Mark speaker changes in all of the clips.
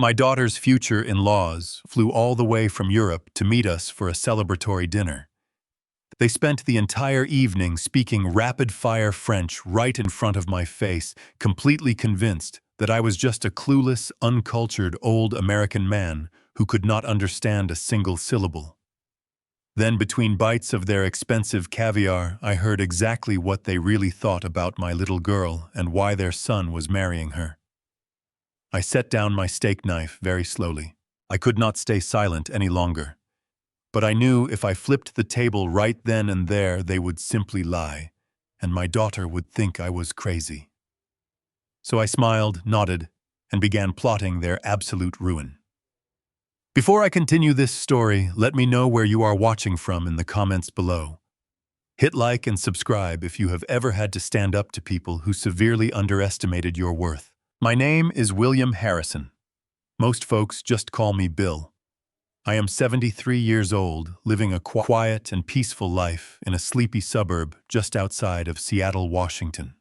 Speaker 1: My daughter's future in-laws flew all the way from Europe to meet us for a celebratory dinner. They spent the entire evening speaking rapid-fire French right in front of my face, completely convinced that I was just a clueless, uncultured old American man who could not understand a single syllable. Then, between bites of their expensive caviar, I heard exactly what they really thought about my little girl and why their son was marrying her. I set down my steak knife very slowly. I could not stay silent any longer. But I knew if I flipped the table right then and there, they would simply lie, and my daughter would think I was crazy. So I smiled, nodded, and began plotting their absolute ruin. Before I continue this story, let me know where you are watching from in the comments below. Hit like and subscribe if you have ever had to stand up to people who severely underestimated your worth. My name is William Harrison. Most folks just call me Bill. I am 73 years old, living a quiet and peaceful life in a sleepy suburb just outside of Seattle, Washington.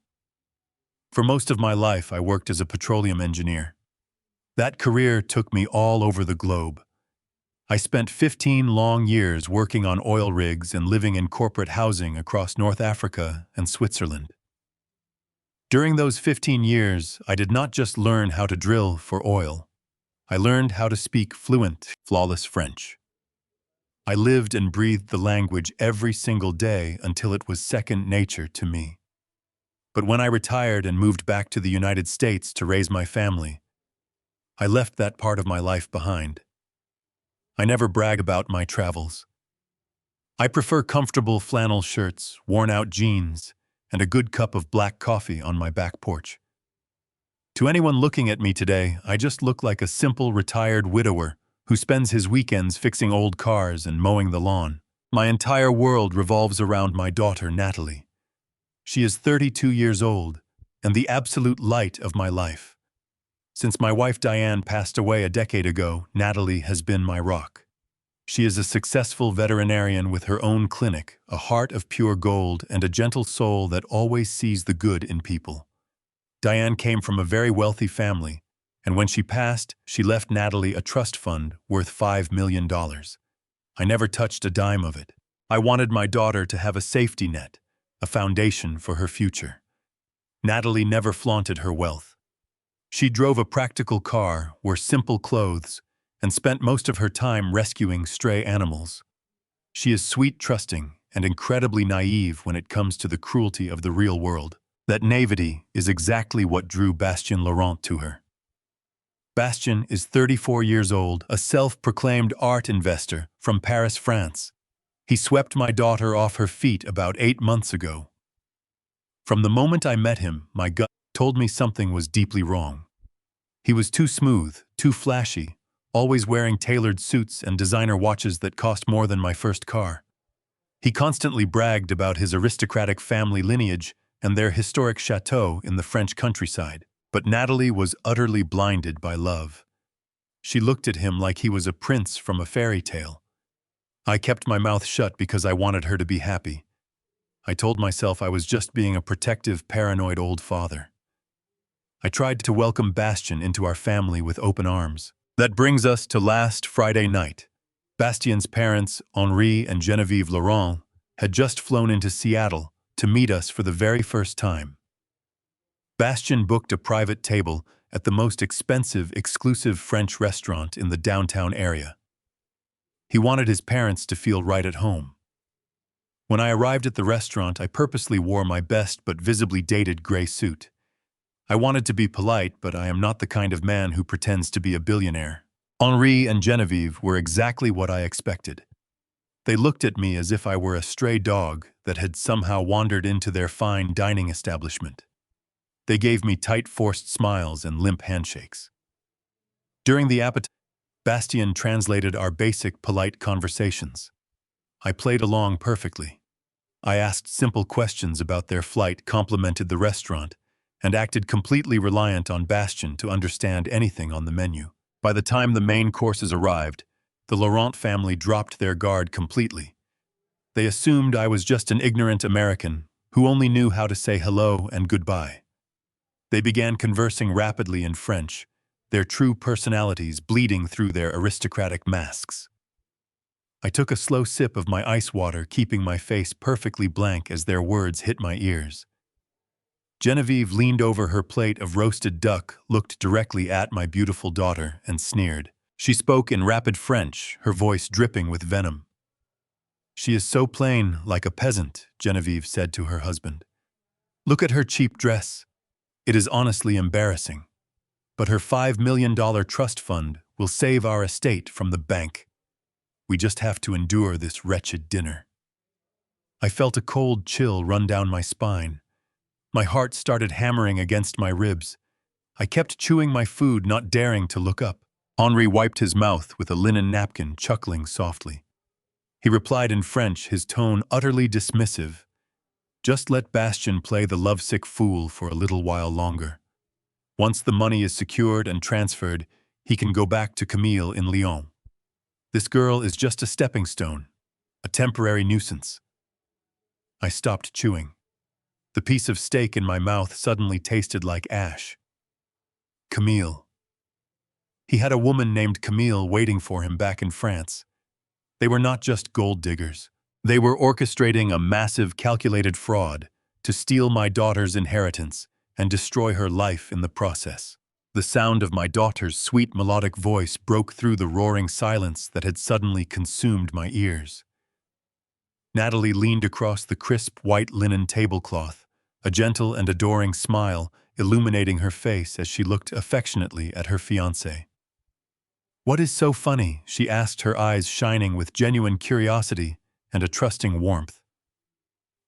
Speaker 1: For most of my life, I worked as a petroleum engineer. That career took me all over the globe. I spent 15 long years working on oil rigs and living in corporate housing across North Africa and Switzerland. During those 15 years, I did not just learn how to drill for oil. I learned how to speak fluent, flawless French. I lived and breathed the language every single day until it was second nature to me. But when I retired and moved back to the United States to raise my family, I left that part of my life behind. I never brag about my travels. I prefer comfortable flannel shirts, worn-out jeans, and a good cup of black coffee on my back porch. To anyone looking at me today, I just look like a simple retired widower who spends his weekends fixing old cars and mowing the lawn. My entire world revolves around my daughter, Natalie. She is 32 years old and the absolute light of my life. Since my wife Diane passed away a decade ago, Natalie has been my rock. She is a successful veterinarian with her own clinic, a heart of pure gold, and a gentle soul that always sees the good in people. Diane came from a very wealthy family, and when she passed, she left Natalie a trust fund worth $5 million. I never touched a dime of it. I wanted my daughter to have a safety net, a foundation for her future. Natalie never flaunted her wealth. She drove a practical car, wore simple clothes, and spent most of her time rescuing stray animals. She is sweet, trusting, and incredibly naive when it comes to the cruelty of the real world. That naivety is exactly what drew Bastien Laurent to her. Bastien is 34 years old, a self-proclaimed art investor from Paris, France. He swept my daughter off her feet about 8 months ago. From the moment I met him, my gut told me something was deeply wrong. He was too smooth, too flashy, always wearing tailored suits and designer watches that cost more than my first car. He constantly bragged about his aristocratic family lineage and their historic chateau in the French countryside. But Natalie was utterly blinded by love. She looked at him like he was a prince from a fairy tale. I kept my mouth shut because I wanted her to be happy. I told myself I was just being a protective, paranoid old father. I tried to welcome Bastien into our family with open arms. That brings us to last Friday night. Bastien's parents, Henri and Geneviève Laurent, had just flown into Seattle to meet us for the very first time. Bastien booked a private table at the most expensive, exclusive French restaurant in the downtown area. He wanted his parents to feel right at home. When I arrived at the restaurant, I purposely wore my best but visibly dated gray suit. I wanted to be polite, but I am not the kind of man who pretends to be a billionaire. Henri and Geneviève were exactly what I expected. They looked at me as if I were a stray dog that had somehow wandered into their fine dining establishment. They gave me tight, forced smiles and limp handshakes. During the appetizer, Bastien translated our basic, polite conversations. I played along perfectly. I asked simple questions about their flight, complimented the restaurant, and acted completely reliant on Bastien to understand anything on the menu. By the time the main courses arrived, the Laurent family dropped their guard completely. They assumed I was just an ignorant American who only knew how to say hello and goodbye. They began conversing rapidly in French, their true personalities bleeding through their aristocratic masks. I took a slow sip of my ice water, keeping my face perfectly blank as their words hit my ears. Genevieve leaned over her plate of roasted duck, looked directly at my beautiful daughter, and sneered. She spoke in rapid French, her voice dripping with venom. "She is so plain, like a peasant," Genevieve said to her husband. "Look at her cheap dress. It is honestly embarrassing. But her $5 million trust fund will save our estate from the bank. We just have to endure this wretched dinner." I felt a cold chill run down my spine. My heart started hammering against my ribs. I kept chewing my food, not daring to look up. Henri wiped his mouth with a linen napkin, chuckling softly. He replied in French, his tone utterly dismissive. "Just let Bastien play the lovesick fool for a little while longer. Once the money is secured and transferred, he can go back to Camille in Lyon. This girl is just a stepping stone, a temporary nuisance." I stopped chewing. The piece of steak in my mouth suddenly tasted like ash. Camille. He had a woman named Camille waiting for him back in France. They were not just gold diggers. They were orchestrating a massive, calculated fraud to steal my daughter's inheritance and destroy her life in the process. The sound of my daughter's sweet melodic voice broke through the roaring silence that had suddenly consumed my ears. Natalie leaned across the crisp white linen tablecloth, a gentle and adoring smile illuminating her face as she looked affectionately at her fiancé. "What is so funny?" she asked, her eyes shining with genuine curiosity and a trusting warmth.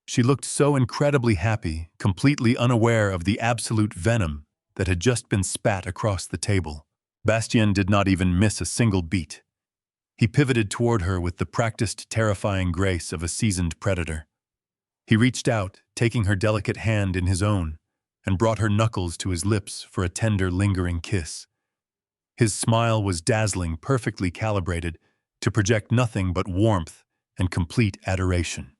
Speaker 1: She looked so incredibly happy, completely unaware of the absolute venom that had just been spat across the table. Bastien did not even miss a single beat. He pivoted toward her with the practiced, terrifying grace of a seasoned predator. He reached out, taking her delicate hand in his own, and brought her knuckles to his lips for a tender, lingering kiss. His smile was dazzling, perfectly calibrated to project nothing but warmth and complete adoration.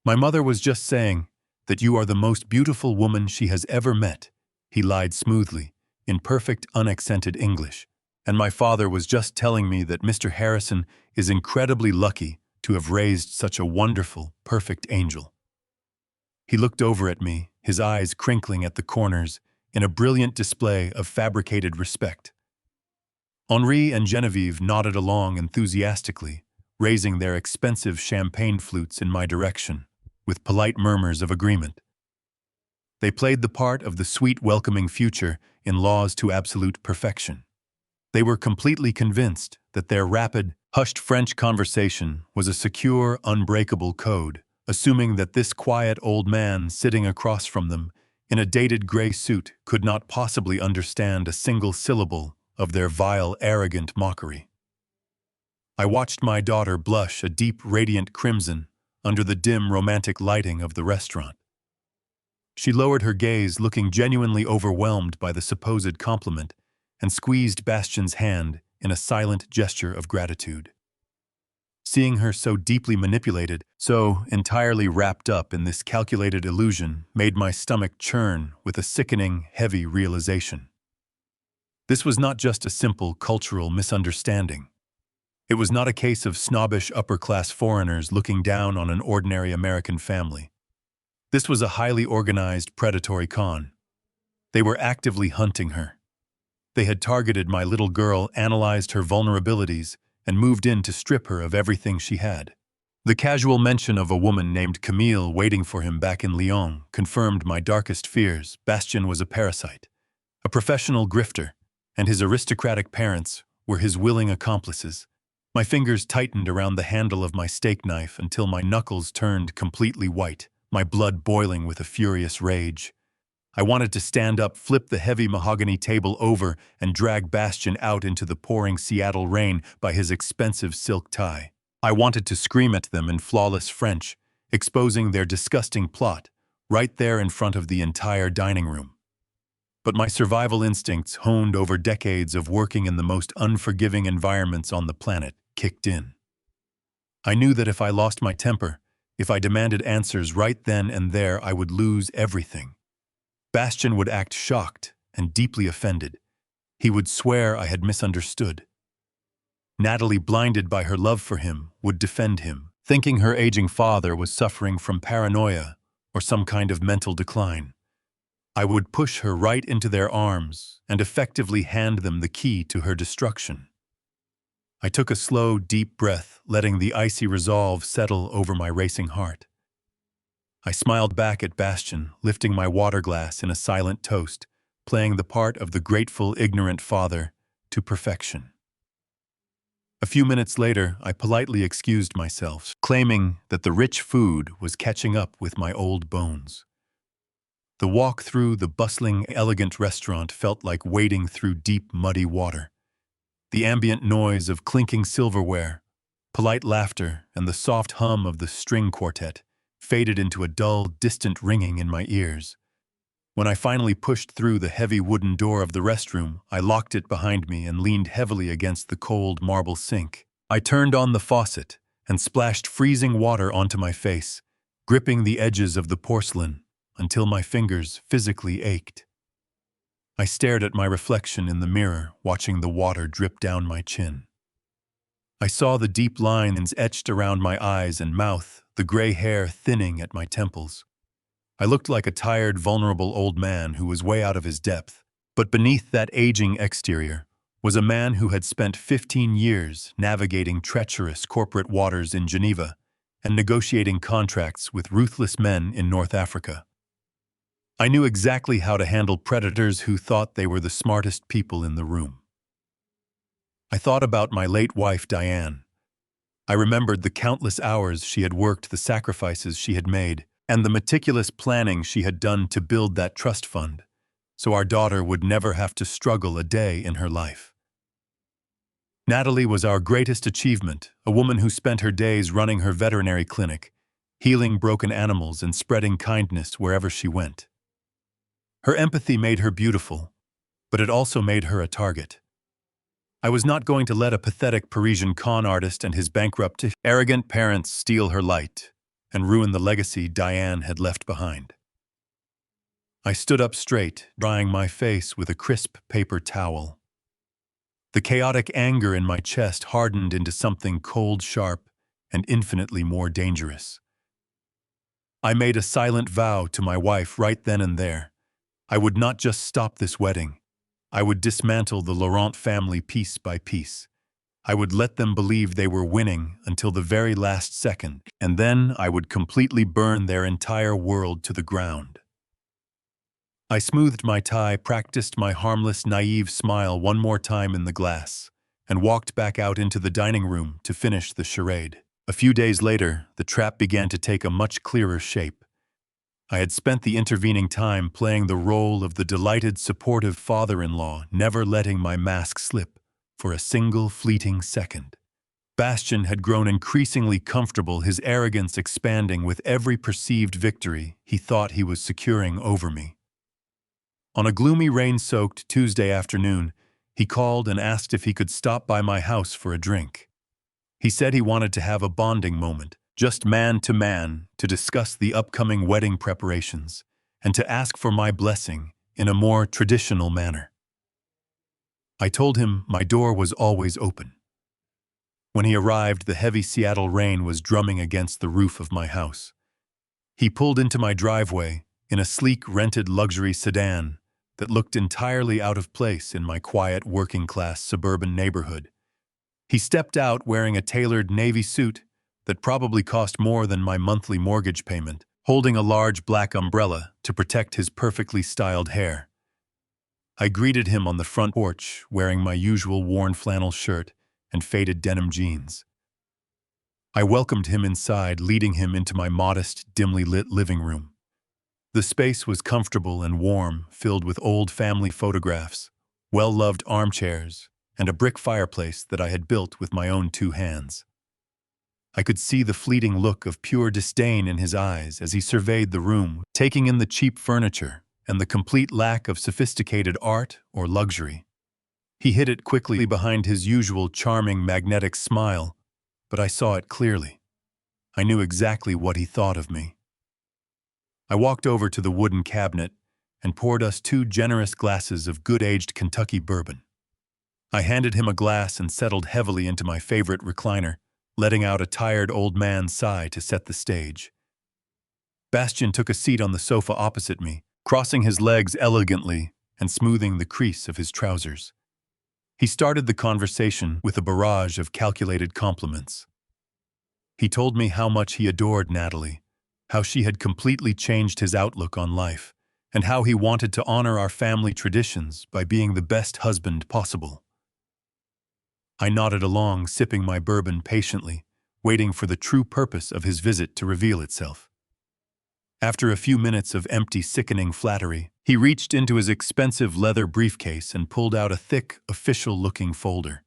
Speaker 1: "My mother was just saying that you are the most beautiful woman she has ever met," he lied smoothly, in perfect, unaccented English. "And my father was just telling me that Mr. Harrison is incredibly lucky to have raised such a wonderful, perfect angel." He looked over at me, his eyes crinkling at the corners, in a brilliant display of fabricated respect. Henri and Genevieve nodded along enthusiastically, raising their expensive champagne flutes in my direction, with polite murmurs of agreement. They played the part of the sweet, welcoming future in laws to absolute perfection. They were completely convinced that their rapid, hushed French conversation was a secure, unbreakable code, assuming that this quiet old man sitting across from them in a dated gray suit could not possibly understand a single syllable of their vile, arrogant mockery. I watched my daughter blush a deep, radiant crimson under the dim, romantic lighting of the restaurant. She lowered her gaze, looking genuinely overwhelmed by the supposed compliment, and squeezed Bastien's hand in a silent gesture of gratitude. Seeing her so deeply manipulated, so entirely wrapped up in this calculated illusion, made my stomach churn with a sickening, heavy realization. This was not just a simple cultural misunderstanding. It was not a case of snobbish upper-class foreigners looking down on an ordinary American family. This was a highly organized, predatory con. They were actively hunting her. They had targeted my little girl, analyzed her vulnerabilities, and moved in to strip her of everything she had. The casual mention of a woman named Camille waiting for him back in Lyon confirmed my darkest fears. Bastien was a parasite, a professional grifter, and his aristocratic parents were his willing accomplices. My fingers tightened around the handle of my steak knife until my knuckles turned completely white, my blood boiling with a furious rage. I wanted to stand up, flip the heavy mahogany table over, and drag Bastien out into the pouring Seattle rain by his expensive silk tie. I wanted to scream at them in flawless French, exposing their disgusting plot, right there in front of the entire dining room. But my survival instincts, honed over decades of working in the most unforgiving environments on the planet, kicked in. I knew that if I lost my temper, if I demanded answers right then and there, I would lose everything. Bastien would act shocked and deeply offended. he would swear I had misunderstood. Natalie, blinded by her love for him, would defend him, thinking her aging father was suffering from paranoia or some kind of mental decline. I would push her right into their arms and effectively hand them the key to her destruction. I took a slow, deep breath, letting the icy resolve settle over my racing heart. I smiled back at Bastian, lifting my water glass in a silent toast, playing the part of the grateful, ignorant father to perfection. A few minutes later, I politely excused myself, claiming that the rich food was catching up with my old bones. The walk through the bustling, elegant restaurant felt like wading through deep, muddy water. The ambient noise of clinking silverware, polite laughter, and the soft hum of the string quartet faded into a dull, distant ringing in my ears. When I finally pushed through the heavy wooden door of the restroom, I locked it behind me and leaned heavily against the cold marble sink. I turned on the faucet and splashed freezing water onto my face, gripping the edges of the porcelain until my fingers physically ached. I stared at my reflection in the mirror, watching the water drip down my chin. I saw the deep lines etched around my eyes and mouth, the gray hair thinning at my temples. I looked like a tired, vulnerable old man who was way out of his depth. But beneath that aging exterior was a man who had spent 15 years navigating treacherous corporate waters in Geneva and negotiating contracts with ruthless men in North Africa. I knew exactly how to handle predators who thought they were the smartest people in the room. I thought about my late wife, Diane. I remembered the countless hours she had worked, the sacrifices she had made, and the meticulous planning she had done to build that trust fund, so our daughter would never have to struggle a day in her life. Natalie was our greatest achievement, a woman who spent her days running her veterinary clinic, healing broken animals and spreading kindness wherever she went. Her empathy made her beautiful, but it also made her a target. I was not going to let a pathetic Parisian con artist and his bankrupt, arrogant parents steal her light and ruin the legacy Diane had left behind. I stood up straight, drying my face with a crisp paper towel. The chaotic anger in my chest hardened into something cold, sharp, and infinitely more dangerous. I made a silent vow to my wife right then and there. I would not just stop this wedding. I would dismantle the Laurent family piece by piece. I would let them believe they were winning until the very last second, and then I would completely burn their entire world to the ground. I smoothed my tie, practiced my harmless, naive smile one more time in the glass, and walked back out into the dining room to finish the charade. A few days later, the trap began to take a much clearer shape. I had spent the intervening time playing the role of the delighted, supportive father-in-law, never letting my mask slip for a single fleeting second. Bastian had grown increasingly comfortable, his arrogance expanding with every perceived victory he thought he was securing over me. On a gloomy, rain-soaked Tuesday afternoon, he called and asked if he could stop by my house for a drink. He said he wanted to have a bonding moment, just man to man, to discuss the upcoming wedding preparations and to ask for my blessing in a more traditional manner. I told him my door was always open. When he arrived, the heavy Seattle rain was drumming against the roof of my house. He pulled into my driveway in a sleek, rented luxury sedan that looked entirely out of place in my quiet, working-class suburban neighborhood. He stepped out wearing a tailored navy suit that probably cost more than my monthly mortgage payment, holding a large black umbrella to protect his perfectly styled hair. I greeted him on the front porch, wearing my usual worn flannel shirt and faded denim jeans. I welcomed him inside, leading him into my modest, dimly lit living room. The space was comfortable and warm, filled with old family photographs, well-loved armchairs, and a brick fireplace that I had built with my own two hands. I could see the fleeting look of pure disdain in his eyes as he surveyed the room, taking in the cheap furniture and the complete lack of sophisticated art or luxury. He hid it quickly behind his usual charming, magnetic smile, but I saw it clearly. I knew exactly what he thought of me. I walked over to the wooden cabinet and poured us 2 generous glasses of good-aged Kentucky bourbon. I handed him a glass and settled heavily into my favorite recliner, letting out a tired old man sigh to set the stage. Bastian took a seat on the sofa opposite me, crossing his legs elegantly and smoothing the crease of his trousers. He started the conversation with a barrage of calculated compliments. He told me how much he adored Natalie, how she had completely changed his outlook on life, and how he wanted to honor our family traditions by being the best husband possible. I nodded along, sipping my bourbon patiently, waiting for the true purpose of his visit to reveal itself. After a few minutes of empty, sickening flattery, he reached into his expensive leather briefcase and pulled out a thick, official-looking folder.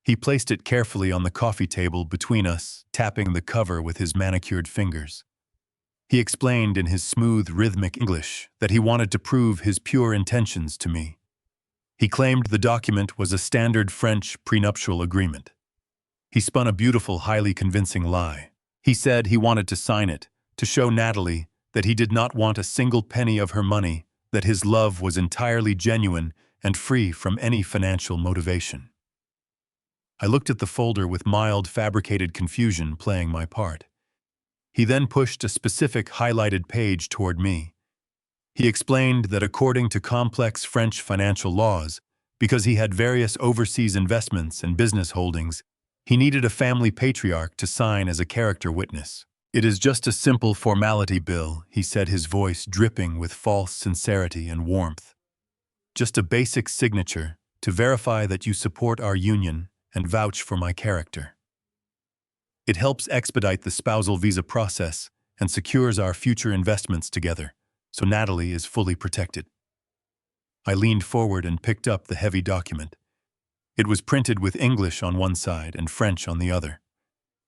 Speaker 1: He placed it carefully on the coffee table between us, tapping the cover with his manicured fingers. He explained in his smooth, rhythmic English that he wanted to prove his pure intentions to me. He claimed the document was a standard French prenuptial agreement. He spun a beautiful, highly convincing lie. He said he wanted to sign it, to show Natalie that he did not want a single penny of her money, that his love was entirely genuine and free from any financial motivation. I looked at the folder with mild, fabricated confusion playing my part. He then pushed a specific highlighted page toward me. He explained that according to complex French financial laws, because he had various overseas investments and business holdings, he needed a family patriarch to sign as a character witness. "It is just a simple formality, Bill," he said, his voice dripping with false sincerity and warmth. "Just a basic signature to verify that you support our union and vouch for my character. It helps expedite the spousal visa process and secures our future investments together, so Natalie is fully protected." I leaned forward and picked up the heavy document. It was printed with English on one side and French on the other.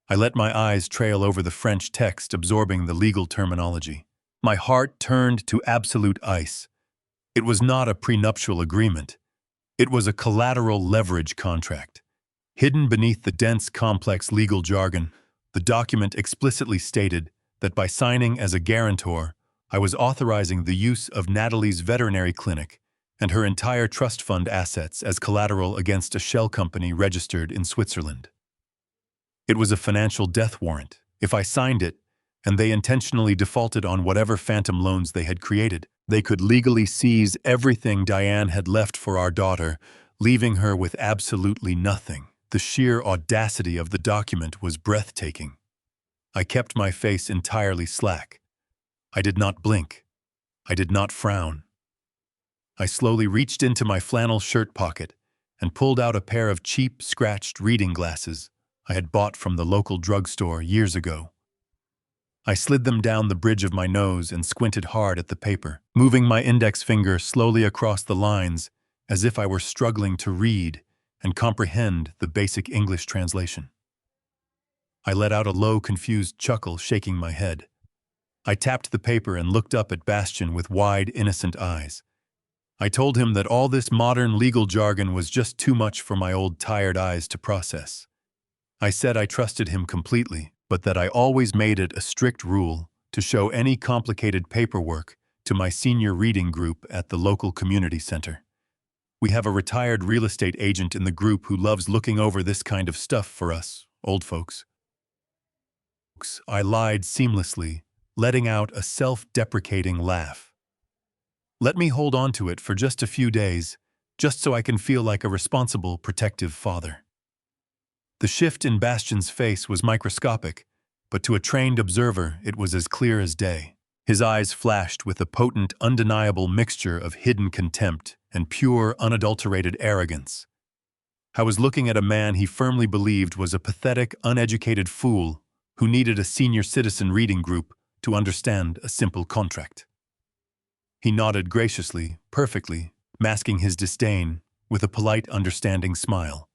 Speaker 1: I let my eyes trail over the French text, absorbing the legal terminology. My heart turned to absolute ice. It was not a prenuptial agreement. It was a collateral leverage contract. Hidden beneath the dense, complex legal jargon, the document explicitly stated that by signing as a guarantor, I was authorizing the use of Natalie's veterinary clinic and her entire trust fund assets as collateral against a shell company registered in Switzerland. It was a financial death warrant. If I signed it, and they intentionally defaulted on whatever phantom loans they had created, they could legally seize everything Diane had left for our daughter, leaving her with absolutely nothing. The sheer audacity of the document was breathtaking. I kept my face entirely slack. I did not blink. I did not frown. I slowly reached into my flannel shirt pocket and pulled out a pair of cheap, scratched reading glasses I had bought from the local drugstore years ago. I slid them down the bridge of my nose and squinted hard at the paper, moving my index finger slowly across the lines as if I were struggling to read and comprehend the basic English translation. I let out a low, confused chuckle, shaking my head. I tapped the paper and looked up at Bastian with wide, innocent eyes. I told him that all this modern legal jargon was just too much for my old tired eyes to process. I said I trusted him completely, but that I always made it a strict rule to show any complicated paperwork to my senior reading group at the local community center. We have a retired real estate agent in the group who loves looking over this kind of stuff for us, old folks. I lied seamlessly, letting out a self-deprecating laugh. Let me hold on to it for just a few days, just so I can feel like a responsible, protective father. The shift in Bastian's face was microscopic, but to a trained observer it was as clear as day. His eyes flashed with a potent, undeniable mixture of hidden contempt and pure, unadulterated arrogance. I was looking at a man he firmly believed was a pathetic, uneducated fool who needed a senior citizen reading group to understand a simple contract. He nodded graciously, perfectly, masking his disdain with a polite, understanding smile.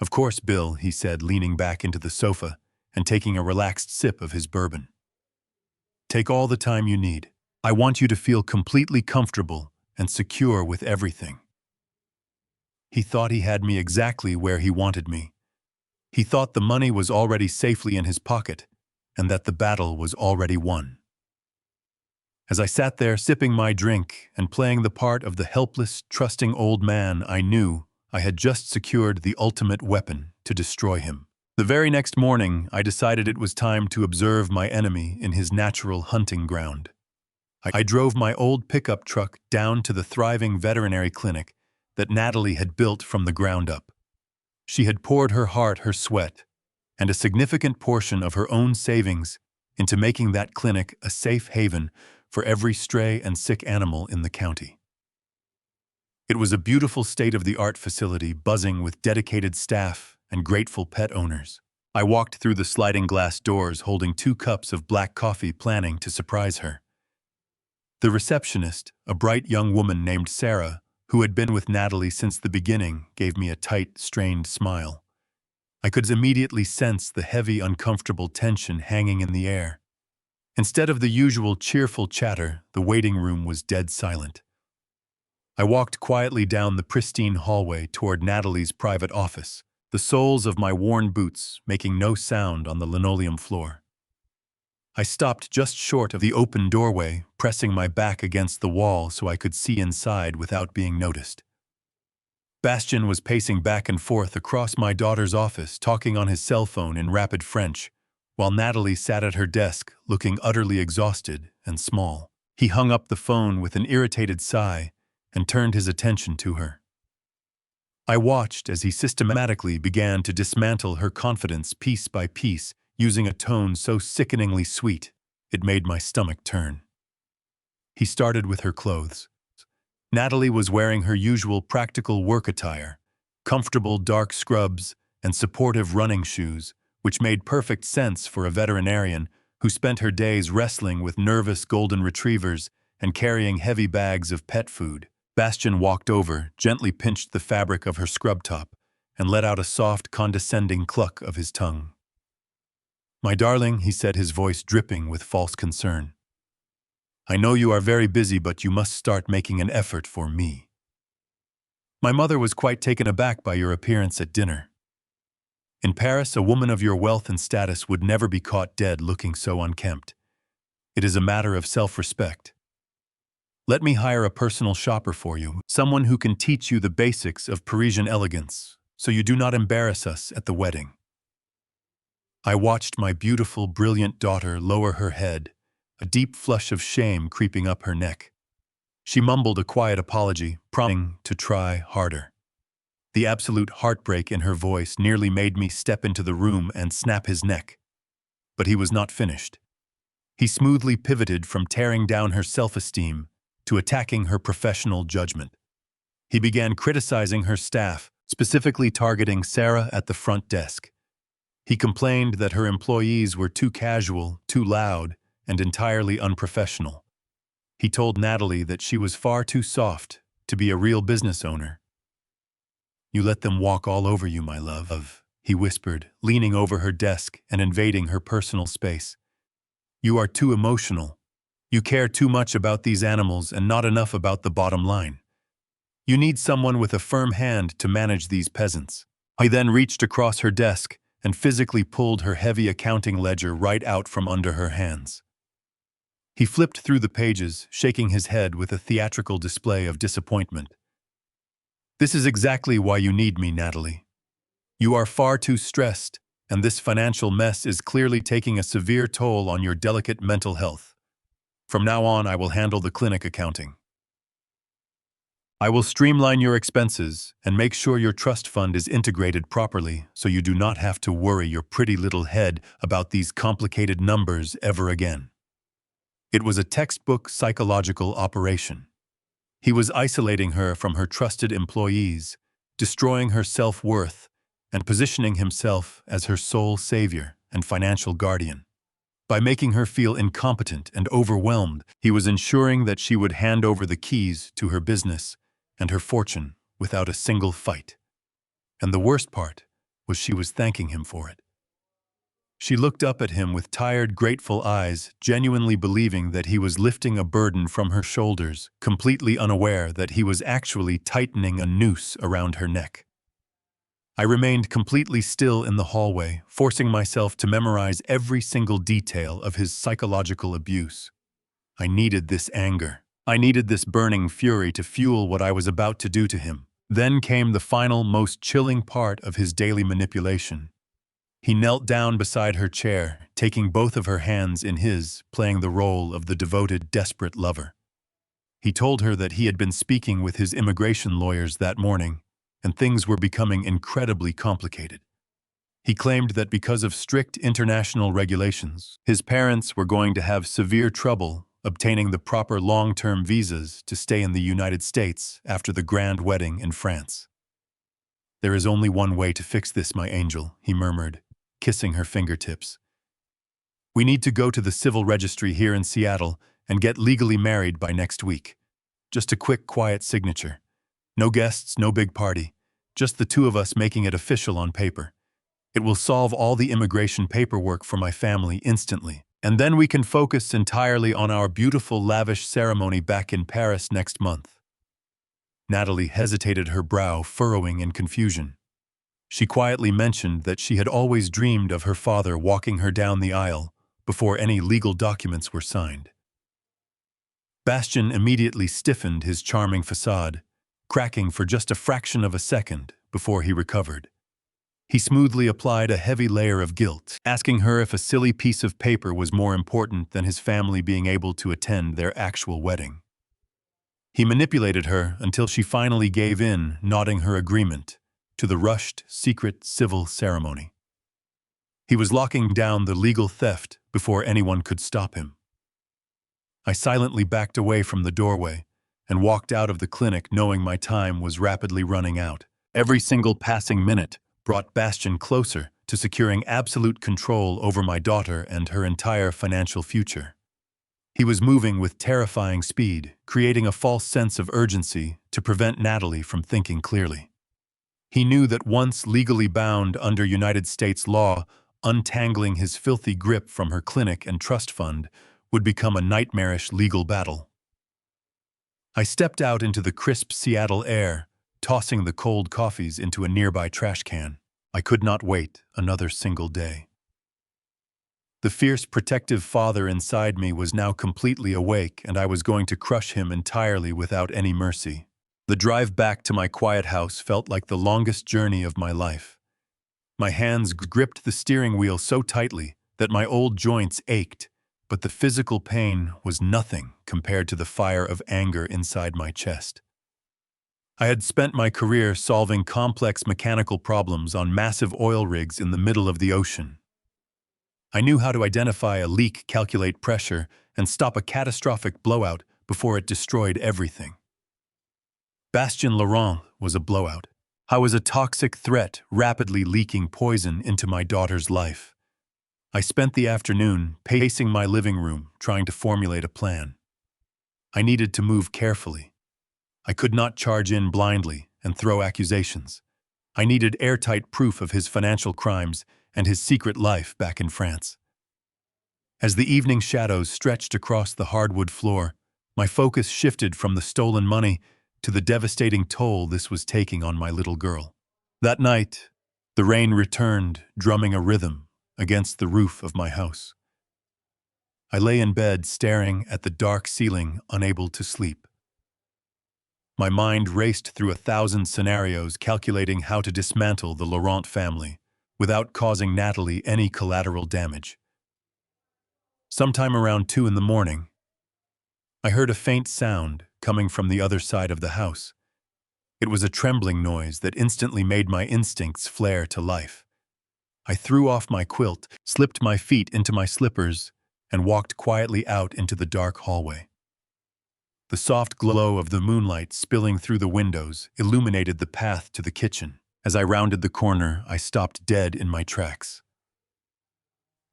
Speaker 1: "Of course, Bill," he said, leaning back into the sofa and taking a relaxed sip of his bourbon. "Take all the time you need. I want you to feel completely comfortable and secure with everything." He thought he had me exactly where he wanted me. He thought the money was already safely in his pocket and that the battle was already won. As I sat there sipping my drink and playing the part of the helpless, trusting old man I knew I had just secured the ultimate weapon to destroy him. The very next morning, I decided it was time to observe my enemy in his natural hunting ground. I drove my old pickup truck down to the thriving veterinary clinic that Natalie had built from the ground up. She had poured her heart, her sweat, and a significant portion of her own savings into making that clinic a safe haven for every stray and sick animal in the county. It was a beautiful state-of-the-art facility buzzing with dedicated staff and grateful pet owners. I walked through the sliding glass doors holding 2 cups of black coffee, planning to surprise her. The receptionist, a bright young woman named Sarah, who had been with Natalie since the beginning, gave me a tight, strained smile. I could immediately sense the heavy, uncomfortable tension hanging in the air. Instead of the usual cheerful chatter, the waiting room was dead silent. I walked quietly down the pristine hallway toward Natalie's private office, the soles of my worn boots making no sound on the linoleum floor. I stopped just short of the open doorway, pressing my back against the wall so I could see inside without being noticed. Bastien was pacing back and forth across my daughter's office, talking on his cell phone in rapid French, while Natalie sat at her desk, looking utterly exhausted and small. He hung up the phone with an irritated sigh and turned his attention to her. I watched as he systematically began to dismantle her confidence piece by piece, using a tone so sickeningly sweet, it made my stomach turn. He started with her clothes. Natalie was wearing her usual practical work attire, comfortable dark scrubs and supportive running shoes, which made perfect sense for a veterinarian who spent her days wrestling with nervous golden retrievers and carrying heavy bags of pet food. Bastien walked over, gently pinched the fabric of her scrub top, and let out a soft, condescending cluck of his tongue. "My darling," he said, his voice dripping with false concern. "I know you are very busy, but you must start making an effort for me. My mother was quite taken aback by your appearance at dinner. In Paris, a woman of your wealth and status would never be caught dead looking so unkempt. It is a matter of self-respect. Let me hire a personal shopper for you, someone who can teach you the basics of Parisian elegance, so you do not embarrass us at the wedding." I watched my beautiful, brilliant daughter lower her head, a deep flush of shame creeping up her neck. She mumbled a quiet apology, promising to try harder. The absolute heartbreak in her voice nearly made me step into the room and snap his neck. But he was not finished. He smoothly pivoted from tearing down her self-esteem to attacking her professional judgment. He began criticizing her staff, specifically targeting Sarah at the front desk. He complained that her employees were too casual, too loud, and entirely unprofessional. He told Natalie that she was far too soft to be a real business owner. "You let them walk all over you, my love," he whispered, leaning over her desk and invading her personal space. "You are too emotional. You care too much about these animals and not enough about the bottom line. You need someone with a firm hand to manage these peasants." I then reached across her desk and physically pulled her heavy accounting ledger right out from under her hands. He flipped through the pages, shaking his head with a theatrical display of disappointment. "This is exactly why you need me, Natalie. You are far too stressed, and this financial mess is clearly taking a severe toll on your delicate mental health. From now on, I will handle the clinic accounting. I will streamline your expenses and make sure your trust fund is integrated properly so you do not have to worry your pretty little head about these complicated numbers ever again." It was a textbook psychological operation. He was isolating her from her trusted employees, destroying her self-worth, and positioning himself as her sole savior and financial guardian. By making her feel incompetent and overwhelmed, he was ensuring that she would hand over the keys to her business and her fortune without a single fight. And the worst part was she was thanking him for it. She looked up at him with tired, grateful eyes, genuinely believing that he was lifting a burden from her shoulders, completely unaware that he was actually tightening a noose around her neck. I remained completely still in the hallway, forcing myself to memorize every single detail of his psychological abuse. I needed this anger. I needed this burning fury to fuel what I was about to do to him. Then came the final, most chilling part of his daily manipulation. He knelt down beside her chair, taking both of her hands in his, playing the role of the devoted, desperate lover. He told her that he had been speaking with his immigration lawyers that morning, and things were becoming incredibly complicated. He claimed that because of strict international regulations, his parents were going to have severe trouble obtaining the proper long-term visas to stay in the United States after the grand wedding in France. "There is only one way to fix this, my angel," he murmured, kissing her fingertips. "We need to go to the civil registry here in Seattle and get legally married by next week. Just a quick, quiet signature. No guests, no big party. Just the two of us making it official on paper. It will solve all the immigration paperwork for my family instantly. And then we can focus entirely on our beautiful, lavish ceremony back in Paris next month." Natalie hesitated, her brow furrowing in confusion. She quietly mentioned that she had always dreamed of her father walking her down the aisle before any legal documents were signed. Bastian immediately stiffened his charming facade, cracking for just a fraction of a second before he recovered. He smoothly applied a heavy layer of guilt, asking her if a silly piece of paper was more important than his family being able to attend their actual wedding. He manipulated her until she finally gave in, nodding her agreement to the rushed, secret civil ceremony. He was locking down the legal theft before anyone could stop him. I silently backed away from the doorway and walked out of the clinic knowing my time was rapidly running out. Every single passing minute brought Bastian closer to securing absolute control over my daughter and her entire financial future. He was moving with terrifying speed, creating a false sense of urgency to prevent Natalie from thinking clearly. He knew that once legally bound under United States law, untangling his filthy grip from her clinic and trust fund would become a nightmarish legal battle. I stepped out into the crisp Seattle air, tossing the cold coffees into a nearby trash can. I could not wait another single day. The fierce, protective father inside me was now completely awake, and I was going to crush him entirely without any mercy. The drive back to my quiet house felt like the longest journey of my life. My hands gripped the steering wheel so tightly that my old joints ached, but the physical pain was nothing compared to the fire of anger inside my chest. I had spent my career solving complex mechanical problems on massive oil rigs in the middle of the ocean. I knew how to identify a leak, calculate pressure, and stop a catastrophic blowout before it destroyed everything. Bastien Laurent was a blowout. I was a toxic threat rapidly leaking poison into my daughter's life. I spent the afternoon pacing my living room trying to formulate a plan. I needed to move carefully. I could not charge in blindly and throw accusations. I needed airtight proof of his financial crimes and his secret life back in France. As the evening shadows stretched across the hardwood floor, my focus shifted from the stolen money to the devastating toll this was taking on my little girl. That night, the rain returned, drumming a rhythm against the roof of my house. I lay in bed staring at the dark ceiling, unable to sleep. My mind raced through 1,000 scenarios calculating how to dismantle the Laurent family without causing Natalie any collateral damage. Sometime around 2 in the morning, I heard a faint sound coming from the other side of the house. It was a trembling noise that instantly made my instincts flare to life. I threw off my quilt, slipped my feet into my slippers, and walked quietly out into the dark hallway. The soft glow of the moonlight spilling through the windows illuminated the path to the kitchen. As I rounded the corner, I stopped dead in my tracks.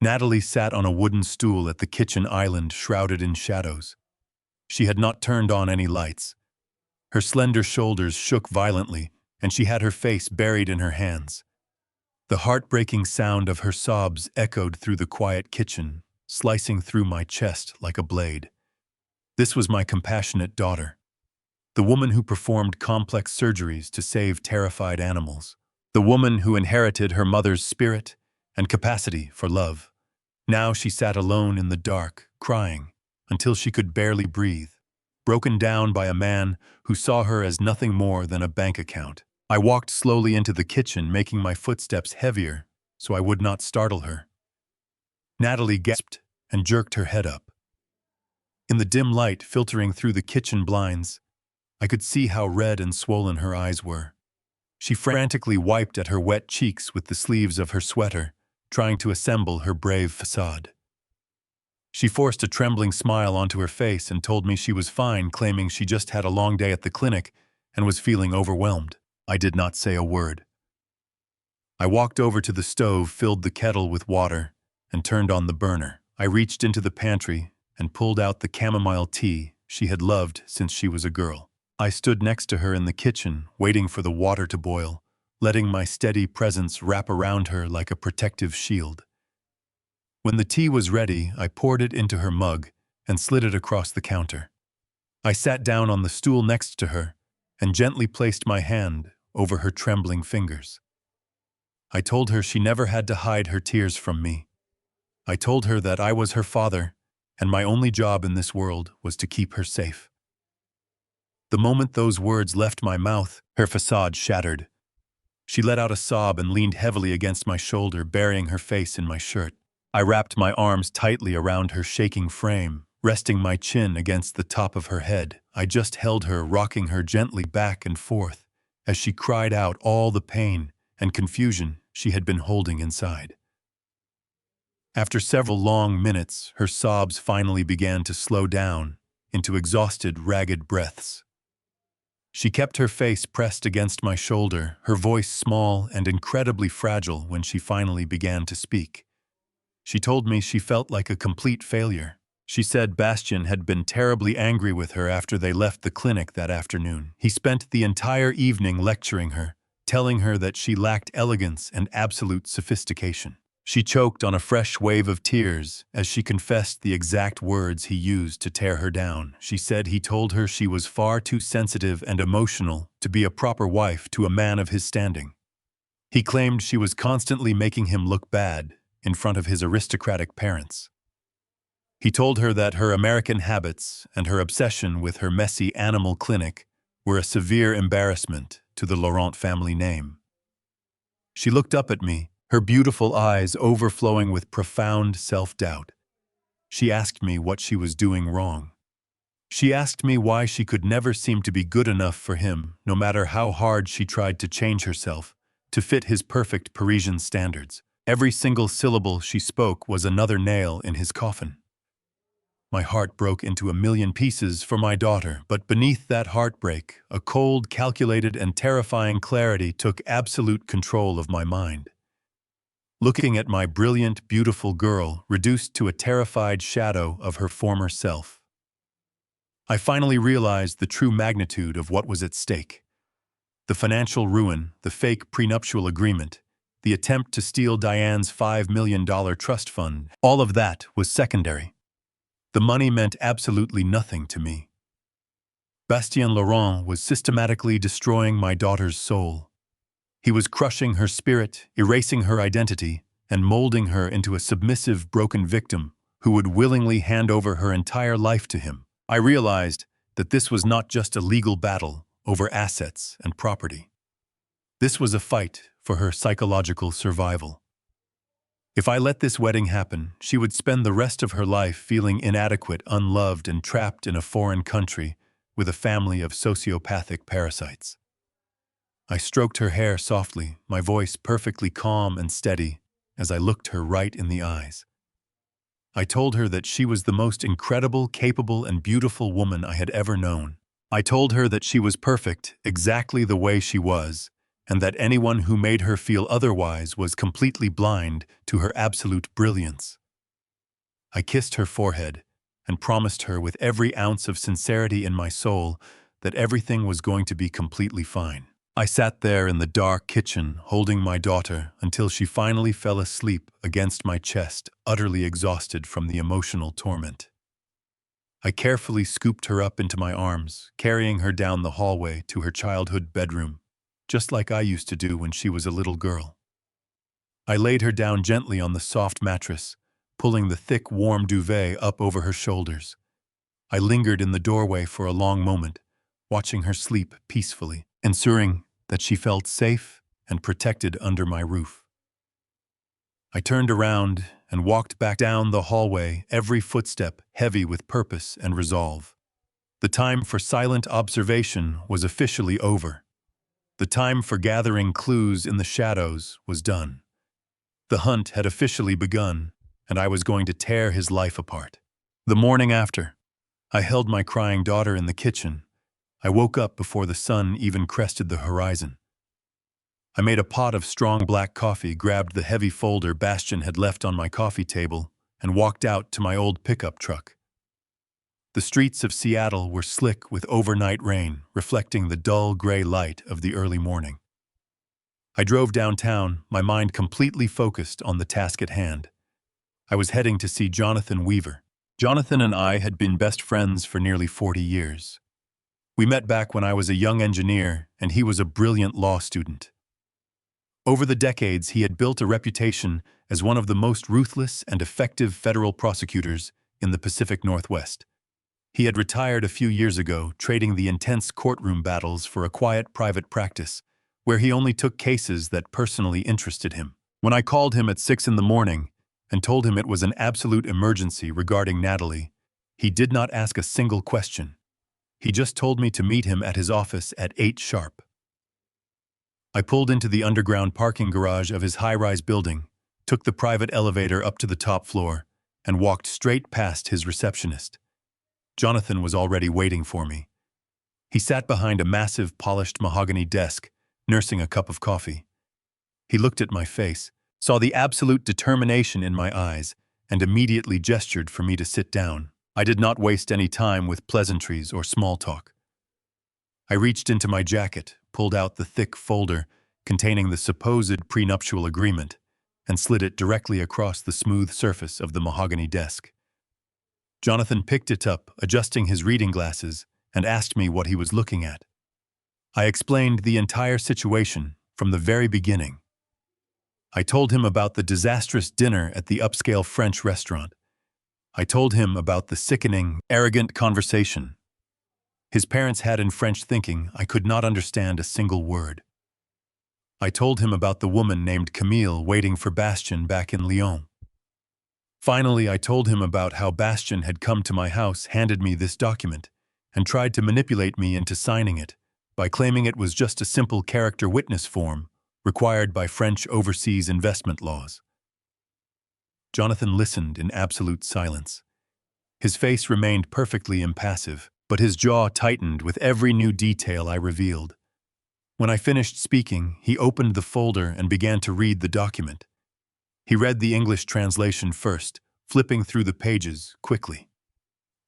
Speaker 1: Natalie sat on a wooden stool at the kitchen island, shrouded in shadows. She had not turned on any lights. Her slender shoulders shook violently, and she had her face buried in her hands. The heartbreaking sound of her sobs echoed through the quiet kitchen, slicing through my chest like a blade. This was my compassionate daughter, the woman who performed complex surgeries to save terrified animals, the woman who inherited her mother's spirit and capacity for love. Now she sat alone in the dark, crying until she could barely breathe. broken down by a man who saw her as nothing more than a bank account. I walked slowly into the kitchen, making my footsteps heavier so I would not startle her. Natalie gasped and jerked her head up. In the dim light filtering through the kitchen blinds, I could see how red and swollen her eyes were. She frantically wiped at her wet cheeks with the sleeves of her sweater, trying to assemble her brave facade. She forced a trembling smile onto her face and told me she was fine, claiming she just had a long day at the clinic and was feeling overwhelmed. I did not say a word. I walked over to the stove, filled the kettle with water, and turned on the burner. I reached into the pantry and pulled out the chamomile tea she had loved since she was a girl. I stood next to her in the kitchen, waiting for the water to boil, letting my steady presence wrap around her like a protective shield. When the tea was ready, I poured it into her mug and slid it across the counter. I sat down on the stool next to her and gently placed my hand over her trembling fingers. I told her she never had to hide her tears from me. I told her that I was her father, and my only job in this world was to keep her safe. The moment those words left my mouth, her facade shattered. She let out a sob and leaned heavily against my shoulder, burying her face in my shirt. I wrapped my arms tightly around her shaking frame, resting my chin against the top of her head. I just held her, rocking her gently back and forth, as she cried out all the pain and confusion she had been holding inside. After several long minutes, her sobs finally began to slow down into exhausted, ragged breaths. She kept her face pressed against my shoulder, her voice small and incredibly fragile when she finally began to speak. She told me she felt like a complete failure. She said Bastien had been terribly angry with her after they left the clinic that afternoon. He spent the entire evening lecturing her, telling her that she lacked elegance and absolute sophistication. She choked on a fresh wave of tears as she confessed the exact words he used to tear her down. She said he told her she was far too sensitive and emotional to be a proper wife to a man of his standing. He claimed she was constantly making him look bad in front of his aristocratic parents. He told her that her American habits and her obsession with her messy animal clinic were a severe embarrassment to the Laurent family name. She looked up at me, her beautiful eyes overflowing with profound self-doubt. She asked me what she was doing wrong. She asked me why she could never seem to be good enough for him, no matter how hard she tried to change herself to fit his perfect Parisian standards. Every single syllable she spoke was another nail in his coffin. My heart broke into a million pieces for my daughter, but beneath that heartbreak, a cold, calculated, and terrifying clarity took absolute control of my mind. Looking at my brilliant, beautiful girl reduced to a terrified shadow of her former self, I finally realized the true magnitude of what was at stake. The financial ruin, the fake prenuptial agreement, the attempt to steal Diane's $5 million trust fund, all of that was secondary. The money meant absolutely nothing to me. Bastien Laurent was systematically destroying my daughter's soul. He was crushing her spirit, erasing her identity, and molding her into a submissive, broken victim who would willingly hand over her entire life to him. I realized that this was not just a legal battle over assets and property. This was a fight for her psychological survival. If I let this wedding happen, she would spend the rest of her life feeling inadequate, unloved, and trapped in a foreign country with a family of sociopathic parasites. I stroked her hair softly, my voice perfectly calm and steady, as I looked her right in the eyes. I told her that she was the most incredible, capable, and beautiful woman I had ever known. I told her that she was perfect, exactly the way she was, and that anyone who made her feel otherwise was completely blind to her absolute brilliance. I kissed her forehead and promised her with every ounce of sincerity in my soul that everything was going to be completely fine. I sat there in the dark kitchen, holding my daughter until she finally fell asleep against my chest, utterly exhausted from the emotional torment. I carefully scooped her up into my arms, carrying her down the hallway to her childhood bedroom, just like I used to do when she was a little girl. I laid her down gently on the soft mattress, pulling the thick, warm duvet up over her shoulders. I lingered in the doorway for a long moment, watching her sleep peacefully, ensuring that she felt safe and protected under my roof. I turned around and walked back down the hallway, every footstep heavy with purpose and resolve. The time for silent observation was officially over. The time for gathering clues in the shadows was done. The hunt had officially begun, and I was going to tear his life apart. The morning after, I held my crying daughter in the kitchen. I woke up before the sun even crested the horizon. I made a pot of strong black coffee, grabbed the heavy folder Bastian had left on my coffee table, and walked out to my old pickup truck. The streets of Seattle were slick with overnight rain, reflecting the dull gray light of the early morning. I drove downtown, my mind completely focused on the task at hand. I was heading to see Jonathan Weaver. Jonathan and I had been best friends for nearly 40 years. We met back when I was a young engineer and he was a brilliant law student. Over the decades, he had built a reputation as one of the most ruthless and effective federal prosecutors in the Pacific Northwest. He had retired a few years ago, trading the intense courtroom battles for a quiet private practice, where he only took cases that personally interested him. When I called him at 6 in the morning and told him it was an absolute emergency regarding Natalie, he did not ask a single question. He just told me to meet him at his office at 8 sharp. I pulled into the underground parking garage of his high-rise building, took the private elevator up to the top floor, and walked straight past his receptionist. Jonathan was already waiting for me. He sat behind a massive, polished mahogany desk, nursing a cup of coffee. He looked at my face, saw the absolute determination in my eyes, and immediately gestured for me to sit down. I did not waste any time with pleasantries or small talk. I reached into my jacket, pulled out the thick folder containing the supposed prenuptial agreement, and slid it directly across the smooth surface of the mahogany desk. Jonathan picked it up, adjusting his reading glasses, and asked me what he was looking at. I explained the entire situation from the very beginning. I told him about the disastrous dinner at the upscale French restaurant. I told him about the sickening, arrogant conversation his parents had in French, thinking I could not understand a single word. I told him about the woman named Camille waiting for Bastien back in Lyon. Finally, I told him about how Bastien had come to my house, handed me this document, and tried to manipulate me into signing it by claiming it was just a simple character witness form required by French overseas investment laws. Jonathan listened in absolute silence. His face remained perfectly impassive, but his jaw tightened with every new detail I revealed. When I finished speaking, he opened the folder and began to read the document. He read the English translation first, flipping through the pages quickly.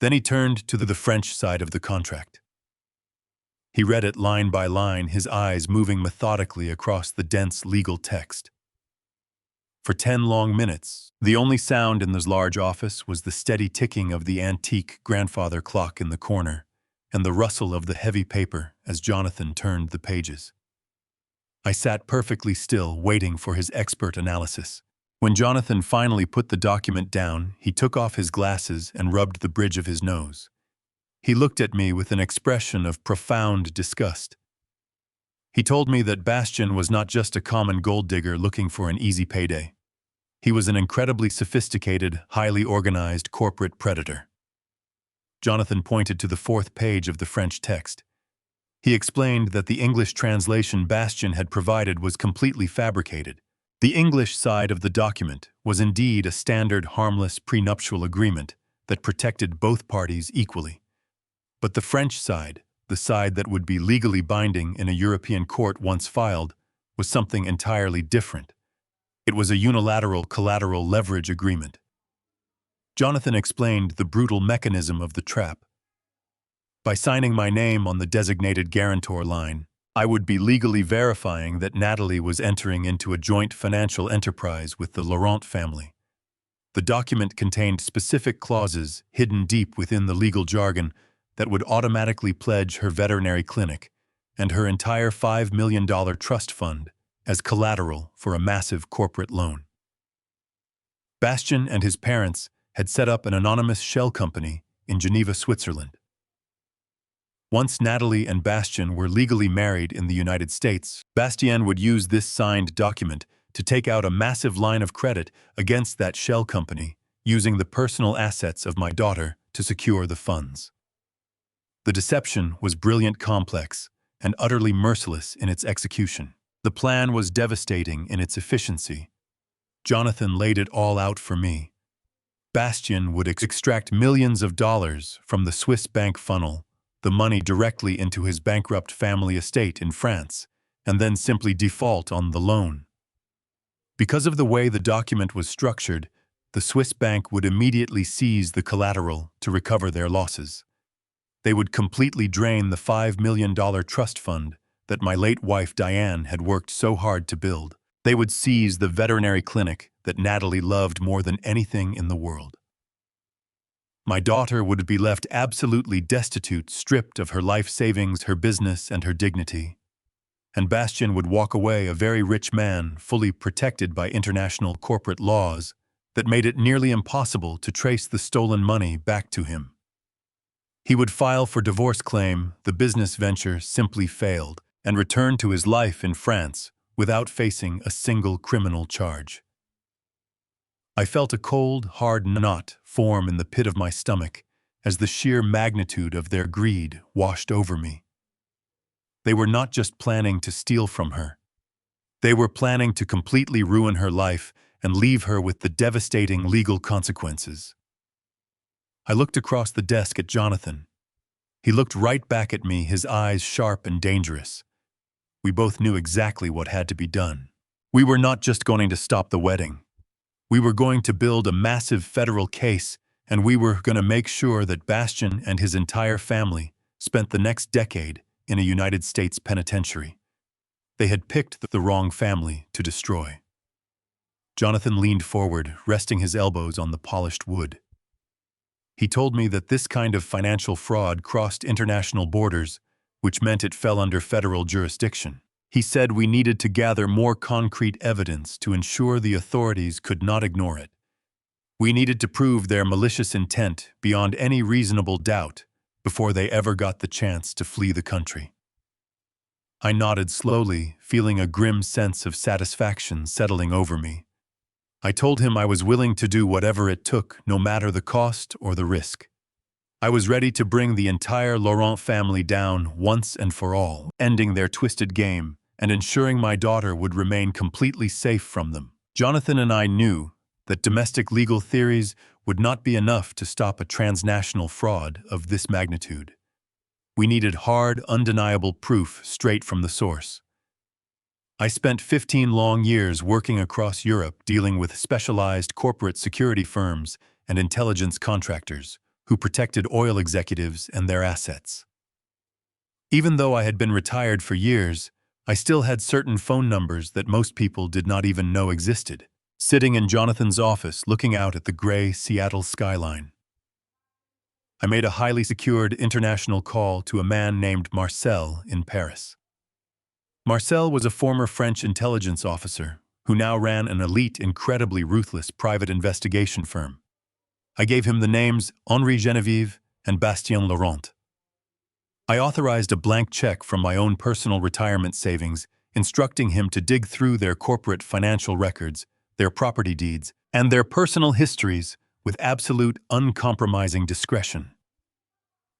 Speaker 1: Then he turned to the French side of the contract. He read it line by line, his eyes moving methodically across the dense legal text. For 10 long minutes, the only sound in this large office was the steady ticking of the antique grandfather clock in the corner and the rustle of the heavy paper as Jonathan turned the pages. I sat perfectly still, waiting for his expert analysis. When Jonathan finally put the document down, he took off his glasses and rubbed the bridge of his nose. He looked at me with an expression of profound disgust. He told me that Bastien was not just a common gold digger looking for an easy payday. He was an incredibly sophisticated, highly organized corporate predator. Jonathan pointed to the 4th page of the French text. He explained that the English translation Bastien had provided was completely fabricated. The English side of the document was indeed a standard harmless prenuptial agreement that protected both parties equally. But the French side, the side that would be legally binding in a European court once filed, was something entirely different. It was a unilateral collateral leverage agreement. Jonathan explained the brutal mechanism of the trap. By signing my name on the designated guarantor line, I would be legally verifying that Natalie was entering into a joint financial enterprise with the Laurent family. The document contained specific clauses hidden deep within the legal jargon that would automatically pledge her veterinary clinic and her entire $5 million trust fund as collateral for a massive corporate loan. Bastien and his parents had set up an anonymous shell company in Geneva, Switzerland. Once Natalie and Bastien were legally married in the United States, Bastien would use this signed document to take out a massive line of credit against that shell company, using the personal assets of my daughter to secure the funds. The deception was brilliant, complex, and utterly merciless in its execution. The plan was devastating in its efficiency. Jonathan laid it all out for me. Bastien would extract millions of dollars from the Swiss bank funnel, the money directly into his bankrupt family estate in France, and then simply default on the loan. Because of the way the document was structured, the Swiss bank would immediately seize the collateral to recover their losses. They would completely drain the $5 million trust fund that my late wife Diane had worked so hard to build. They would seize the veterinary clinic that Natalie loved more than anything in the world. My daughter would be left absolutely destitute, stripped of her life savings, her business, and her dignity. And Bastien would walk away a very rich man, fully protected by international corporate laws that made it nearly impossible to trace the stolen money back to him. He would file for divorce claim, the business venture simply failed, and return to his life in France without facing a single criminal charge. I felt a cold, hard knot form in the pit of my stomach as the sheer magnitude of their greed washed over me. They were not just planning to steal from her. They were planning to completely ruin her life and leave her with the devastating legal consequences. I looked across the desk at Jonathan. He looked right back at me, his eyes sharp and dangerous. We both knew exactly what had to be done. We were not just going to stop the wedding. We were going to build a massive federal case, and we were going to make sure that Bastien and his entire family spent the next decade in a United States penitentiary. They had picked the wrong family to destroy. Jonathan leaned forward, resting his elbows on the polished wood. He told me that this kind of financial fraud crossed international borders, which meant it fell under federal jurisdiction. He said we needed to gather more concrete evidence to ensure the authorities could not ignore it. We needed to prove their malicious intent beyond any reasonable doubt before they ever got the chance to flee the country. I nodded slowly, feeling a grim sense of satisfaction settling over me. I told him I was willing to do whatever it took, no matter the cost or the risk. I was ready to bring the entire Laurent family down once and for all, ending their twisted game and ensuring my daughter would remain completely safe from them. Jonathan and I knew that domestic legal theories would not be enough to stop a transnational fraud of this magnitude. We needed hard, undeniable proof straight from the source. I spent 15 long years working across Europe dealing with specialized corporate security firms and intelligence contractors who protected oil executives and their assets. Even though I had been retired for years, I still had certain phone numbers that most people did not even know existed. Sitting in Jonathan's office looking out at the gray Seattle skyline, I made a highly secured international call to a man named Marcel in Paris. Marcel was a former French intelligence officer who now ran an elite, incredibly ruthless private investigation firm. I gave him the names Henri Genevieve and Bastien Laurent. I authorized a blank check from my own personal retirement savings, instructing him to dig through their corporate financial records, their property deeds, and their personal histories with absolute, uncompromising discretion.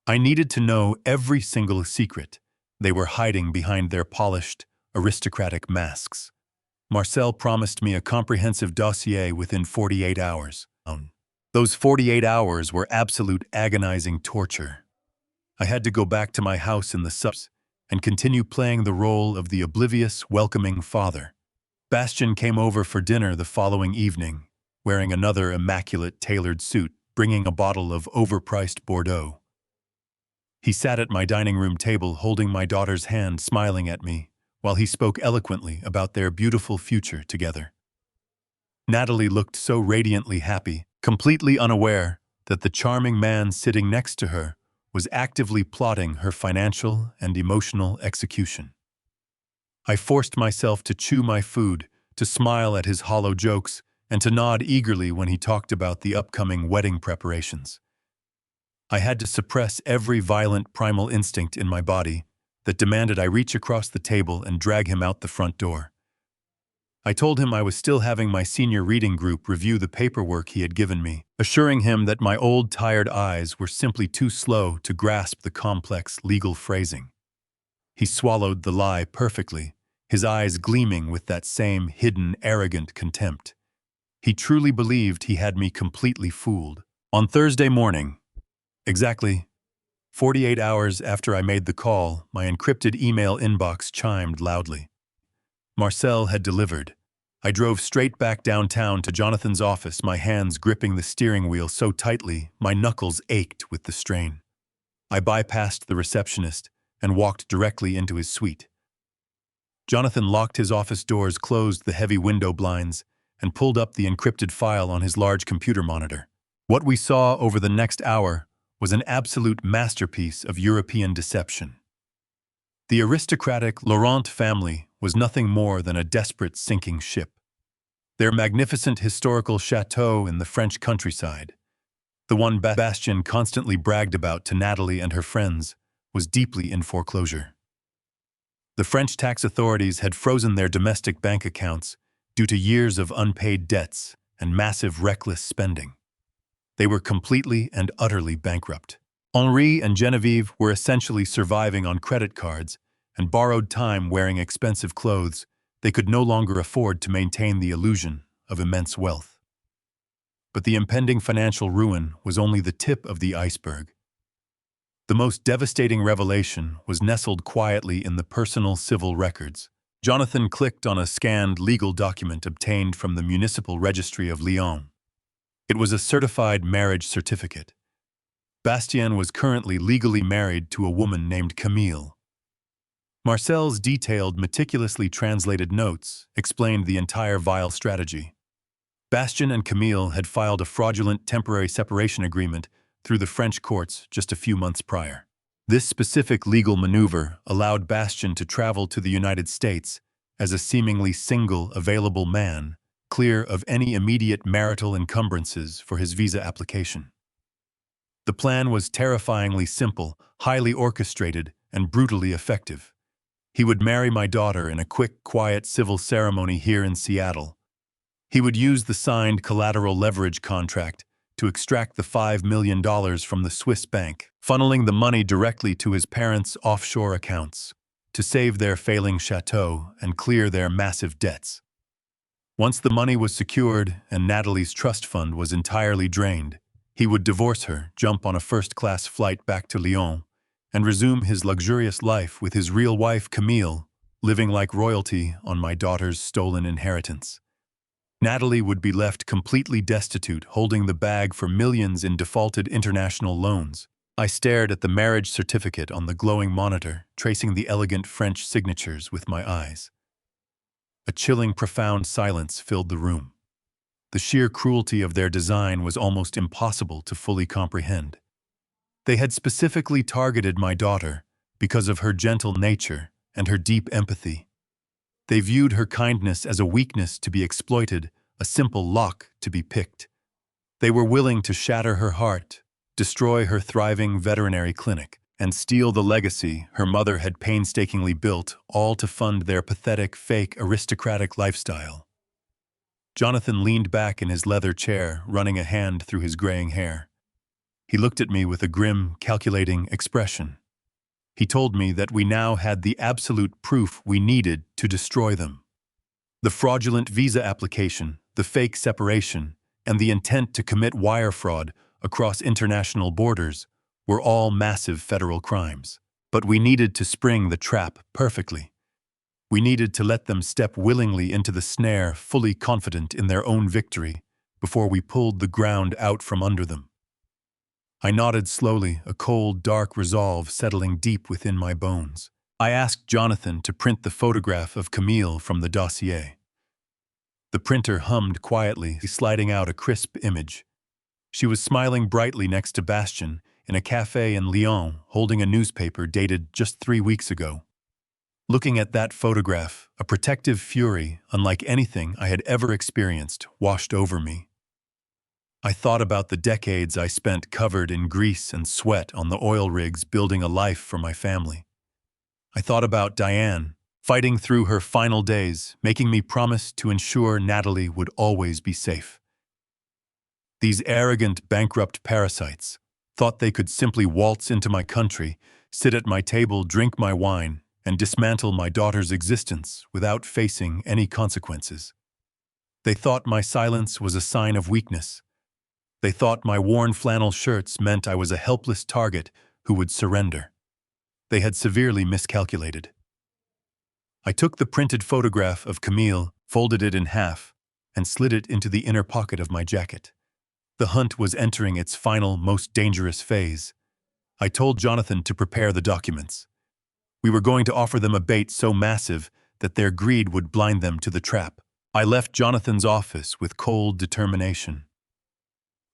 Speaker 1: I needed to know every single secret they were hiding behind their polished, aristocratic masks. Marcel promised me a comprehensive dossier within 48 hours. Those 48 hours were absolute agonizing torture. I had to go back to my house in the suburbs and continue playing the role of the oblivious, welcoming father. Bastien came over for dinner the following evening, wearing another immaculate tailored suit, bringing a bottle of overpriced Bordeaux. He sat at my dining room table holding my daughter's hand, smiling at me, while he spoke eloquently about their beautiful future together. Natalie looked so radiantly happy, completely unaware that the charming man sitting next to her was actively plotting her financial and emotional execution. I forced myself to chew my food, to smile at his hollow jokes, and to nod eagerly when he talked about the upcoming wedding preparations. I had to suppress every violent primal instinct in my body that demanded I reach across the table and drag him out the front door. I told him I was still having my senior reading group review the paperwork he had given me, assuring him that my old tired eyes were simply too slow to grasp the complex legal phrasing. He swallowed the lie perfectly, his eyes gleaming with that same hidden, arrogant contempt. He truly believed he had me completely fooled. On Thursday morning, exactly 48 hours after I made the call, my encrypted email inbox chimed loudly. Marcel had delivered. I drove straight back downtown to Jonathan's office, my hands gripping the steering wheel so tightly my knuckles ached with the strain. I bypassed the receptionist and walked directly into his suite. Jonathan locked his office doors, closed the heavy window blinds, and pulled up the encrypted file on his large computer monitor. What we saw over the next hour was an absolute masterpiece of European deception. The aristocratic Laurent family was nothing more than a desperate sinking ship. Their magnificent historical chateau in the French countryside, the one Bastien constantly bragged about to Natalie and her friends, was deeply in foreclosure. The French tax authorities had frozen their domestic bank accounts due to years of unpaid debts and massive reckless spending. They were completely and utterly bankrupt. Henri and Genevieve were essentially surviving on credit cards and borrowed time wearing expensive clothes. They could no longer afford to maintain the illusion of immense wealth. But the impending financial ruin was only the tip of the iceberg. The most devastating revelation was nestled quietly in the personal civil records. Jonathan clicked on a scanned legal document obtained from the Municipal Registry of Lyon. It was a certified marriage certificate. Bastien was currently legally married to a woman named Camille. Marcel's detailed, meticulously translated notes explained the entire vile strategy. Bastien and Camille had filed a fraudulent temporary separation agreement through the French courts just a few months prior. This specific legal maneuver allowed Bastien to travel to the United States as a seemingly single, available man, clear of any immediate marital encumbrances for his visa application. The plan was terrifyingly simple, highly orchestrated, and brutally effective. He would marry my daughter in a quick, quiet civil ceremony here in Seattle. He would use the signed collateral leverage contract to extract the $5 million from the Swiss bank, funneling the money directly to his parents' offshore accounts to save their failing chateau and clear their massive debts. Once the money was secured and Natalie's trust fund was entirely drained, he would divorce her, jump on a first-class flight back to Lyon, and resume his luxurious life with his real wife, Camille, living like royalty on my daughter's stolen inheritance. Natalie would be left completely destitute, holding the bag for millions in defaulted international loans. I stared at the marriage certificate on the glowing monitor, tracing the elegant French signatures with my eyes. A chilling, profound silence filled the room. The sheer cruelty of their design was almost impossible to fully comprehend. They had specifically targeted my daughter because of her gentle nature and her deep empathy. They viewed her kindness as a weakness to be exploited, a simple lock to be picked. They were willing to shatter her heart, destroy her thriving veterinary clinic, and steal the legacy her mother had painstakingly built, all to fund their pathetic, fake, aristocratic lifestyle. Jonathan leaned back in his leather chair, running a hand through his graying hair. He looked at me with a grim, calculating expression. He told me that we now had the absolute proof we needed to destroy them. The fraudulent visa application, the fake separation, and the intent to commit wire fraud across international borders were all massive federal crimes. But we needed to spring the trap perfectly. We needed to let them step willingly into the snare, fully confident in their own victory, before we pulled the ground out from under them. I nodded slowly, a cold, dark resolve settling deep within my bones. I asked Jonathan to print the photograph of Camille from the dossier. The printer hummed quietly, sliding out a crisp image. She was smiling brightly next to Bastien in a cafe in Lyon, holding a newspaper dated just 3 weeks ago. Looking at that photograph, a protective fury, unlike anything I had ever experienced, washed over me. I thought about the decades I spent covered in grease and sweat on the oil rigs building a life for my family. I thought about Diane, fighting through her final days, making me promise to ensure Natalie would always be safe. These arrogant, bankrupt parasites thought they could simply waltz into my country, sit at my table, drink my wine, and dismantle my daughter's existence without facing any consequences. They thought my silence was a sign of weakness. They thought my worn flannel shirts meant I was a helpless target who would surrender. They had severely miscalculated. I took the printed photograph of Camille, folded it in half, and slid it into the inner pocket of my jacket. The hunt was entering its final, most dangerous phase. I told Jonathan to prepare the documents. We were going to offer them a bait so massive that their greed would blind them to the trap. I left Jonathan's office with cold determination.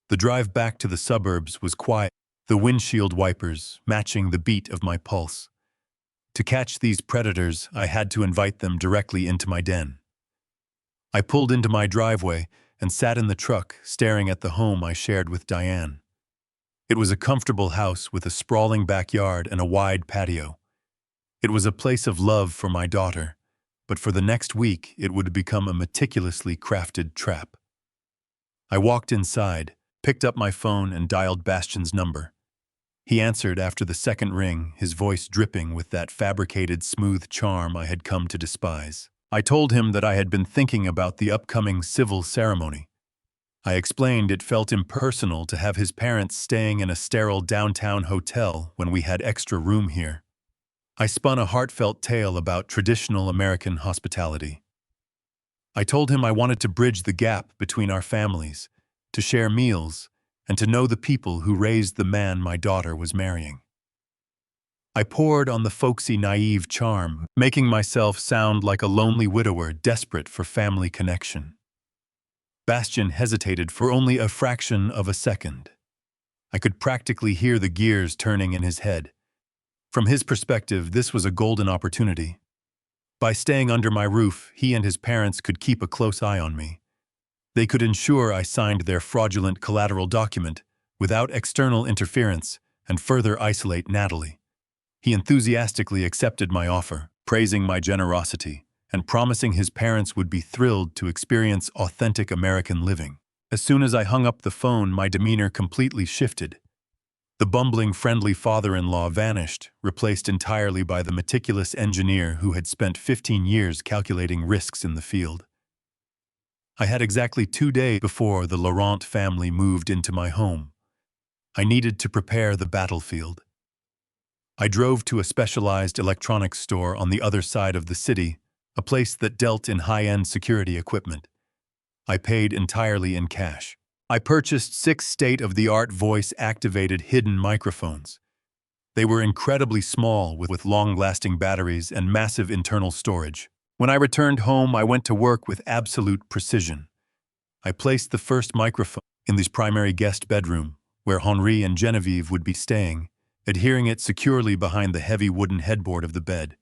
Speaker 1: The drive back to the suburbs was quiet, the windshield wipers matching the beat of my pulse. To catch these predators, I had to invite them directly into my den. I pulled into my driveway and sat in the truck, staring at the home I shared with Diane. It was a comfortable house with a sprawling backyard and a wide patio. It was a place of love for my daughter, but for the next week it would become a meticulously crafted trap. I walked inside, picked up my phone and dialed Bastian's number. He answered after the second ring, his voice dripping with that fabricated smooth charm I had come to despise. I told him that I had been thinking about the upcoming civil ceremony. I explained it felt impersonal to have his parents staying in a sterile downtown hotel when we had extra room here. I spun a heartfelt tale about traditional American hospitality. I told him I wanted to bridge the gap between our families, to share meals, and to know the people who raised the man my daughter was marrying. I poured on the folksy, naive charm, making myself sound like a lonely widower desperate for family connection. Bastian hesitated for only a fraction of a second. I could practically hear the gears turning in his head. From his perspective, this was a golden opportunity. By staying under my roof, he and his parents could keep a close eye on me. They could ensure I signed their fraudulent collateral document without external interference and further isolate Natalie. He enthusiastically accepted my offer, praising my generosity and promising his parents would be thrilled to experience authentic American living. As soon as I hung up the phone, my demeanor completely shifted. The bumbling, friendly father-in-law vanished, replaced entirely by the meticulous engineer who had spent 15 years calculating risks in the field. I had exactly 2 days before the Laurent family moved into my home. I needed to prepare the battlefield. I drove to a specialized electronics store on the other side of the city, a place that dealt in high-end security equipment. I paid entirely in cash. I purchased 6 state-of-the-art voice-activated hidden microphones. They were incredibly small with long-lasting batteries and massive internal storage. When I returned home, I went to work with absolute precision. I placed the first microphone in the primary guest bedroom, where Henri and Genevieve would be staying, adhering it securely behind the heavy wooden headboard of the bed.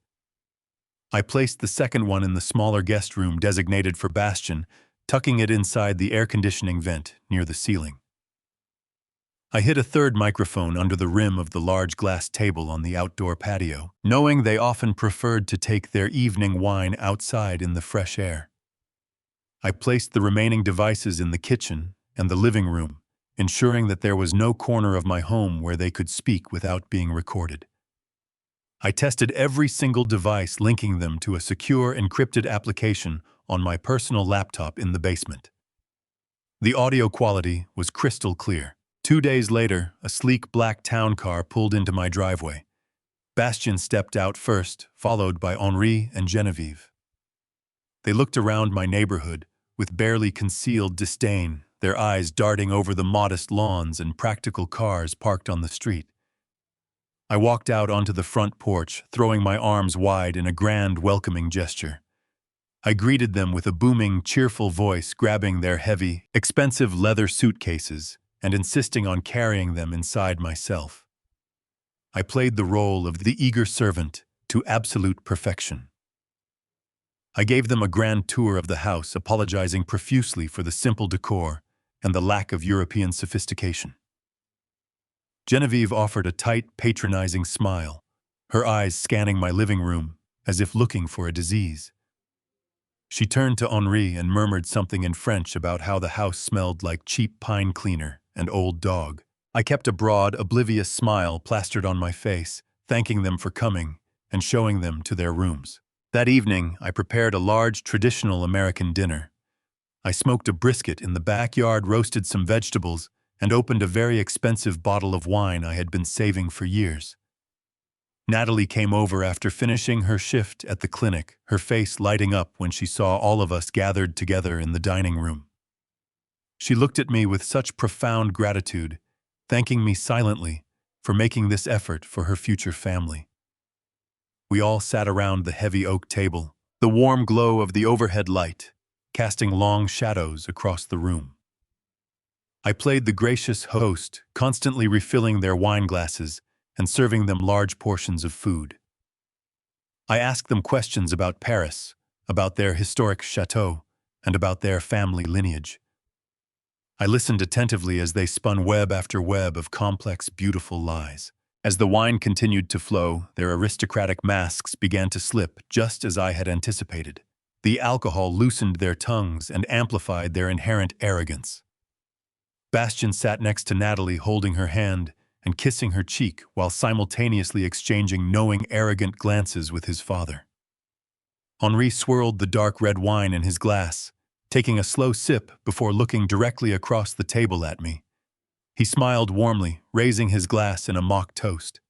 Speaker 1: I placed the second one in the smaller guest room designated for Bastian, tucking it inside the air conditioning vent near the ceiling. I hid a third microphone under the rim of the large glass table on the outdoor patio, knowing they often preferred to take their evening wine outside in the fresh air. I placed the remaining devices in the kitchen and the living room, ensuring that there was no corner of my home where they could speak without being recorded. I tested every single device, linking them to a secure, encrypted application on my personal laptop in the basement. The audio quality was crystal clear. 2 days later, a sleek black town car pulled into my driveway. Bastien stepped out first, followed by Henri and Genevieve. They looked around my neighborhood with barely concealed disdain, their eyes darting over the modest lawns and practical cars parked on the street. I walked out onto the front porch, throwing my arms wide in a grand, welcoming gesture. I greeted them with a booming, cheerful voice, grabbing their heavy, expensive leather suitcases and insisting on carrying them inside myself. I played the role of the eager servant to absolute perfection. I gave them a grand tour of the house, apologizing profusely for the simple decor and the lack of European sophistication. Genevieve offered a tight, patronizing smile, her eyes scanning my living room as if looking for a disease. She turned to Henri and murmured something in French about how the house smelled like cheap pine cleaner and old dog. I kept a broad, oblivious smile plastered on my face, thanking them for coming and showing them to their rooms. That evening, I prepared a large, traditional American dinner. I smoked a brisket in the backyard, roasted some vegetables, and opened a very expensive bottle of wine I had been saving for years. Natalie came over after finishing her shift at the clinic, her face lighting up when she saw all of us gathered together in the dining room. She looked at me with such profound gratitude, thanking me silently for making this effort for her future family. We all sat around the heavy oak table, the warm glow of the overhead light, casting long shadows across the room. I played the gracious host, constantly refilling their wine glasses and serving them large portions of food. I asked them questions about Paris, about their historic chateau, and about their family lineage. I listened attentively as they spun web after web of complex, beautiful lies. As the wine continued to flow, their aristocratic masks began to slip just as I had anticipated. The alcohol loosened their tongues and amplified their inherent arrogance. Bastien sat next to Natalie, holding her hand and kissing her cheek while simultaneously exchanging knowing, arrogant glances with his father. Henri swirled the dark red wine in his glass, taking a slow sip before looking directly across the table at me. He smiled warmly, raising his glass in a mock toast.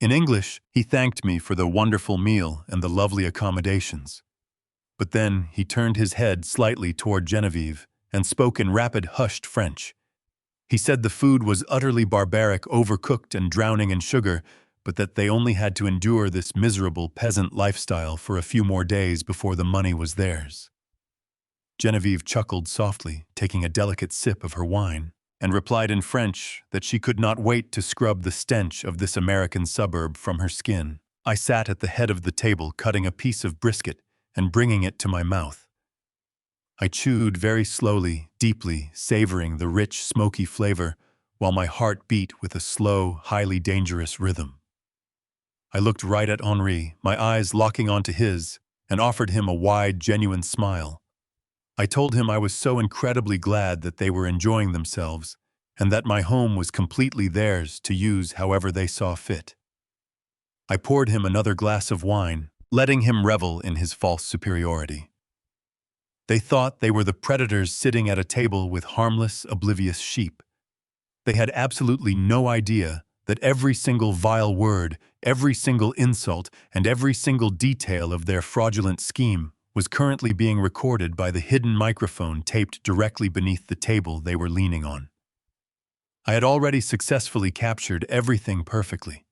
Speaker 1: In English, he thanked me for the wonderful meal and the lovely accommodations. But then he turned his head slightly toward Genevieve and spoke in rapid, hushed French. He said the food was utterly barbaric, overcooked and drowning in sugar, but that they only had to endure this miserable peasant lifestyle for a few more days before the money was theirs. Genevieve chuckled softly, taking a delicate sip of her wine, and replied in French that she could not wait to scrub the stench of this American suburb from her skin. I sat at the head of the table, cutting a piece of brisket and bringing it to my mouth. I chewed very slowly, deeply, savoring the rich, smoky flavor, while my heart beat with a slow, highly dangerous rhythm. I looked right at Henri, my eyes locking onto his, and offered him a wide, genuine smile. I told him I was so incredibly glad that they were enjoying themselves, and that my home was completely theirs to use however they saw fit. I poured him another glass of wine, letting him revel in his false superiority. They thought they were the predators sitting at a table with harmless, oblivious sheep. They had absolutely no idea that every single vile word, every single insult, and every single detail of their fraudulent scheme was currently being recorded by the hidden microphone taped directly beneath the table they were leaning on. I had already successfully captured everything perfectly.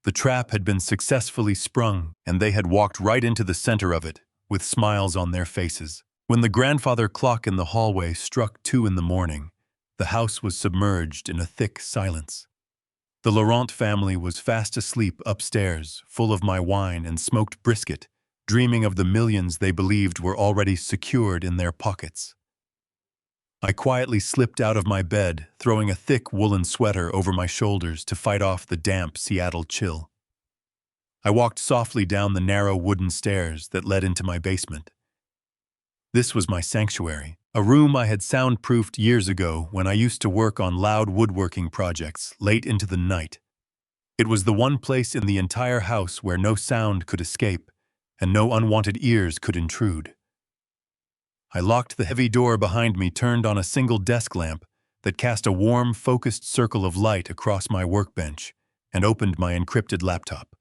Speaker 1: The trap had been successfully sprung, and they had walked right into the center of it, with smiles on their faces. When the grandfather clock in the hallway struck 2 in the morning, the house was submerged in a thick silence. The Laurent family was fast asleep upstairs, full of my wine and smoked brisket, dreaming of the millions they believed were already secured in their pockets. I quietly slipped out of my bed, throwing a thick woolen sweater over my shoulders to fight off the damp Seattle chill. I walked softly down the narrow wooden stairs that led into my basement. This was my sanctuary, a room I had soundproofed years ago when I used to work on loud woodworking projects late into the night. It was the one place in the entire house where no sound could escape and no unwanted ears could intrude. I locked the heavy door behind me, turned on a single desk lamp that cast a warm, focused circle of light across my workbench, and opened my encrypted laptop.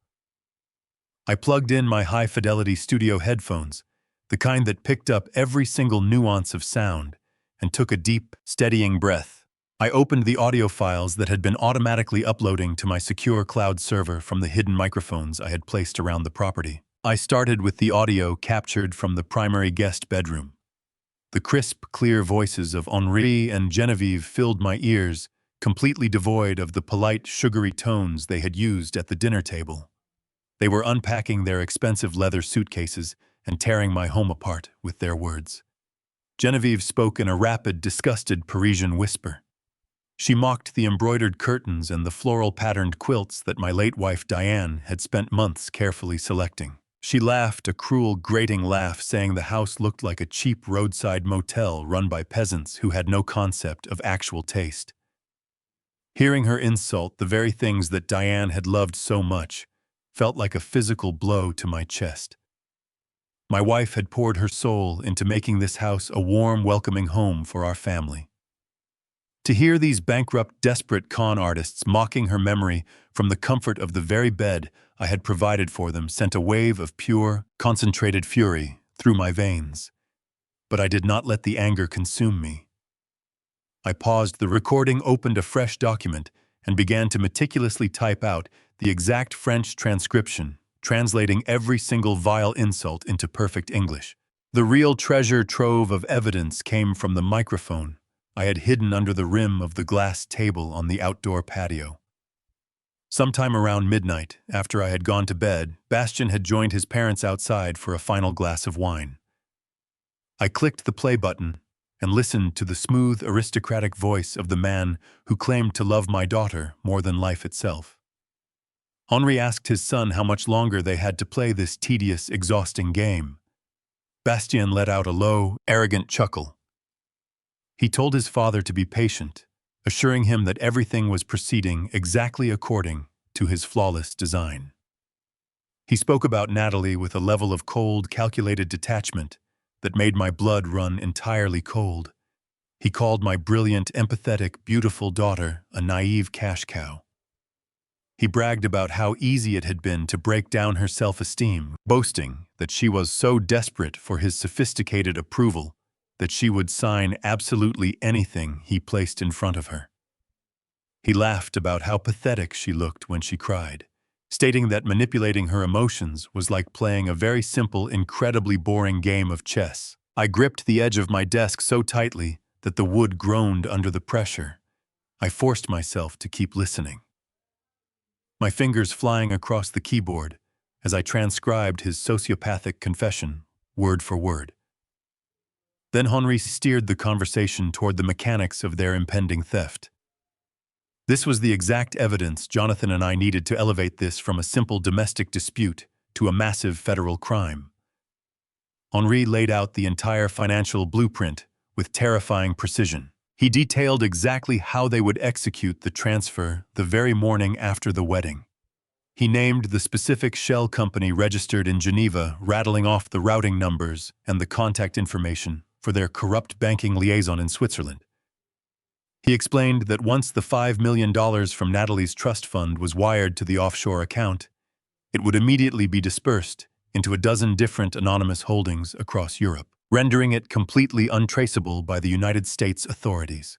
Speaker 1: I plugged in my high-fidelity studio headphones, the kind that picked up every single nuance of sound, and took a deep, steadying breath. I opened the audio files that had been automatically uploading to my secure cloud server from the hidden microphones I had placed around the property. I started with the audio captured from the primary guest bedroom. The crisp, clear voices of Henri and Genevieve filled my ears, completely devoid of the polite, sugary tones they had used at the dinner table. They were unpacking their expensive leather suitcases and tearing my home apart with their words. Genevieve spoke in a rapid, disgusted Parisian whisper. She mocked the embroidered curtains and the floral-patterned quilts that my late wife Diane had spent months carefully selecting. She laughed a cruel, grating laugh, saying the house looked like a cheap roadside motel run by peasants who had no concept of actual taste. Hearing her insult the very things that Diane had loved so much felt like a physical blow to my chest. My wife had poured her soul into making this house a warm, welcoming home for our family. To hear these bankrupt, desperate con artists mocking her memory from the comfort of the very bed I had provided for them sent a wave of pure, concentrated fury through my veins. But I did not let the anger consume me. I paused the recording, opened a fresh document, and began to meticulously type out the exact French transcription, translating every single vile insult into perfect English. The real treasure trove of evidence came from the microphone I had hidden under the rim of the glass table on the outdoor patio. Sometime around midnight, after I had gone to bed, Bastien had joined his parents outside for a final glass of wine. I clicked the play button and listened to the smooth, aristocratic voice of the man who claimed to love my daughter more than life itself. Henri asked his son how much longer they had to play this tedious, exhausting game. Bastien let out a low, arrogant chuckle. He told his father to be patient, assuring him that everything was proceeding exactly according to his flawless design. He spoke about Natalie with a level of cold, calculated detachment that made my blood run entirely cold. He called my brilliant, empathetic, beautiful daughter a naive cash cow. He bragged about how easy it had been to break down her self-esteem, boasting that she was so desperate for his sophisticated approval that she would sign absolutely anything he placed in front of her. He laughed about how pathetic she looked when she cried, stating that manipulating her emotions was like playing a very simple, incredibly boring game of chess. I gripped the edge of my desk so tightly that the wood groaned under the pressure. I forced myself to keep listening, my fingers flying across the keyboard as I transcribed his sociopathic confession, word for word. Then Henri steered the conversation toward the mechanics of their impending theft. This was the exact evidence Jonathan and I needed to elevate this from a simple domestic dispute to a massive federal crime. Henri laid out the entire financial blueprint with terrifying precision. He detailed exactly how they would execute the transfer the very morning after the wedding. He named the specific shell company registered in Geneva, rattling off the routing numbers and the contact information for their corrupt banking liaison in Switzerland. He explained that once the $5 million from Natalie's trust fund was wired to the offshore account, it would immediately be dispersed into a dozen different anonymous holdings across Europe, rendering it completely untraceable by the United States authorities.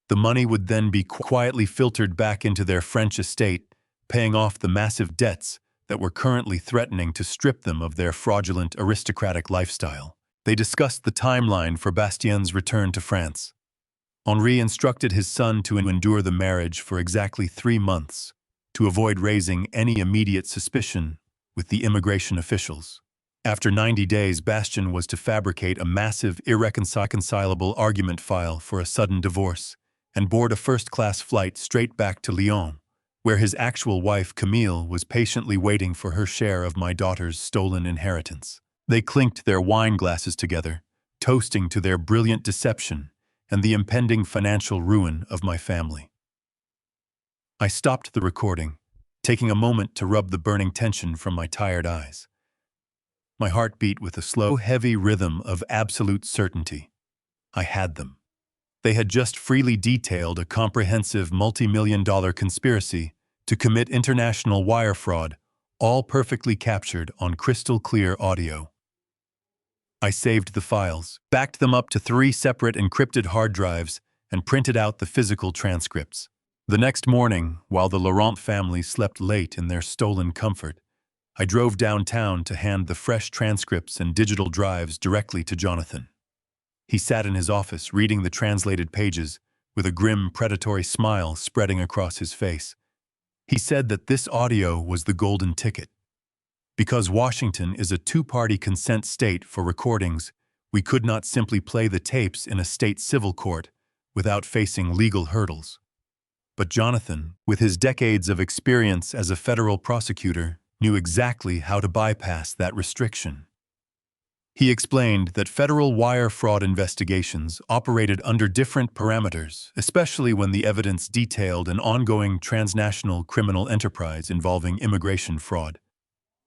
Speaker 1: The money would then be quietly filtered back into their French estate, paying off the massive debts that were currently threatening to strip them of their fraudulent aristocratic lifestyle. They discussed the timeline for Bastien's return to France. Henri instructed his son to endure the marriage for exactly 3 months, to avoid raising any immediate suspicion with the immigration officials. After 90 days, Bastien was to fabricate a massive, irreconcilable argument file for a sudden divorce and board a first-class flight straight back to Lyon, where his actual wife, Camille, was patiently waiting for her share of my daughter's stolen inheritance. They clinked their wine glasses together, toasting to their brilliant deception and the impending financial ruin of my family. I stopped the recording, taking a moment to rub the burning tension from my tired eyes. My heart beat with a slow, heavy rhythm of absolute certainty. I had them. They had just freely detailed a comprehensive multi-million-dollar conspiracy to commit international wire fraud, all perfectly captured on crystal-clear audio. I saved the files, backed them up to 3 separate encrypted hard drives, and printed out the physical transcripts. The next morning, while the Laurent family slept late in their stolen comfort, I drove downtown to hand the fresh transcripts and digital drives directly to Jonathan. He sat in his office reading the translated pages with a grim, predatory smile spreading across his face. He said that this audio was the golden ticket. Because Washington is a 2-party consent state for recordings We could not simply play the tapes in a state civil court without facing legal hurdles. But Jonathan, with his decades of experience as a federal prosecutor, knew exactly how to bypass that restriction. He explained that federal wire fraud investigations operated under different parameters, especially when the evidence detailed an ongoing transnational criminal enterprise involving immigration fraud.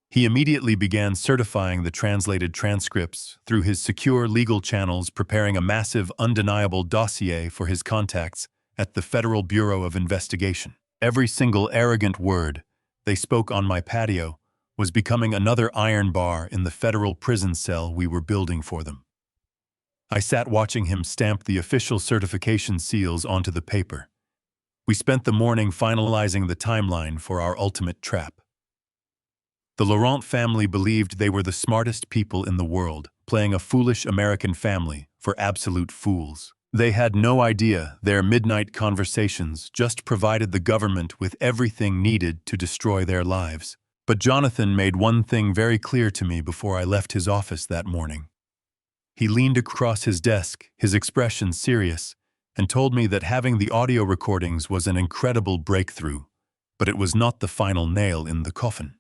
Speaker 1: He immediately began certifying the translated transcripts through his secure legal channels, preparing a massive, undeniable dossier for his contacts at the Federal Bureau of Investigation. Every single arrogant word they spoke on my patio was becoming another iron bar in the federal prison cell we were building for them. I sat watching him stamp the official certification seals onto the paper. We spent the morning finalizing the timeline for our ultimate trap. The Laurent family believed they were the smartest people in the world, playing a foolish American family for absolute fools. They had no idea their midnight conversations just provided the government with everything needed to destroy their lives. But Jonathan made one thing very clear to me before I left his office that morning. He leaned across his desk, his expression serious, and told me that having the audio recordings was an incredible breakthrough, but it was not the final nail in the coffin.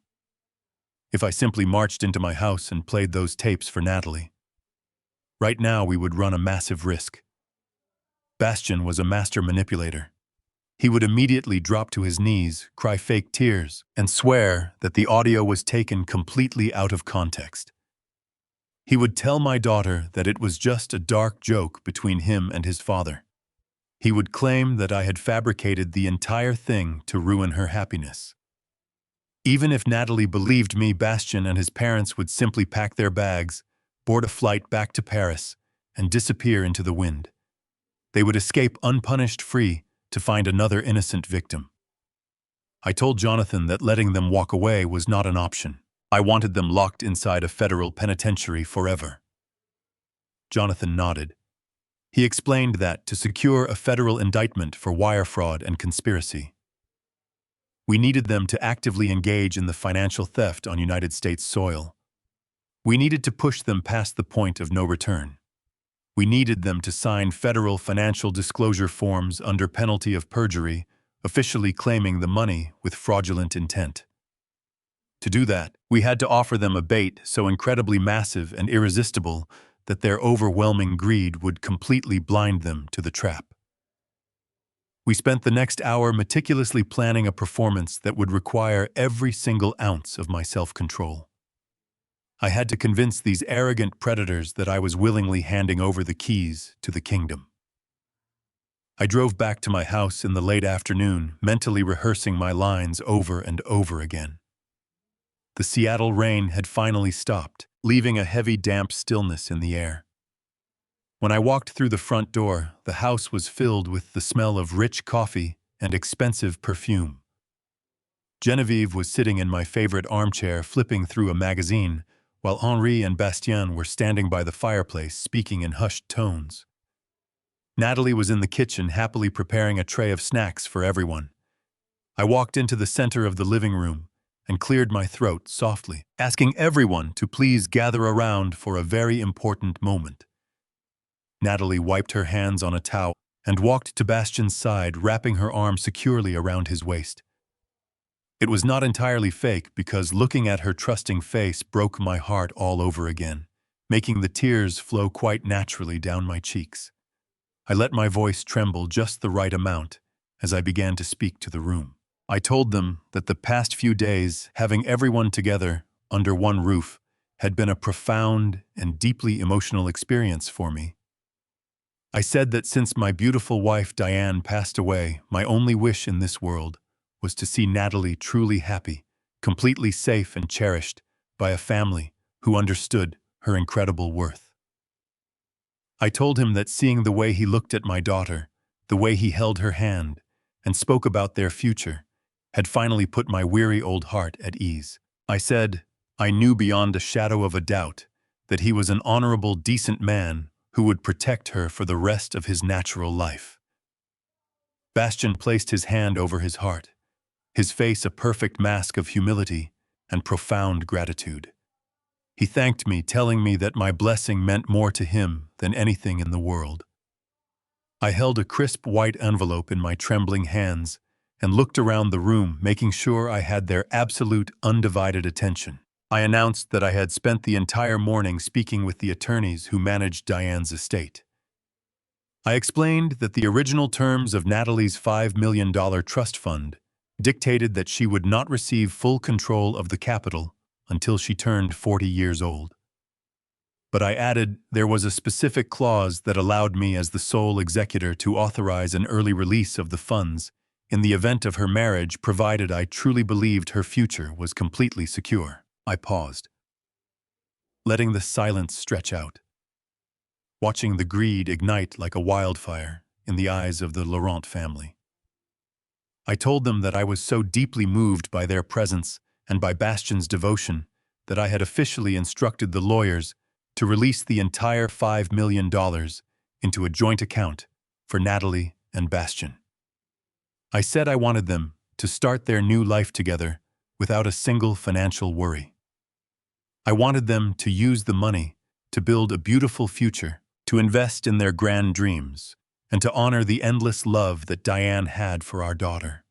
Speaker 1: If I simply marched into my house and played those tapes for Natalie, right now we would run a massive risk. Bastien was a master manipulator. He would immediately drop to his knees, cry fake tears, and swear that the audio was taken completely out of context. He would tell my daughter that it was just a dark joke between him and his father. He would claim that I had fabricated the entire thing to ruin her happiness. Even if Natalie believed me, Bastien and his parents would simply pack their bags, board a flight back to Paris, and disappear into the wind. They would escape unpunished, free, to find another innocent victim. I told Jonathan that letting them walk away was not an option. I wanted them locked inside a federal penitentiary forever. Jonathan nodded. He explained that to secure a federal indictment for wire fraud and conspiracy, we needed them to actively engage in the financial theft on United States soil. We needed to push them past the point of no return. We needed them to sign federal financial disclosure forms under penalty of perjury, officially claiming the money with fraudulent intent. To do that, we had to offer them a bait so incredibly massive and irresistible that their overwhelming greed would completely blind them to the trap. We spent the next hour meticulously planning a performance that would require every single ounce of my self-control. I had to convince these arrogant predators that I was willingly handing over the keys to the kingdom. I drove back to my house in the late afternoon, mentally rehearsing my lines over and over again. The Seattle rain had finally stopped, leaving a heavy, damp stillness in the air. When I walked through the front door, the house was filled with the smell of rich coffee and expensive perfume. Genevieve was sitting in my favorite armchair flipping through a magazine, while Henri and Bastien were standing by the fireplace speaking in hushed tones. Natalie was in the kitchen happily preparing a tray of snacks for everyone. I walked into the center of the living room and cleared my throat softly, asking everyone to please gather around for a very important moment. Natalie wiped her hands on a towel and walked to Bastien's side, wrapping her arm securely around his waist. It was not entirely fake because looking at her trusting face broke my heart all over again, making the tears flow quite naturally down my cheeks. I let my voice tremble just the right amount as I began to speak to the room. I told them that the past few days, having everyone together under one roof, had been a profound and deeply emotional experience for me. I said that since my beautiful wife Diane passed away, my only wish in this world was to see Natalie truly happy, completely safe and cherished by a family who understood her incredible worth. I told him that seeing the way he looked at my daughter, the way he held her hand, and spoke about their future, had finally put my weary old heart at ease. I said I knew beyond a shadow of a doubt that he was an honorable, decent man who would protect her for the rest of his natural life. Bastien placed his hand over his heart, his face a perfect mask of humility and profound gratitude. He thanked me, telling me that my blessing meant more to him than anything in the world. I held a crisp white envelope in my trembling hands and looked around the room, making sure I had their absolute, undivided attention. I announced that I had spent the entire morning speaking with the attorneys who managed Diane's estate. I explained that the original terms of Natalie's $5 million trust fund dictated that she would not receive full control of the capital until she turned 40 years old. But I added there was a specific clause that allowed me as the sole executor to authorize an early release of the funds in the event of her marriage, provided I truly believed her future was completely secure. I paused, letting the silence stretch out, watching the greed ignite like a wildfire in the eyes of the Laurent family. I told them that I was so deeply moved by their presence and by Bastien's devotion that I had officially instructed the lawyers to release the entire $5 million into a joint account for Natalie and Bastien. I said I wanted them to start their new life together without a single financial worry. I wanted them to use the money to build a beautiful future, to invest in their grand dreams, and to honor the endless love that Diane had for our daughter.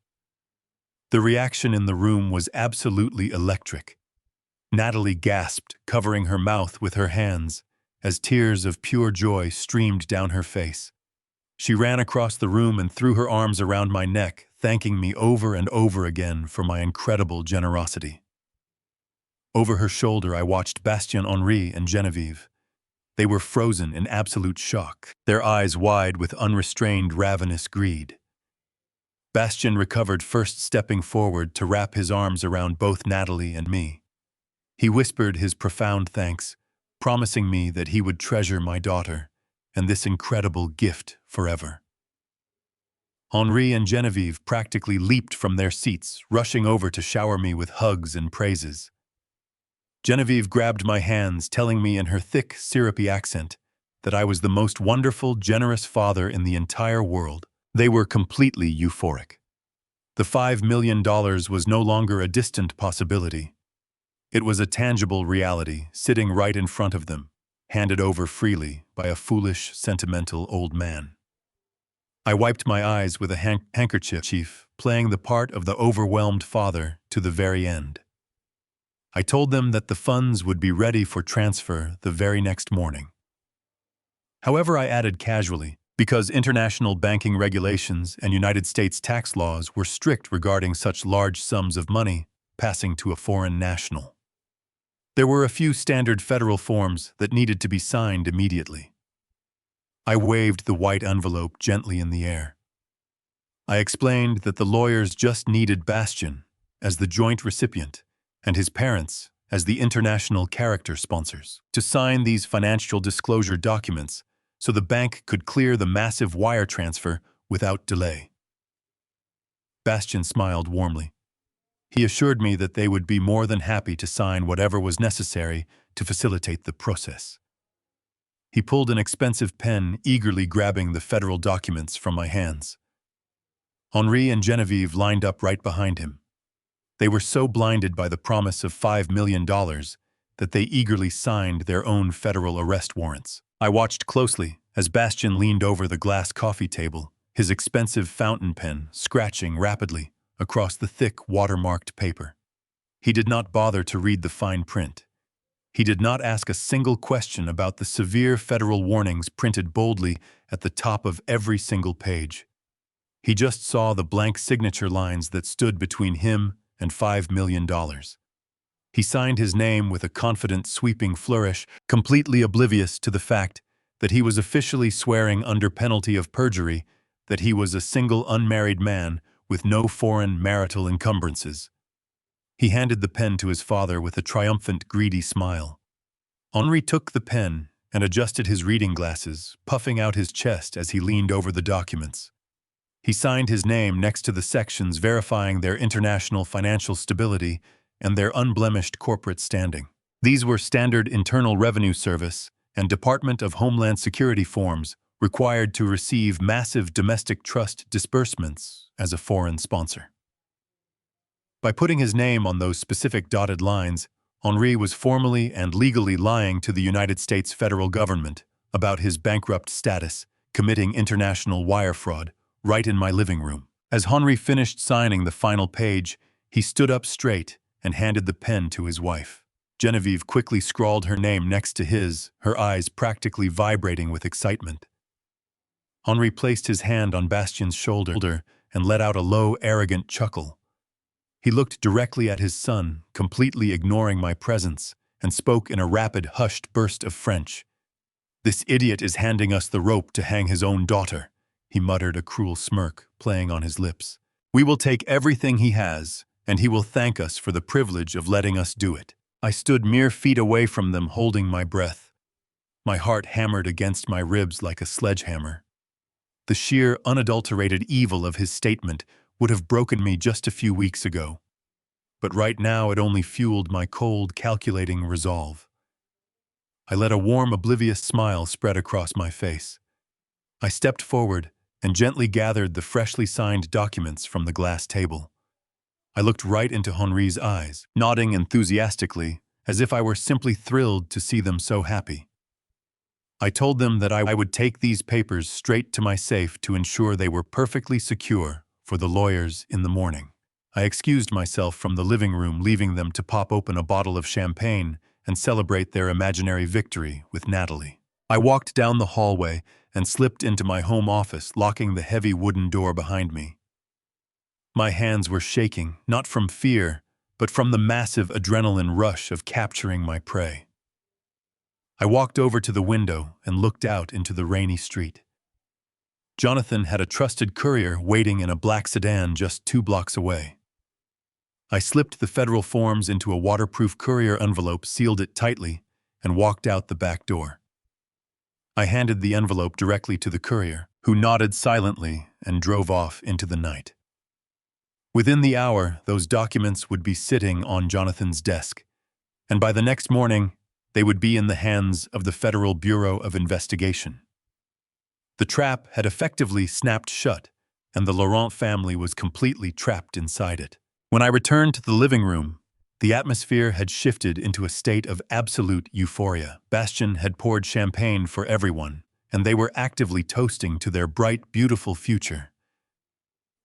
Speaker 1: The reaction in the room was absolutely electric. Natalie gasped, covering her mouth with her hands, as tears of pure joy streamed down her face. She ran across the room and threw her arms around my neck, thanking me over and over again for my incredible generosity. Over her shoulder, I watched Bastien, Henri, and Genevieve. They were frozen in absolute shock, their eyes wide with unrestrained, ravenous greed. Bastien recovered, first stepping forward to wrap his arms around both Natalie and me. He whispered his profound thanks, promising me that he would treasure my daughter and this incredible gift forever. Henri and Genevieve practically leaped from their seats, rushing over to shower me with hugs and praises. Genevieve grabbed my hands, telling me in her thick, syrupy accent that I was the most wonderful, generous father in the entire world. They were completely euphoric. The $5 million was no longer a distant possibility. It was a tangible reality, sitting right in front of them, handed over freely by a foolish, sentimental old man. I wiped my eyes with a handkerchief, playing the part of the overwhelmed father to the very end. I told them that the funds would be ready for transfer the very next morning. However, I added casually, because international banking regulations and United States tax laws were strict regarding such large sums of money passing to a foreign national. There were a few standard federal forms that needed to be signed immediately. I waved the white envelope gently in the air. I explained that the lawyers just needed Bastien as the joint recipient and his parents as the international character sponsors to sign these financial disclosure documents so the bank could clear the massive wire transfer without delay. Bastien smiled warmly. He assured me that they would be more than happy to sign whatever was necessary to facilitate the process. He pulled an expensive pen, eagerly grabbing the federal documents from my hands. Henri and Genevieve lined up right behind him. They were so blinded by the promise of $5 million that they eagerly signed their own federal arrest warrants. I watched closely as Bastien leaned over the glass coffee table, his expensive fountain pen scratching rapidly across the thick, watermarked paper. He did not bother to read the fine print. He did not ask a single question about the severe federal warnings printed boldly at the top of every single page. He just saw the blank signature lines that stood between him and $5 million. He signed his name with a confident, sweeping flourish, completely oblivious to the fact that he was officially swearing under penalty of perjury that he was a single unmarried man with no foreign marital encumbrances. He handed the pen to his father with a triumphant, greedy smile. Henri took the pen and adjusted his reading glasses, puffing out his chest as he leaned over the documents. He signed his name next to the sections verifying their international financial stability and their unblemished corporate standing. These were standard Internal Revenue Service and Department of Homeland Security forms required to receive massive domestic trust disbursements as a foreign sponsor. By putting his name on those specific dotted lines, Henri was formally and legally lying to the United States federal government about his bankrupt status, committing international wire fraud, right in my living room. As Henri finished signing the final page, he stood up straight and handed the pen to his wife. Genevieve quickly scrawled her name next to his, her eyes practically vibrating with excitement. Henri placed his hand on Bastien's shoulder and let out a low, arrogant chuckle. He looked directly at his son, completely ignoring my presence, and spoke in a rapid, hushed burst of French. "This idiot is handing us the rope to hang his own daughter," he muttered, a cruel smirk playing on his lips. "We will take everything he has, and he will thank us for the privilege of letting us do it." I stood mere feet away from them, holding my breath. My heart hammered against my ribs like a sledgehammer. The sheer, unadulterated evil of his statement would have broken me just a few weeks ago. But right now it only fueled my cold, calculating resolve. I let a warm, oblivious smile spread across my face. I stepped forward and gently gathered the freshly signed documents from the glass table. I looked right into Henri's eyes, nodding enthusiastically, as if I were simply thrilled to see them so happy. I told them that I would take these papers straight to my safe to ensure they were perfectly secure for the lawyers in the morning. I excused myself from the living room, leaving them to pop open a bottle of champagne and celebrate their imaginary victory with Natalie. I walked down the hallway and slipped into my home office, locking the heavy wooden door behind me. My hands were shaking, not from fear, but from the massive adrenaline rush of capturing my prey. I walked over to the window and looked out into the rainy street. Jonathan had a trusted courier waiting in a black sedan just 2 blocks away. I slipped the federal forms into a waterproof courier envelope, sealed it tightly, and walked out the back door. I handed the envelope directly to the courier, who nodded silently and drove off into the night. Within the hour, those documents would be sitting on Jonathan's desk, and by the next morning, they would be in the hands of the Federal Bureau of Investigation. The trap had effectively snapped shut, and the Laurent family was completely trapped inside it. When I returned to the living room, the atmosphere had shifted into a state of absolute euphoria. Bastien had poured champagne for everyone, and they were actively toasting to their bright, beautiful future.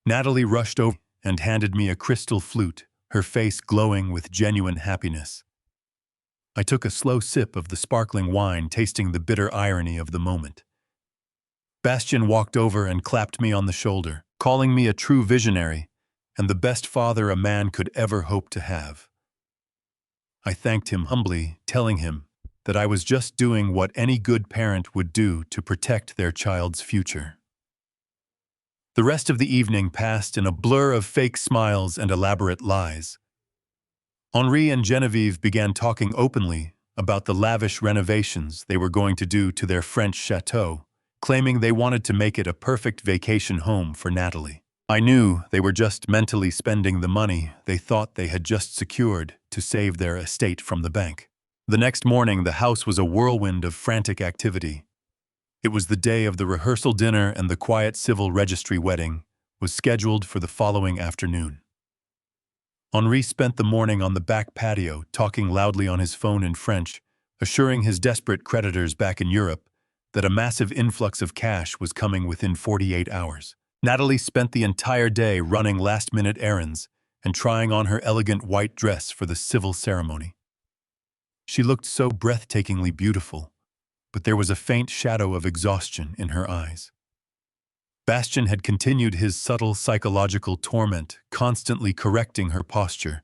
Speaker 1: Natalie rushed over and handed me a crystal flute, her face glowing with genuine happiness. I took a slow sip of the sparkling wine, tasting the bitter irony of the moment. Bastien walked over and clapped me on the shoulder, calling me a true visionary and the best father a man could ever hope to have. I thanked him humbly, telling him that I was just doing what any good parent would do to protect their child's future. The rest of the evening passed in a blur of fake smiles and elaborate lies. Henri and Genevieve began talking openly about the lavish renovations they were going to do to their French chateau, claiming they wanted to make it a perfect vacation home for Natalie. I knew they were just mentally spending the money they thought they had just secured to save their estate from the bank. The next morning, the house was a whirlwind of frantic activity. It was the day of the rehearsal dinner, and the quiet civil registry wedding was scheduled for the following afternoon. Henri spent the morning on the back patio, talking loudly on his phone in French, assuring his desperate creditors back in Europe that a massive influx of cash was coming within 48 hours. Natalie spent the entire day running last-minute errands and trying on her elegant white dress for the civil ceremony. She looked so breathtakingly beautiful, but there was a faint shadow of exhaustion in her eyes. Bastien had continued his subtle psychological torment, constantly correcting her posture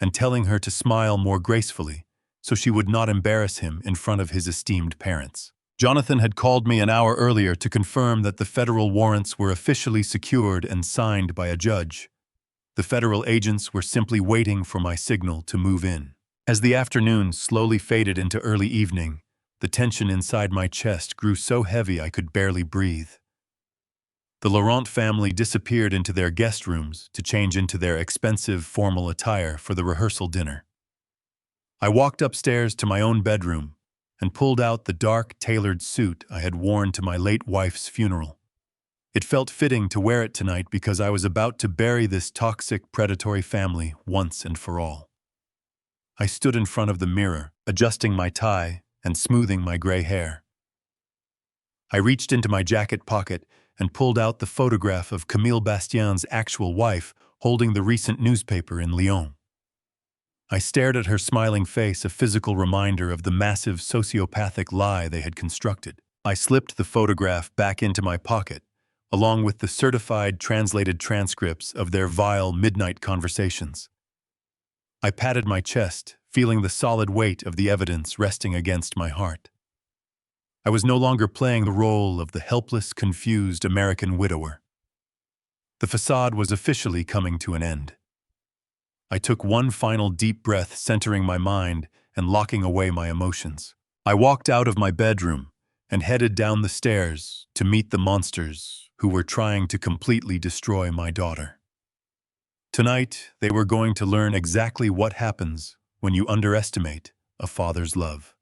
Speaker 1: and telling her to smile more gracefully so she would not embarrass him in front of his esteemed parents. Jonathan had called me an hour earlier to confirm that the federal warrants were officially secured and signed by a judge. The federal agents were simply waiting for my signal to move in. As the afternoon slowly faded into early evening, the tension inside my chest grew so heavy I could barely breathe. The Laurent family disappeared into their guest rooms to change into their expensive formal attire for the rehearsal dinner. I walked upstairs to my own bedroom and pulled out the dark, tailored suit I had worn to my late wife's funeral. It felt fitting to wear it tonight because I was about to bury this toxic, predatory family once and for all. I stood in front of the mirror, adjusting my tie and smoothing my gray hair. I reached into my jacket pocket and pulled out the photograph of Camille Bastien's actual wife holding the recent newspaper in Lyon. I stared at her smiling face, a physical reminder of the massive sociopathic lie they had constructed. I slipped the photograph back into my pocket, along with the certified translated transcripts of their vile midnight conversations. I patted my chest, feeling the solid weight of the evidence resting against my heart. I was no longer playing the role of the helpless, confused American widower. The facade was officially coming to an end. I took one final deep breath, centering my mind and locking away my emotions. I walked out of my bedroom and headed down the stairs to meet the monsters who were trying to completely destroy my daughter. Tonight, they were going to learn exactly what happens when you underestimate a father's love.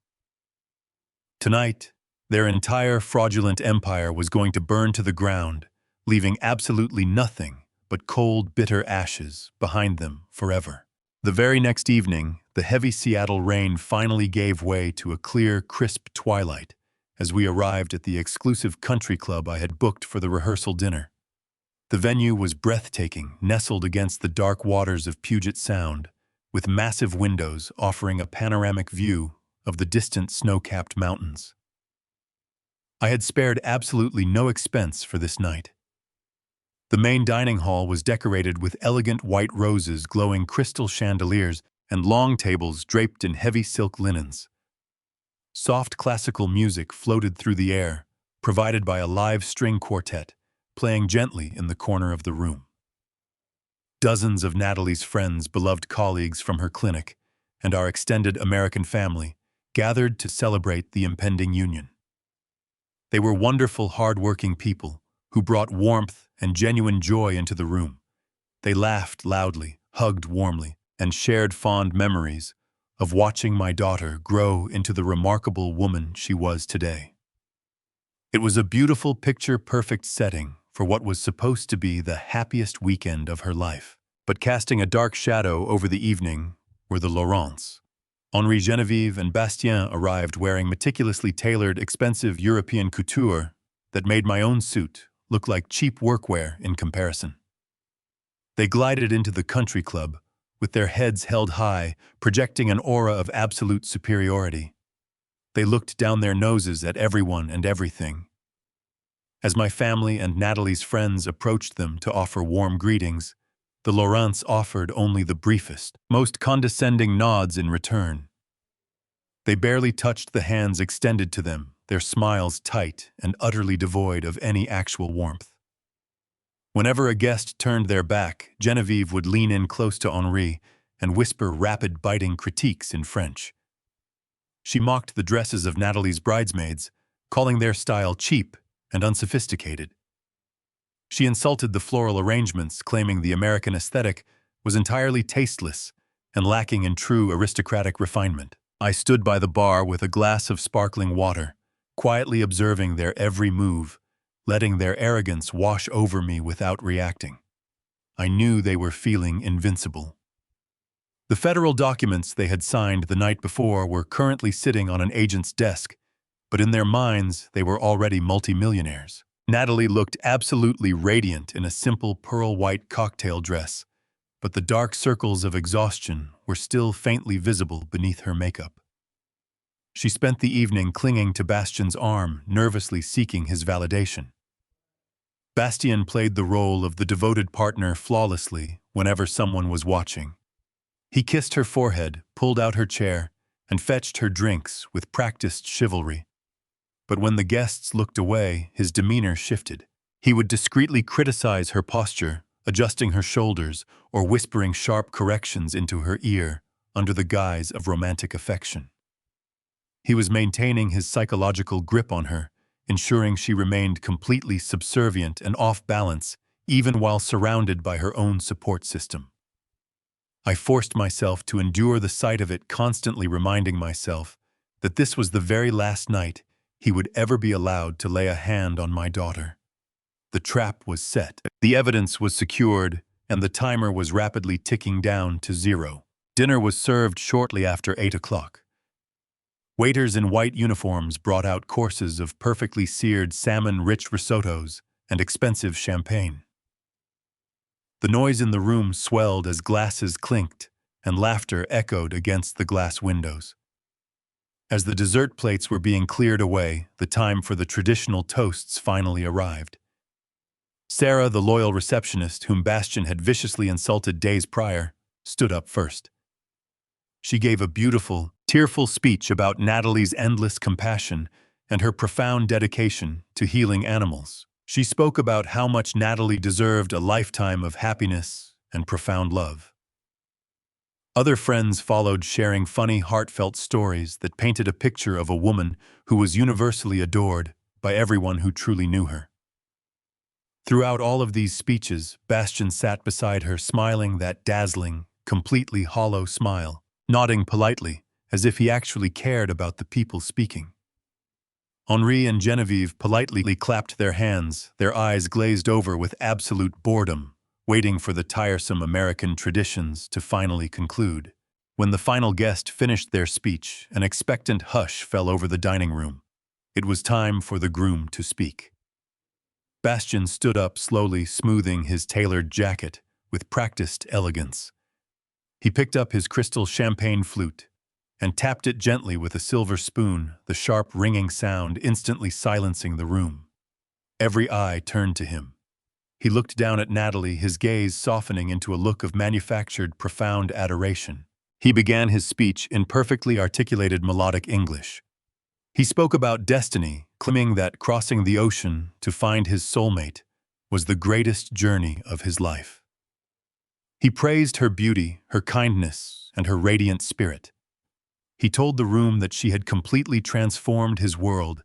Speaker 1: Tonight, their entire fraudulent empire was going to burn to the ground, leaving absolutely nothing but cold, bitter ashes behind them forever. The very next evening, the heavy Seattle rain finally gave way to a clear, crisp twilight as we arrived at the exclusive country club I had booked for the rehearsal dinner. The venue was breathtaking, nestled against the dark waters of Puget Sound, with massive windows offering a panoramic view of the distant snow-capped mountains. I had spared absolutely no expense for this night. The main dining hall was decorated with elegant white roses, glowing crystal chandeliers, and long tables draped in heavy silk linens. Soft classical music floated through the air, provided by a live string quartet, playing gently in the corner of the room. Dozens of Natalie's friends, beloved colleagues from her clinic, and our extended American family gathered to celebrate the impending union. They were wonderful, hard-working people who brought warmth and genuine joy into the room. They laughed loudly, hugged warmly, and shared fond memories of watching my daughter grow into the remarkable woman she was today. It was a beautiful, picture-perfect setting for what was supposed to be the happiest weekend of her life. But casting a dark shadow over the evening were the Laurents. Henri, Genevieve, and Bastien arrived wearing meticulously tailored, expensive European couture that made my own suit look like cheap workwear in comparison. They glided into the country club, with their heads held high, projecting an aura of absolute superiority. They looked down their noses at everyone and everything. As my family and Natalie's friends approached them to offer warm greetings, the Laurents offered only the briefest, most condescending nods in return. They barely touched the hands extended to them, their smiles tight and utterly devoid of any actual warmth. Whenever a guest turned their back, Genevieve would lean in close to Henri and whisper rapid, biting critiques in French. She mocked the dresses of Natalie's bridesmaids, calling their style cheap and unsophisticated. She insulted the floral arrangements, claiming the American aesthetic was entirely tasteless and lacking in true aristocratic refinement. I stood by the bar with a glass of sparkling water, quietly observing their every move, letting their arrogance wash over me without reacting. I knew they were feeling invincible. The federal documents they had signed the night before were currently sitting on an agent's desk, but in their minds they were already multimillionaires. Natalie looked absolutely radiant in a simple pearl-white cocktail dress, but the dark circles of exhaustion were still faintly visible beneath her makeup. She spent the evening clinging to Bastien's arm, nervously seeking his validation. Bastien played the role of the devoted partner flawlessly whenever someone was watching. He kissed her forehead, pulled out her chair, and fetched her drinks with practiced chivalry. But when the guests looked away, his demeanor shifted. He would discreetly criticize her posture, adjusting her shoulders or whispering sharp corrections into her ear under the guise of romantic affection. He was maintaining his psychological grip on her, ensuring she remained completely subservient and off balance, even while surrounded by her own support system. I forced myself to endure the sight of it, constantly reminding myself that this was the very last night he would ever be allowed to lay a hand on my daughter. The trap was set, the evidence was secured, and the timer was rapidly ticking down to 0. Dinner was served shortly after 8 o'clock. Waiters in white uniforms brought out courses of perfectly seared salmon-rich risottos and expensive champagne. The noise in the room swelled as glasses clinked and laughter echoed against the glass windows. As the dessert plates were being cleared away, the time for the traditional toasts finally arrived. Sarah, the loyal receptionist whom Bastian had viciously insulted days prior, stood up first. She gave a beautiful, tearful speech about Natalie's endless compassion and her profound dedication to healing animals. She spoke about how much Natalie deserved a lifetime of happiness and profound love. Other friends followed, sharing funny, heartfelt stories that painted a picture of a woman who was universally adored by everyone who truly knew her. Throughout all of these speeches, Bastian sat beside her, smiling that dazzling, completely hollow smile, nodding politely, as if he actually cared about the people speaking. Henri and Genevieve politely clapped their hands, their eyes glazed over with absolute boredom, waiting for the tiresome American traditions to finally conclude. When the final guest finished their speech, an expectant hush fell over the dining room. It was time for the groom to speak. Bastian stood up slowly, smoothing his tailored jacket with practiced elegance. He picked up his crystal champagne flute and tapped it gently with a silver spoon, the sharp ringing sound instantly silencing the room. Every eye turned to him. He looked down at Natalie, his gaze softening into a look of manufactured, profound adoration. He began his speech in perfectly articulated melodic English. He spoke about destiny, claiming that crossing the ocean to find his soulmate was the greatest journey of his life. He praised her beauty, her kindness, and her radiant spirit. He told the room that she had completely transformed his world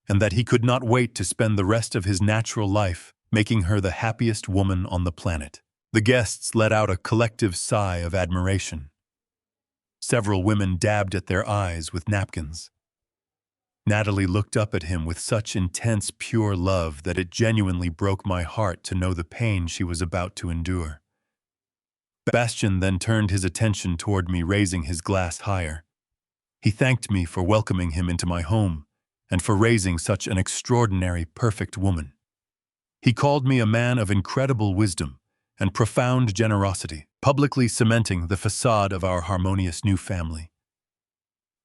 Speaker 1: and that he could not wait to spend the rest of his natural life making her the happiest woman on the planet. The guests let out a collective sigh of admiration. Several women dabbed at their eyes with napkins. Natalie looked up at him with such intense, pure love that it genuinely broke my heart to know the pain she was about to endure. Bastian then turned his attention toward me, raising his glass higher. He thanked me for welcoming him into my home and for raising such an extraordinary, perfect woman. He called me a man of incredible wisdom and profound generosity, publicly cementing the facade of our harmonious new family.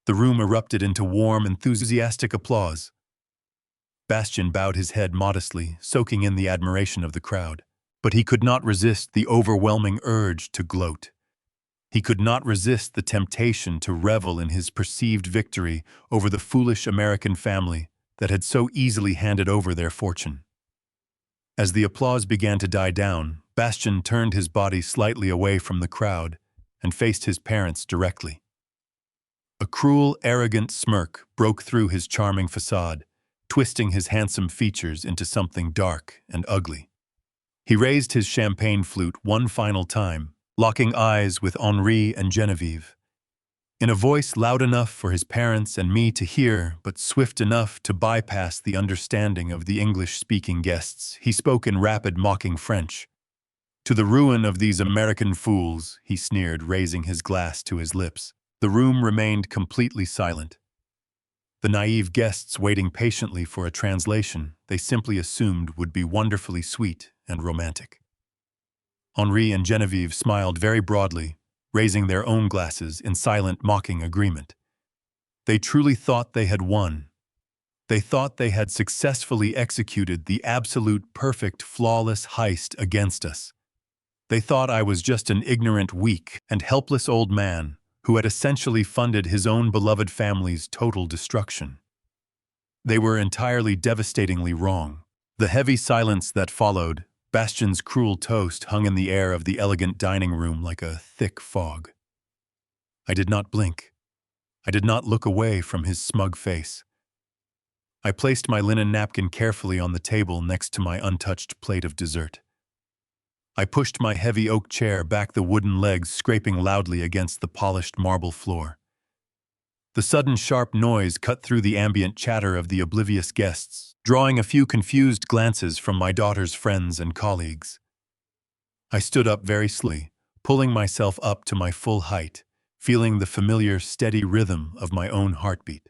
Speaker 1: The room erupted into warm, enthusiastic applause. Bastian bowed his head modestly, soaking in the admiration of the crowd. But he could not resist the overwhelming urge to gloat. He could not resist the temptation to revel in his perceived victory over the foolish American family that had so easily handed over their fortune. As the applause began to die down, Bastian turned his body slightly away from the crowd and faced his parents directly. A cruel, arrogant smirk broke through his charming facade, twisting his handsome features into something dark and ugly. He raised his champagne flute one final time, locking eyes with Henri and Genevieve. In a voice loud enough for his parents and me to hear, but swift enough to bypass the understanding of the English-speaking guests, he spoke in rapid, mocking French. "To the ruin of these American fools," he sneered, raising his glass to his lips. The room remained completely silent. The naive guests waiting patiently for a translation they simply assumed would be wonderfully sweet and romantic. Henri and Genevieve smiled very broadly, raising their own glasses in silent, mocking agreement. They truly thought they had won. They thought they had successfully executed the absolute, perfect, flawless heist against us. They thought I was just an ignorant, weak, and helpless old man who had essentially funded his own beloved family's total destruction. They were entirely devastatingly wrong. The heavy silence that followed, Bastian's cruel toast, hung in the air of the elegant dining room like a thick fog. I did not blink. I did not look away from his smug face. I placed my linen napkin carefully on the table next to my untouched plate of dessert. I pushed my heavy oak chair back, the wooden legs scraping loudly against the polished marble floor. The sudden sharp noise cut through the ambient chatter of the oblivious guests, drawing a few confused glances from my daughter's friends and colleagues. I stood up very slowly, pulling myself up to my full height, feeling the familiar, steady rhythm of my own heartbeat.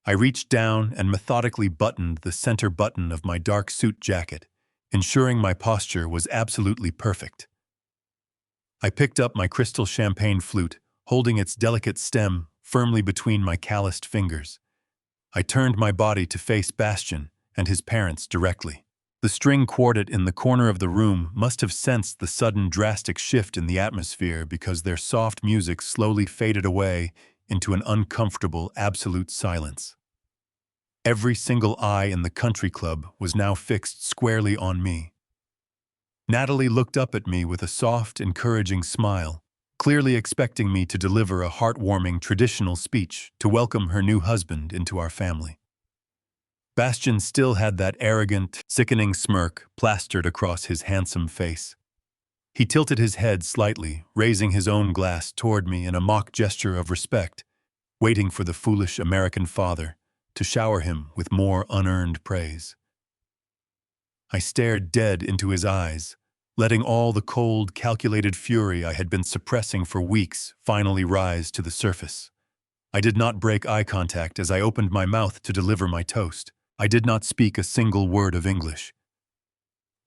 Speaker 1: I reached down and methodically buttoned the center button of my dark suit jacket, ensuring my posture was absolutely perfect. I picked up my crystal champagne flute, holding its delicate stem firmly between my calloused fingers. I turned my body to face Bastian and his parents directly. The string quartet in the corner of the room must have sensed the sudden drastic shift in the atmosphere because their soft music slowly faded away into an uncomfortable, absolute silence. Every single eye in the country club was now fixed squarely on me. Natalie looked up at me with a soft, encouraging smile, clearly expecting me to deliver a heartwarming traditional speech to welcome her new husband into our family. Bastian still had that arrogant, sickening smirk plastered across his handsome face. He tilted his head slightly, raising his own glass toward me in a mock gesture of respect, waiting for the foolish American father to shower him with more unearned praise. I stared dead into his eyes, letting all the cold, calculated fury I had been suppressing for weeks finally rise to the surface. I did not break eye contact as I opened my mouth to deliver my toast. I did not speak a single word of English.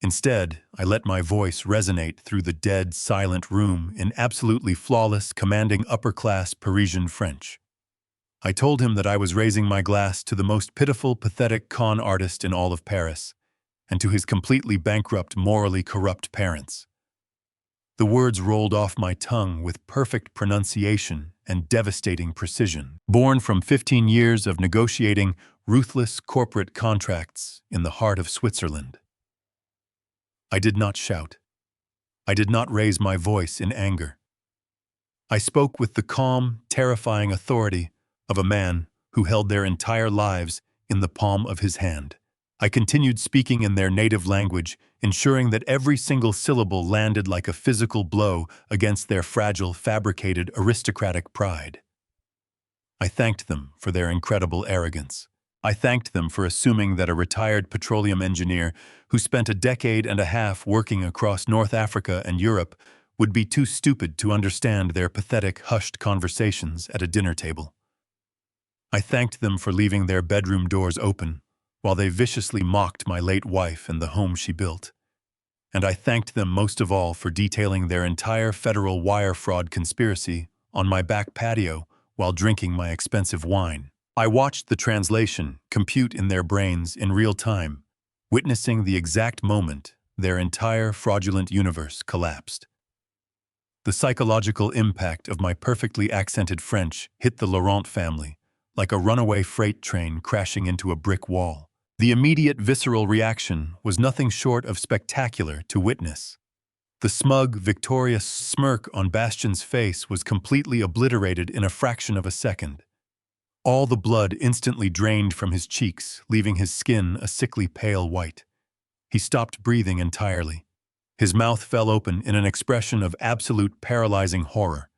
Speaker 1: Instead, I let my voice resonate through the dead, silent room in absolutely flawless, commanding upper-class Parisian French. I told him that I was raising my glass to the most pitiful, pathetic con artist in all of Paris, and to his completely bankrupt, morally corrupt parents. The words rolled off my tongue with perfect pronunciation and devastating precision, born from 15 years of negotiating ruthless corporate contracts in the heart of Switzerland. I did not shout. I did not raise my voice in anger. I spoke with the calm, terrifying authority of a man who held their entire lives in the palm of his hand. I continued speaking in their native language, ensuring that every single syllable landed like a physical blow against their fragile, fabricated, aristocratic pride. I thanked them for their incredible arrogance. I thanked them for assuming that a retired petroleum engineer who spent a decade and a half working across North Africa and Europe would be too stupid to understand their pathetic, hushed conversations at a dinner table. I thanked them for leaving their bedroom doors open while they viciously mocked my late wife and the home she built. And I thanked them most of all for detailing their entire federal wire fraud conspiracy on my back patio while drinking my expensive wine. I watched the translation compute in their brains in real time, witnessing the exact moment their entire fraudulent universe collapsed. The psychological impact of my perfectly accented French hit the Laurent family, like a runaway freight train crashing into a brick wall. The immediate visceral reaction was nothing short of spectacular to witness. The smug, victorious smirk on Bastian's face was completely obliterated in a fraction of a second. All the blood instantly drained from his cheeks, leaving his skin a sickly pale white. He stopped breathing entirely. His mouth fell open in an expression of absolute paralyzing horror.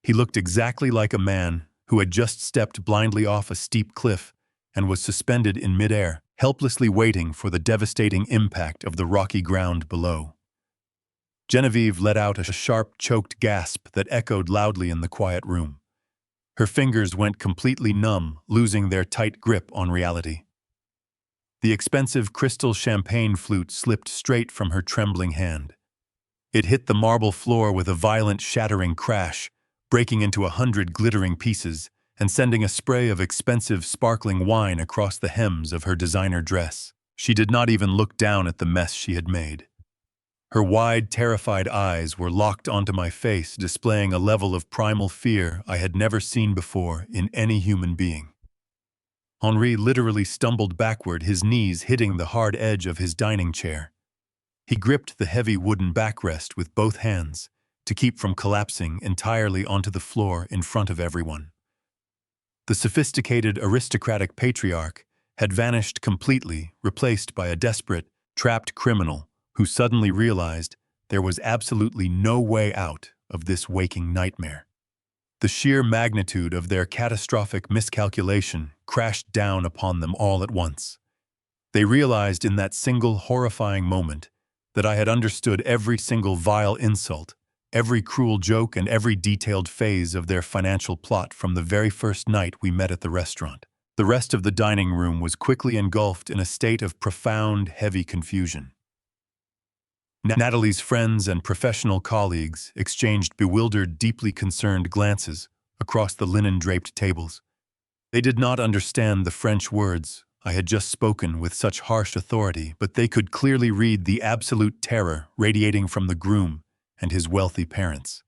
Speaker 1: He looked exactly like a man who had just stepped blindly off a steep cliff and was suspended in midair, helplessly waiting for the devastating impact of the rocky ground below. Genevieve let out a sharp, choked gasp that echoed loudly in the quiet room. Her fingers went completely numb, losing their tight grip on reality. The expensive crystal champagne flute slipped straight from her trembling hand. It hit the marble floor with a violent, shattering crash, breaking into 100 glittering pieces and sending a spray of expensive, sparkling wine across the hems of her designer dress. She did not even look down at the mess she had made. Her wide, terrified eyes were locked onto my face, displaying a level of primal fear I had never seen before in any human being. Henri literally stumbled backward, his knees hitting the hard edge of his dining chair. He gripped the heavy wooden backrest with both hands to keep from collapsing entirely onto the floor in front of everyone. The sophisticated, aristocratic patriarch had vanished completely, replaced by a desperate, trapped criminal who suddenly realized there was absolutely no way out of this waking nightmare. The sheer magnitude of their catastrophic miscalculation crashed down upon them all at once. They realized in that single horrifying moment that I had understood every single vile insult every cruel joke and every detailed phase of their financial plot from the very first night we met at the restaurant. The rest of the dining room was quickly engulfed in a state of profound, heavy confusion. Natalie's friends and professional colleagues exchanged bewildered, deeply concerned glances across the linen-draped tables. They did not understand the French words I had just spoken with such harsh authority, but they could clearly read the absolute terror radiating from the groom and his wealthy parents.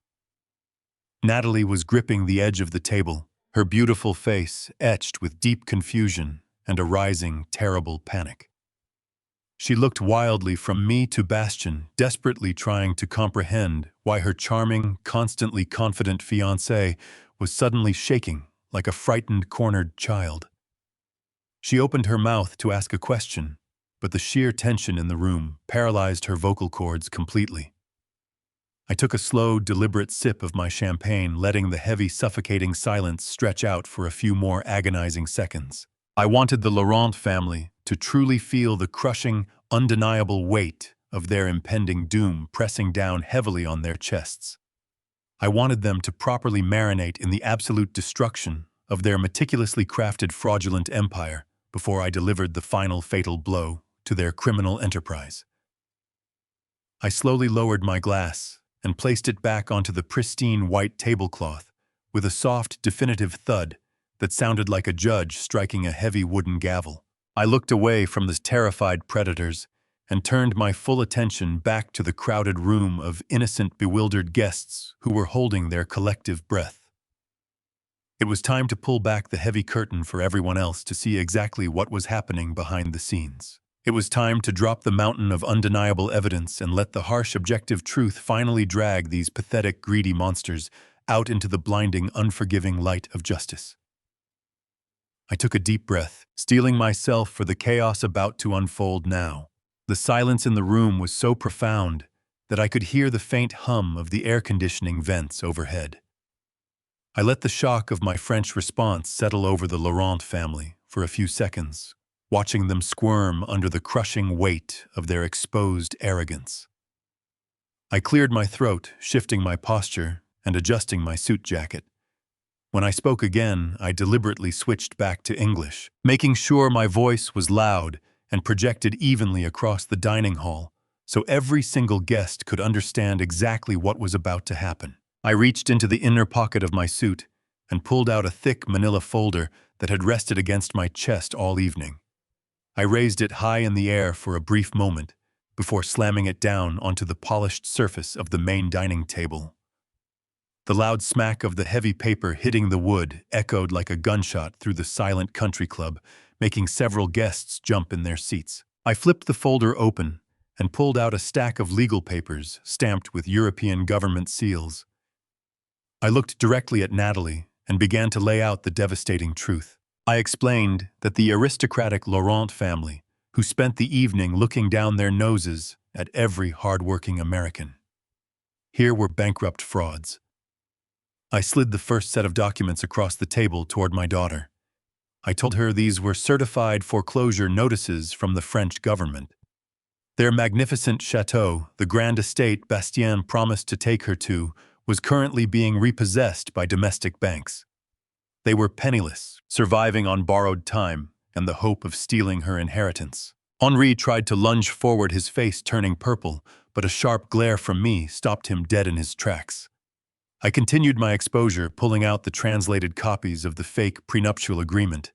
Speaker 1: Natalie was gripping the edge of the table, her beautiful face etched with deep confusion and a rising, terrible panic. She looked wildly from me to Bastien, desperately trying to comprehend why her charming, constantly confident fiancé was suddenly shaking like a frightened, cornered child. She opened her mouth to ask a question, but the sheer tension in the room paralyzed her vocal cords completely. I took a slow, deliberate sip of my champagne, letting the heavy, suffocating silence stretch out for a few more agonizing seconds. I wanted the Laurent family to truly feel the crushing, undeniable weight of their impending doom pressing down heavily on their chests. I wanted them to properly marinate in the absolute destruction of their meticulously crafted fraudulent empire before I delivered the final fatal blow to their criminal enterprise. I slowly lowered my glass and placed it back onto the pristine white tablecloth with a soft, definitive thud that sounded like a judge striking a heavy wooden gavel. I looked away from the terrified predators and turned my full attention back to the crowded room of innocent, bewildered guests who were holding their collective breath. It was time to pull back the heavy curtain for everyone else to see exactly what was happening behind the scenes. It was time to drop the mountain of undeniable evidence and let the harsh, objective truth finally drag these pathetic, greedy monsters out into the blinding, unforgiving light of justice. I took a deep breath, steeling myself for the chaos about to unfold now. The silence in the room was so profound that I could hear the faint hum of the air conditioning vents overhead. I let the shock of my French response settle over the Laurent family for a few seconds, watching them squirm under the crushing weight of their exposed arrogance. I cleared my throat, shifting my posture and adjusting my suit jacket. When I spoke again, I deliberately switched back to English, making sure my voice was loud and projected evenly across the dining hall, so every single guest could understand exactly what was about to happen. I reached into the inner pocket of my suit and pulled out a thick manila folder that had rested against my chest all evening. I raised it high in the air for a brief moment before slamming it down onto the polished surface of the main dining table. The loud smack of the heavy paper hitting the wood echoed like a gunshot through the silent country club, making several guests jump in their seats. I flipped the folder open and pulled out a stack of legal papers stamped with European government seals. I looked directly at Natalie and began to lay out the devastating truth. I explained that the aristocratic Laurent family, who spent the evening looking down their noses at every hard-working American, here were bankrupt frauds. I slid the first set of documents across the table toward my daughter. I told her these were certified foreclosure notices from the French government. Their magnificent chateau, the grand estate Bastien promised to take her to, was currently being repossessed by domestic banks. They were penniless, surviving on borrowed time and the hope of stealing her inheritance. Henri tried to lunge forward, his face turning purple, but a sharp glare from me stopped him dead in his tracks. I continued my exposure, pulling out the translated copies of the fake prenuptial agreement.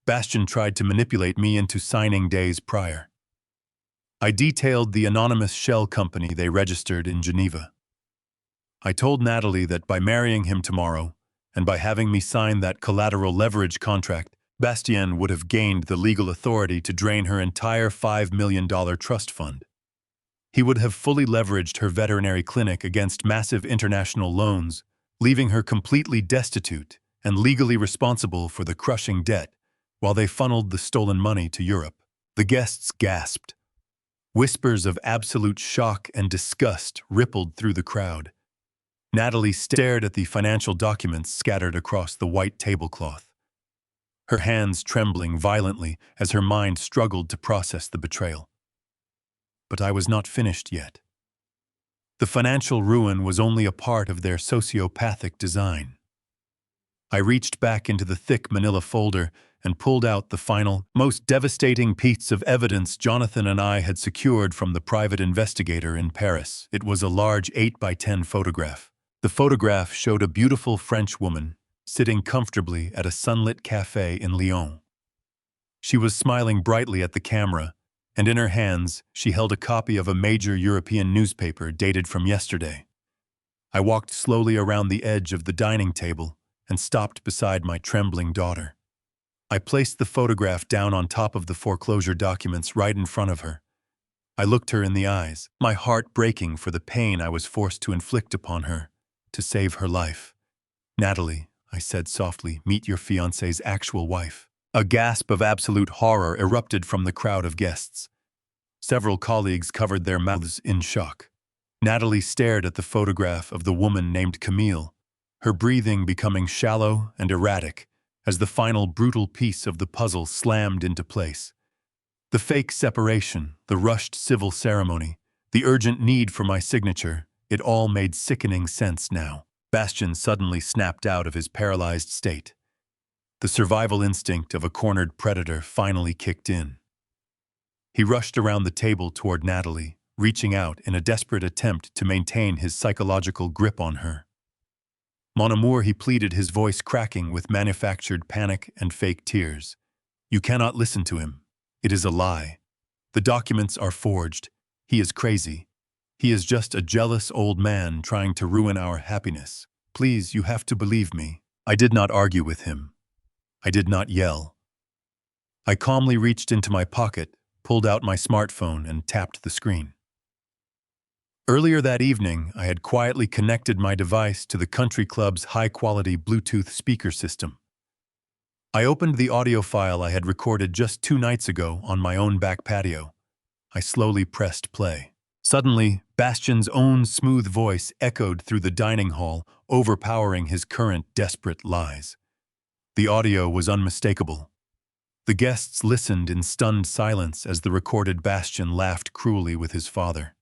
Speaker 1: Bastien tried to manipulate me into signing days prior. I detailed the anonymous shell company they registered in Geneva. I told Natalie that by marrying him tomorrow, and by having me sign that collateral leverage contract, Bastien would have gained the legal authority to drain her entire $5 million trust fund. He would have fully leveraged her veterinary clinic against massive international loans, leaving her completely destitute and legally responsible for the crushing debt, while they funneled the stolen money to Europe. The guests gasped. Whispers of absolute shock and disgust rippled through the crowd. Natalie stared at the financial documents scattered across the white tablecloth, her hands trembling violently as her mind struggled to process the betrayal. But I was not finished yet. The financial ruin was only a part of their sociopathic design. I reached back into the thick manila folder and pulled out the final, most devastating piece of evidence Jonathan and I had secured from the private investigator in Paris. It was a large 8 by 10 photograph. The photograph showed a beautiful French woman sitting comfortably at a sunlit cafe in Lyon. She was smiling brightly at the camera, and in her hands she held a copy of a major European newspaper dated from yesterday. I walked slowly around the edge of the dining table and stopped beside my trembling daughter. I placed the photograph down on top of the foreclosure documents right in front of her. I looked her in the eyes, my heart breaking for the pain I was forced to inflict upon her to save her life. "Natalie," I said softly, "meet your fiancé's actual wife." A gasp of absolute horror erupted from the crowd of guests. Several colleagues covered their mouths in shock. Natalie stared at the photograph of the woman named Camille, her breathing becoming shallow and erratic as the final brutal piece of the puzzle slammed into place. The fake separation, the rushed civil ceremony, the urgent need for my signature, it all made sickening sense now. Bastien suddenly snapped out of his paralyzed state. The survival instinct of a cornered predator finally kicked in. He rushed around the table toward Natalie, reaching out in a desperate attempt to maintain his psychological grip on her. "Mon amour," he pleaded, his voice cracking with manufactured panic and fake tears. "You cannot listen to him. It is a lie. The documents are forged. He is crazy. He is just a jealous old man trying to ruin our happiness. Please, you have to believe me." I did not argue with him. I did not yell. I calmly reached into my pocket, pulled out my smartphone, and tapped the screen. Earlier that evening, I had quietly connected my device to the country club's high-quality Bluetooth speaker system. I opened the audio file I had recorded just 2 nights ago on my own back patio. I slowly pressed play. Suddenly, Bastien's own smooth voice echoed through the dining hall, overpowering his current desperate lies. The audio was unmistakable. The guests listened in stunned silence as the recorded Bastien laughed cruelly with his father.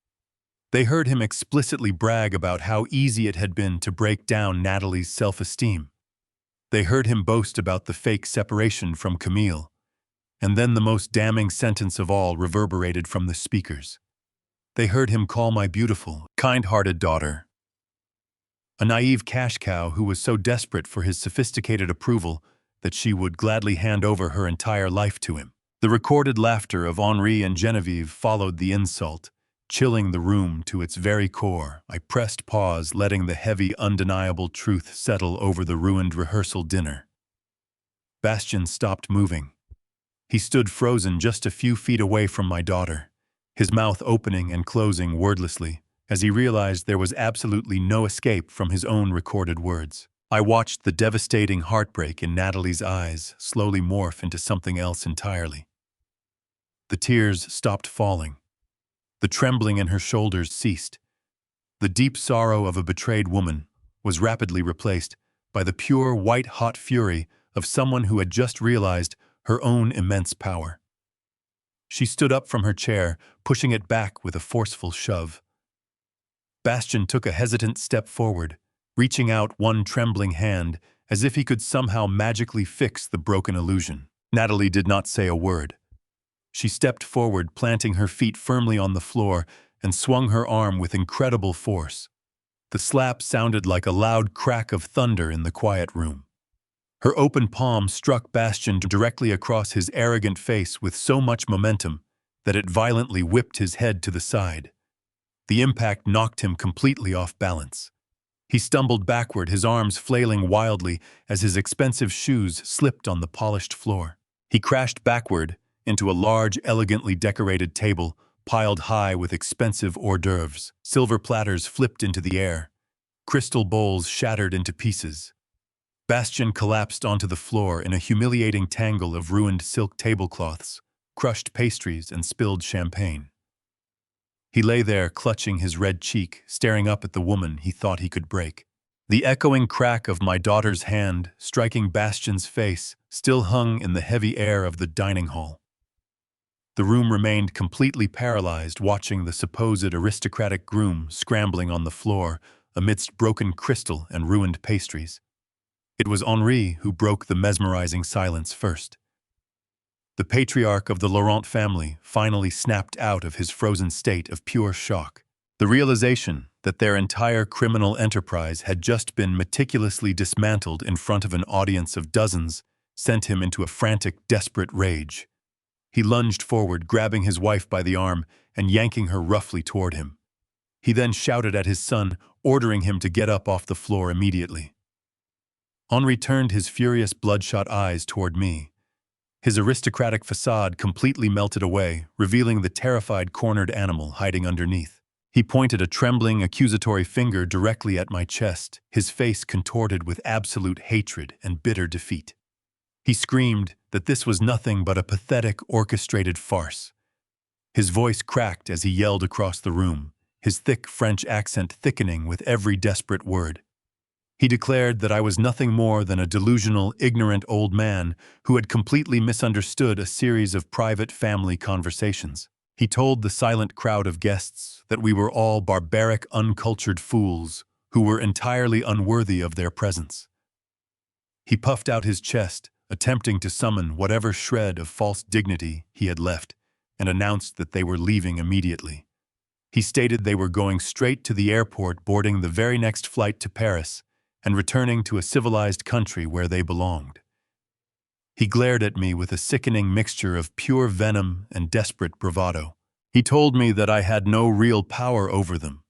Speaker 1: They heard him explicitly brag about how easy it had been to break down Natalie's self-esteem. They heard him boast about the fake separation from Camille. And then the most damning sentence of all reverberated from the speakers. They heard him call my beautiful, kind-hearted daughter a naive cash cow who was so desperate for his sophisticated approval that she would gladly hand over her entire life to him. The recorded laughter of Henri and Genevieve followed the insult, chilling the room to its very core. I pressed pause, letting the heavy, undeniable truth settle over the ruined rehearsal dinner. Bastien stopped moving. He stood frozen just a few feet away from my daughter, his mouth opening and closing wordlessly, as he realized there was absolutely no escape from his own recorded words. I watched the devastating heartbreak in Natalie's eyes slowly morph into something else entirely. The tears stopped falling. The trembling in her shoulders ceased. The deep sorrow of a betrayed woman was rapidly replaced by the pure, white-hot fury of someone who had just realized her own immense power. She stood up from her chair, pushing it back with a forceful shove. Bastien took a hesitant step forward, reaching out one trembling hand as if he could somehow magically fix the broken illusion. Natalie did not say a word. She stepped forward, planting her feet firmly on the floor, and swung her arm with incredible force. The slap sounded like a loud crack of thunder in the quiet room. Her open palm struck Bastien directly across his arrogant face with so much momentum that it violently whipped his head to the side. The impact knocked him completely off balance. He stumbled backward, his arms flailing wildly as his expensive shoes slipped on the polished floor. He crashed backward into a large, elegantly decorated table piled high with expensive hors d'oeuvres. Silver platters flipped into the air. Crystal bowls shattered into pieces. Bastien collapsed onto the floor in a humiliating tangle of ruined silk tablecloths, crushed pastries, and spilled champagne. He lay there, clutching his red cheek, staring up at the woman he thought he could break. The echoing crack of my daughter's hand, striking Bastien's face, still hung in the heavy air of the dining hall. The room remained completely paralyzed, watching the supposed aristocratic groom scrambling on the floor amidst broken crystal and ruined pastries. It was Henri who broke the mesmerizing silence first. The patriarch of the Laurent family finally snapped out of his frozen state of pure shock. The realization that their entire criminal enterprise had just been meticulously dismantled in front of an audience of dozens sent him into a frantic, desperate rage. He lunged forward, grabbing his wife by the arm and yanking her roughly toward him. He then shouted at his son, ordering him to get up off the floor immediately. Henri turned his furious, bloodshot eyes toward me. His aristocratic facade completely melted away, revealing the terrified, cornered animal hiding underneath. He pointed a trembling, accusatory finger directly at my chest, his face contorted with absolute hatred and bitter defeat. He screamed that this was nothing but a pathetic, orchestrated farce. His voice cracked as he yelled across the room, his thick French accent thickening with every desperate word. He declared that I was nothing more than a delusional, ignorant old man who had completely misunderstood a series of private family conversations. He told the silent crowd of guests that we were all barbaric, uncultured fools who were entirely unworthy of their presence. He puffed out his chest, attempting to summon whatever shred of false dignity he had left, and announced that they were leaving immediately. He stated they were going straight to the airport, boarding the very next flight to Paris, and returning to a civilized country where they belonged. He glared at me with a sickening mixture of pure venom and desperate bravado. He told me that I had no real power over them.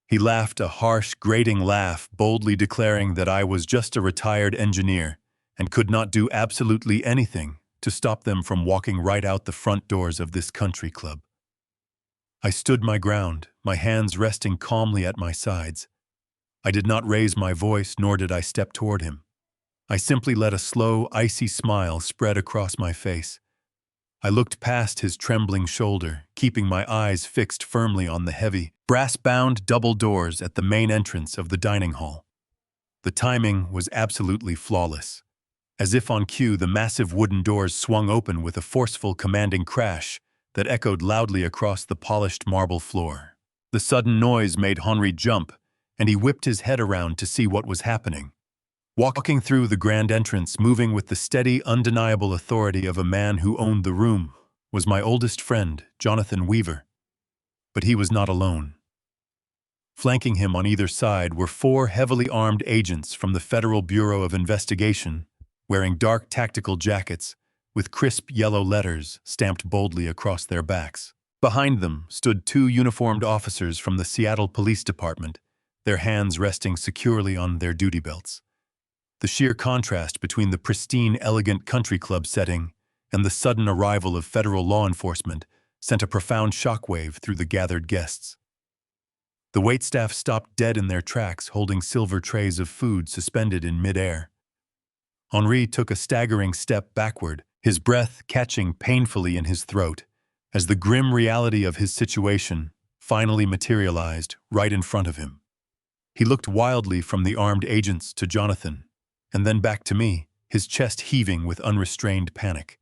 Speaker 1: He laughed a harsh, grating laugh, boldly declaring that I was just a retired engineer and could not do absolutely anything to stop them from walking right out the front doors of this country club. I stood my ground, my hands resting calmly at my sides. I did not raise my voice, nor did I step toward him. I simply let a slow, icy smile spread across my face. I looked past his trembling shoulder, keeping my eyes fixed firmly on the heavy, brass-bound double doors at the main entrance of the dining hall. The timing was absolutely flawless. As if on cue, the massive wooden doors swung open with a forceful, commanding crash that echoed loudly across the polished marble floor. The sudden noise made Henri jump, and he whipped his head around to see what was happening. Walking through the grand entrance, moving with the steady, undeniable authority of a man who owned the room, was my oldest friend, Jonathan Weaver. But he was not alone. Flanking him on either side were 4 heavily armed agents from the Federal Bureau of Investigation, wearing dark tactical jackets with crisp yellow letters stamped boldly across their backs. Behind them stood 2 uniformed officers from the Seattle Police Department, their hands resting securely on their duty belts. The sheer contrast between the pristine, elegant country club setting and the sudden arrival of federal law enforcement sent a profound shockwave through the gathered guests. The waitstaff stopped dead in their tracks, holding silver trays of food suspended in midair. Henri took a staggering step backward, his breath catching painfully in his throat, as the grim reality of his situation finally materialized right in front of him. He looked wildly from the armed agents to Jonathan, and then back to me, his chest heaving with unrestrained panic.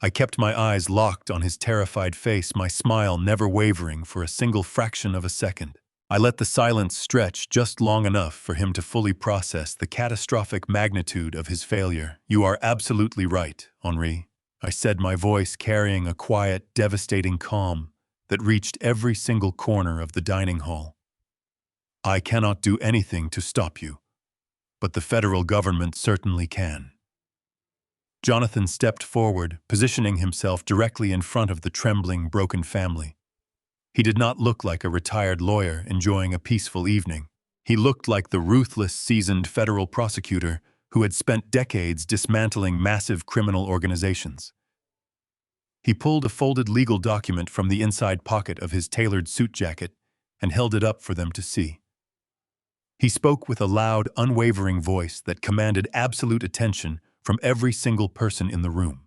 Speaker 1: I kept my eyes locked on his terrified face, my smile never wavering for a single fraction of a second. I let the silence stretch just long enough for him to fully process the catastrophic magnitude of his failure. "You are absolutely right, Henri," I said, my voice carrying a quiet, devastating calm that reached every single corner of the dining hall. "I cannot do anything to stop you, but the federal government certainly can." Jonathan stepped forward, positioning himself directly in front of the trembling, broken family. He did not look like a retired lawyer enjoying a peaceful evening. He looked like the ruthless, seasoned federal prosecutor who had spent decades dismantling massive criminal organizations. He pulled a folded legal document from the inside pocket of his tailored suit jacket and held it up for them to see. He spoke with a loud, unwavering voice that commanded absolute attention from every single person in the room.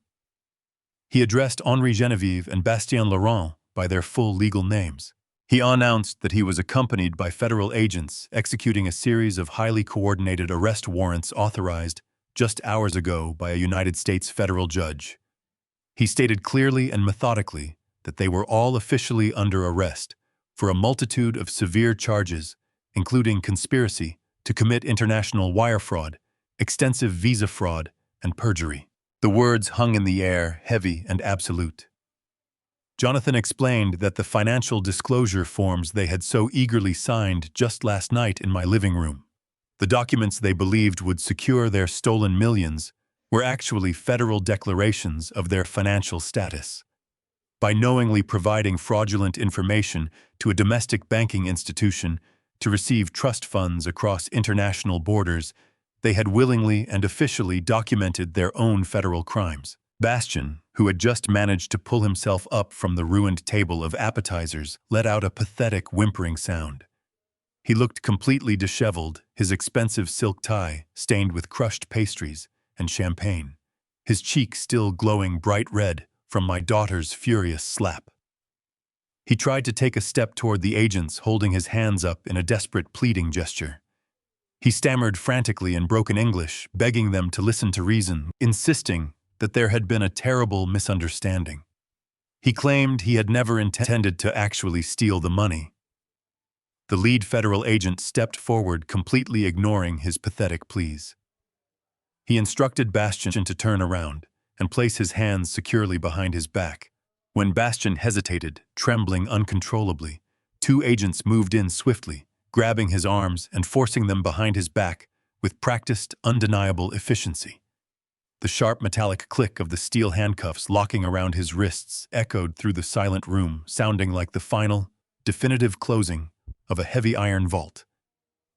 Speaker 1: He addressed Henri Genevieve and Bastien Laurent by their full legal names. He announced that he was accompanied by federal agents executing a series of highly coordinated arrest warrants authorized just hours ago by a United States federal judge. He stated clearly and methodically that they were all officially under arrest for a multitude of severe charges, including conspiracy to commit international wire fraud, extensive visa fraud, and perjury. The words hung in the air, heavy and absolute. Jonathan explained that the financial disclosure forms they had so eagerly signed just last night in my living room, the documents they believed would secure their stolen millions, were actually federal declarations of their financial status. By knowingly providing fraudulent information to a domestic banking institution to receive trust funds across international borders, they had willingly and officially documented their own federal crimes. Bastian, who had just managed to pull himself up from the ruined table of appetizers, let out a pathetic whimpering sound. He looked completely disheveled, his expensive silk tie stained with crushed pastries and champagne, his cheek still glowing bright red from my daughter's furious slap. He tried to take a step toward the agents, holding his hands up in a desperate pleading gesture. He stammered frantically in broken English, begging them to listen to reason, insisting that there had been a terrible misunderstanding. He claimed he had never intended to actually steal the money. The lead federal agent stepped forward, completely ignoring his pathetic pleas. He instructed Bastian to turn around and place his hands securely behind his back. When Bastian hesitated, trembling uncontrollably, two agents moved in swiftly, grabbing his arms and forcing them behind his back with practiced, undeniable efficiency. The sharp metallic click of the steel handcuffs locking around his wrists echoed through the silent room, sounding like the final, definitive closing of a heavy iron vault.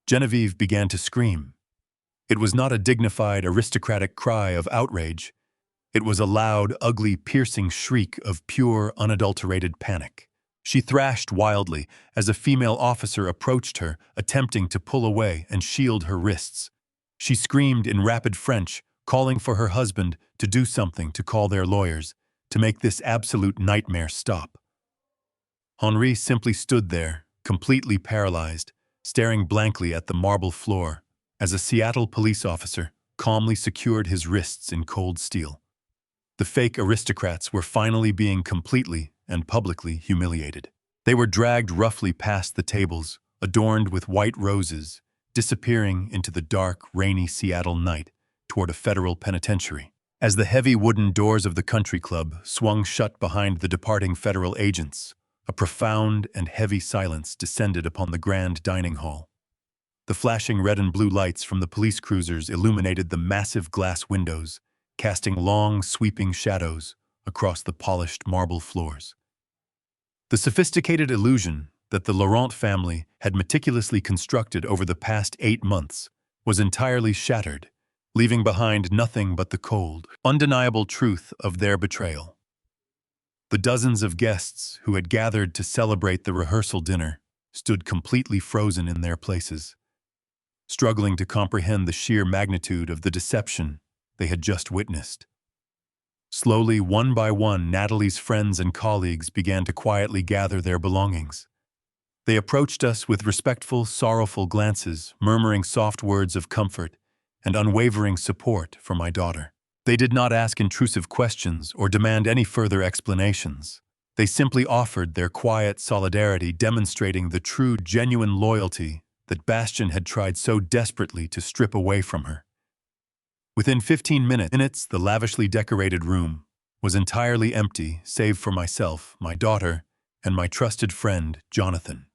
Speaker 1: Genevieve began to scream. It was not a dignified, aristocratic cry of outrage. It was a loud, ugly, piercing shriek of pure, unadulterated panic. She thrashed wildly as a female officer approached her, attempting to pull away and shield her wrists. She screamed in rapid French, calling for her husband to do something, to call their lawyers, to make this absolute nightmare stop. Henri simply stood there, completely paralyzed, staring blankly at the marble floor, as a Seattle police officer calmly secured his wrists in cold steel. The fake aristocrats were finally being completely and publicly humiliated. They were dragged roughly past the tables, adorned with white roses, disappearing into the dark, rainy Seattle night toward a federal penitentiary. As the heavy wooden doors of the country club swung shut behind the departing federal agents, a profound and heavy silence descended upon the grand dining hall. The flashing red and blue lights from the police cruisers illuminated the massive glass windows, casting long, sweeping shadows across the polished marble floors. The sophisticated illusion that the Laurent family had meticulously constructed over the past 8 months was entirely shattered, leaving behind nothing but the cold, undeniable truth of their betrayal. The dozens of guests who had gathered to celebrate the rehearsal dinner stood completely frozen in their places, struggling to comprehend the sheer magnitude of the deception they had just witnessed. Slowly, one by one, Natalie's friends and colleagues began to quietly gather their belongings. They approached us with respectful, sorrowful glances, murmuring soft words of comfort and unwavering support for my daughter. They did not ask intrusive questions or demand any further explanations. They simply offered their quiet solidarity, demonstrating the true, genuine loyalty that Bastian had tried so desperately to strip away from her. Within 15 minutes, the lavishly decorated room was entirely empty, save for myself, my daughter, and my trusted friend, Jonathan.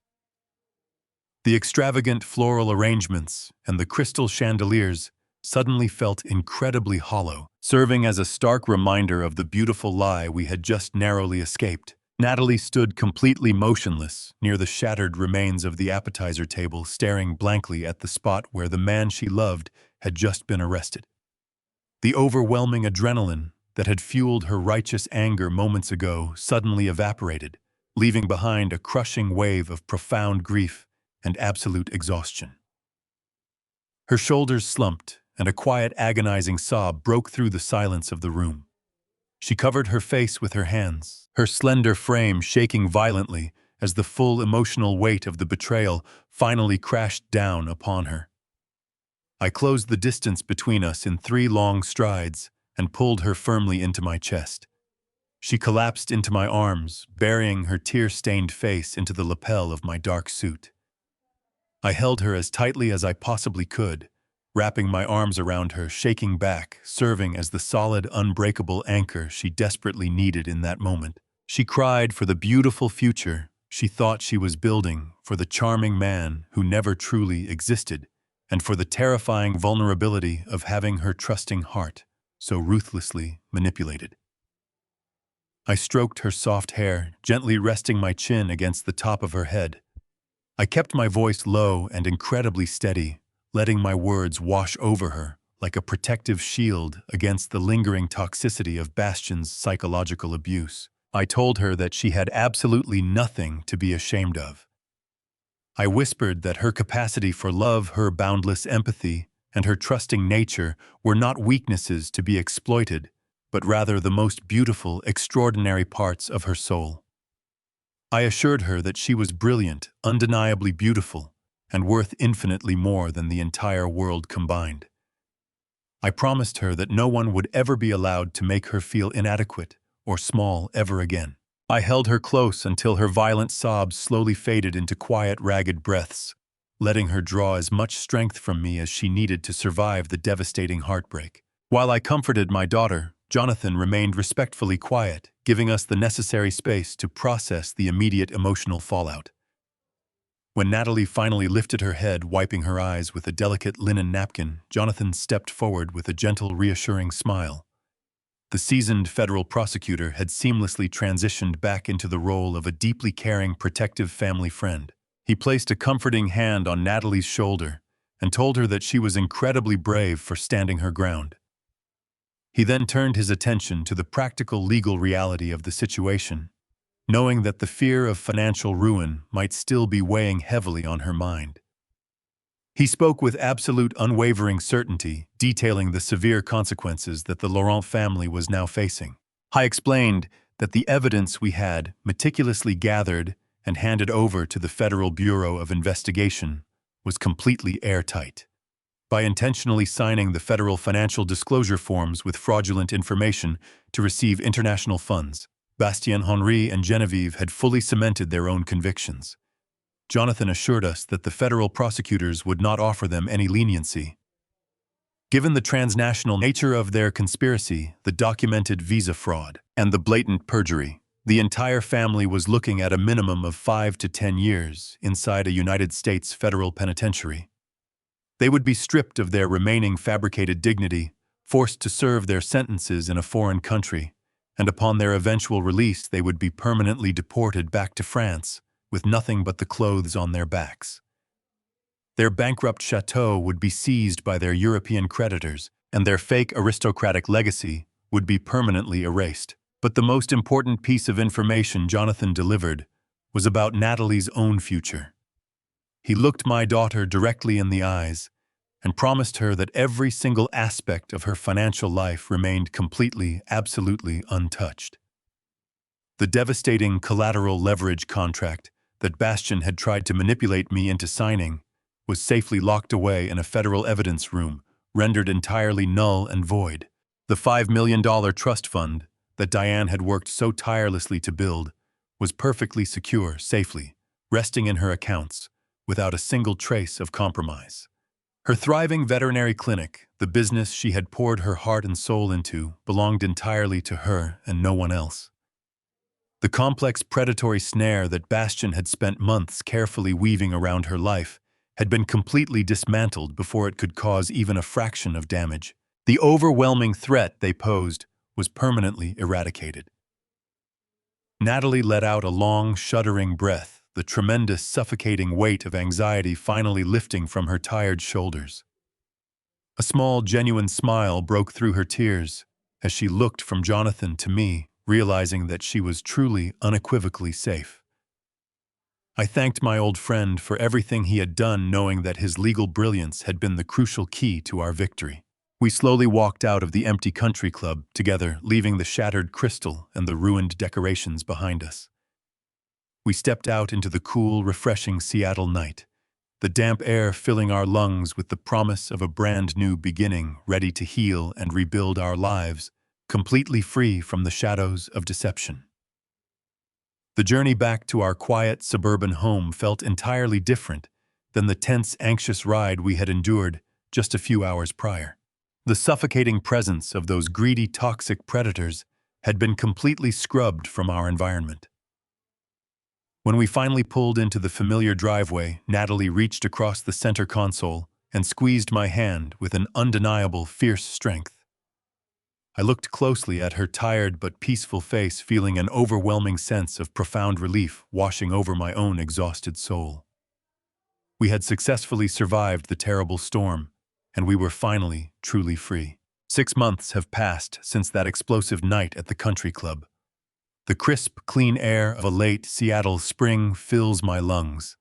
Speaker 1: The extravagant floral arrangements and the crystal chandeliers suddenly felt incredibly hollow, serving as a stark reminder of the beautiful lie we had just narrowly escaped. Natalie stood completely motionless near the shattered remains of the appetizer table, staring blankly at the spot where the man she loved had just been arrested. The overwhelming adrenaline that had fueled her righteous anger moments ago suddenly evaporated, leaving behind a crushing wave of profound grief and absolute exhaustion. Her shoulders slumped, and a quiet, agonizing sob broke through the silence of the room. She covered her face with her hands, her slender frame shaking violently as the full emotional weight of the betrayal finally crashed down upon her. I closed the distance between us in 3 long strides and pulled her firmly into my chest. She collapsed into my arms, burying her tear-stained face into the lapel of my dark suit. I held her as tightly as I possibly could, wrapping my arms around her, shaking back, serving as the solid, unbreakable anchor she desperately needed in that moment. She cried for the beautiful future she thought she was building, for the charming man who never truly existed, and for the terrifying vulnerability of having her trusting heart so ruthlessly manipulated. I stroked her soft hair, gently resting my chin against the top of her head. I kept my voice low and incredibly steady, letting my words wash over her like a protective shield against the lingering toxicity of Bastian's psychological abuse. I told her that she had absolutely nothing to be ashamed of. I whispered that her capacity for love, her boundless empathy, and her trusting nature were not weaknesses to be exploited, but rather the most beautiful, extraordinary parts of her soul. I assured her that she was brilliant, undeniably beautiful, and worth infinitely more than the entire world combined. I promised her that no one would ever be allowed to make her feel inadequate or small ever again. I held her close until her violent sobs slowly faded into quiet, ragged breaths, letting her draw as much strength from me as she needed to survive the devastating heartbreak. While I comforted my daughter, Jonathan remained respectfully quiet, giving us the necessary space to process the immediate emotional fallout. When Natalie finally lifted her head, wiping her eyes with a delicate linen napkin, Jonathan stepped forward with a gentle, reassuring smile. The seasoned federal prosecutor had seamlessly transitioned back into the role of a deeply caring, protective family friend. He placed a comforting hand on Natalie's shoulder and told her that she was incredibly brave for standing her ground. He then turned his attention to the practical legal reality of the situation, knowing that the fear of financial ruin might still be weighing heavily on her mind. He spoke with absolute unwavering certainty, detailing the severe consequences that the Laurent family was now facing. I explained that the evidence we had meticulously gathered and handed over to the Federal Bureau of Investigation was completely airtight. By intentionally signing the federal financial disclosure forms with fraudulent information to receive international funds, Bastien, Henri, and Genevieve had fully cemented their own convictions. Jonathan assured us that the federal prosecutors would not offer them any leniency. Given the transnational nature of their conspiracy, the documented visa fraud, and the blatant perjury, the entire family was looking at a minimum of 5 to 10 years inside a United States federal penitentiary. They would be stripped of their remaining fabricated dignity, forced to serve their sentences in a foreign country, and upon their eventual release they would be permanently deported back to France, with nothing but the clothes on their backs. Their bankrupt chateau would be seized by their European creditors, and their fake aristocratic legacy would be permanently erased. But the most important piece of information Jonathan delivered was about Natalie's own future. He looked my daughter directly in the eyes and promised her that every single aspect of her financial life remained completely, absolutely untouched. The devastating collateral leverage contract that Bastien had tried to manipulate me into signing was safely locked away in a federal evidence room, rendered entirely null and void. The $5 million trust fund that Diane had worked so tirelessly to build was perfectly secure, safely, resting in her accounts, without a single trace of compromise. Her thriving veterinary clinic, the business she had poured her heart and soul into, belonged entirely to her and no one else. The complex predatory snare that Bastien had spent months carefully weaving around her life had been completely dismantled before it could cause even a fraction of damage. The overwhelming threat they posed was permanently eradicated. Natalie let out a long, shuddering breath, the tremendous, suffocating weight of anxiety finally lifting from her tired shoulders. A small, genuine smile broke through her tears as she looked from Jonathan to me, realizing that she was truly, unequivocally safe. I thanked my old friend for everything he had done, knowing that his legal brilliance had been the crucial key to our victory. We slowly walked out of the empty country club together, leaving the shattered crystal and the ruined decorations behind us. We stepped out into the cool, refreshing Seattle night, the damp air filling our lungs with the promise of a brand new beginning ready to heal and rebuild our lives completely free from the shadows of deception. The journey back to our quiet suburban home felt entirely different than the tense, anxious ride we had endured just a few hours prior. The suffocating presence of those greedy, toxic predators had been completely scrubbed from our environment. When we finally pulled into the familiar driveway, Natalie reached across the center console and squeezed my hand with an undeniable, fierce strength. I looked closely at her tired but peaceful face, feeling an overwhelming sense of profound relief washing over my own exhausted soul. We had successfully survived the terrible storm, and we were finally truly free. 6 months have passed since that explosive night at the country club. The crisp, clean air of a late Seattle spring fills my lungs.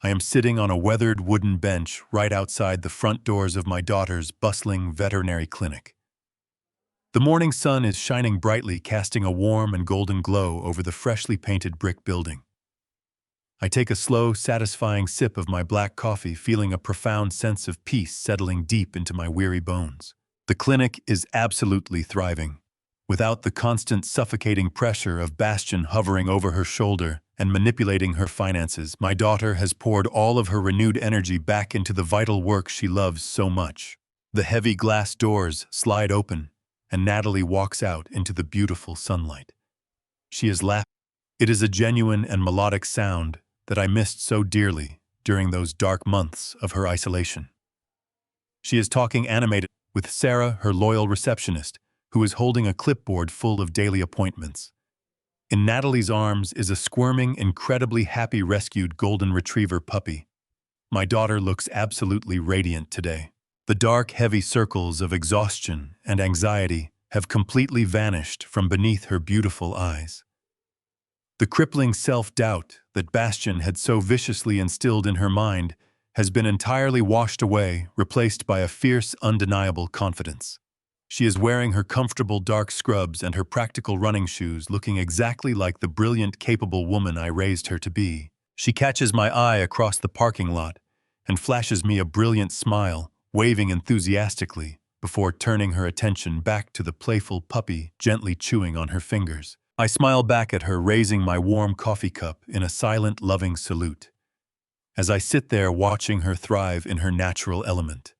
Speaker 1: I am sitting on a weathered wooden bench right outside the front doors of my daughter's bustling veterinary clinic. The morning sun is shining brightly, casting a warm and golden glow over the freshly painted brick building. I take a slow, satisfying sip of my black coffee, feeling a profound sense of peace settling deep into my weary bones. The clinic is absolutely thriving. Without the constant suffocating pressure of Bastion hovering over her shoulder and manipulating her finances, my daughter has poured all of her renewed energy back into the vital work she loves so much. The heavy glass doors slide open, and Natalie walks out into the beautiful sunlight. She is laughing. It is a genuine and melodic sound that I missed so dearly during those dark months of her isolation. She is talking animated with Sarah, her loyal receptionist, who is holding a clipboard full of daily appointments. In Natalie's arms is a squirming, incredibly happy rescued golden retriever puppy. My daughter looks absolutely radiant today. The dark, heavy circles of exhaustion and anxiety have completely vanished from beneath her beautiful eyes. The crippling self-doubt that Bastion had so viciously instilled in her mind has been entirely washed away, replaced by a fierce, undeniable confidence. She is wearing her comfortable dark scrubs and her practical running shoes, looking exactly like the brilliant, capable woman I raised her to be. She catches my eye across the parking lot and flashes me a brilliant smile, waving enthusiastically before turning her attention back to the playful puppy gently chewing on her fingers. I smile back at her, raising my warm coffee cup in a silent, loving salute, as I sit there watching her thrive in her natural element.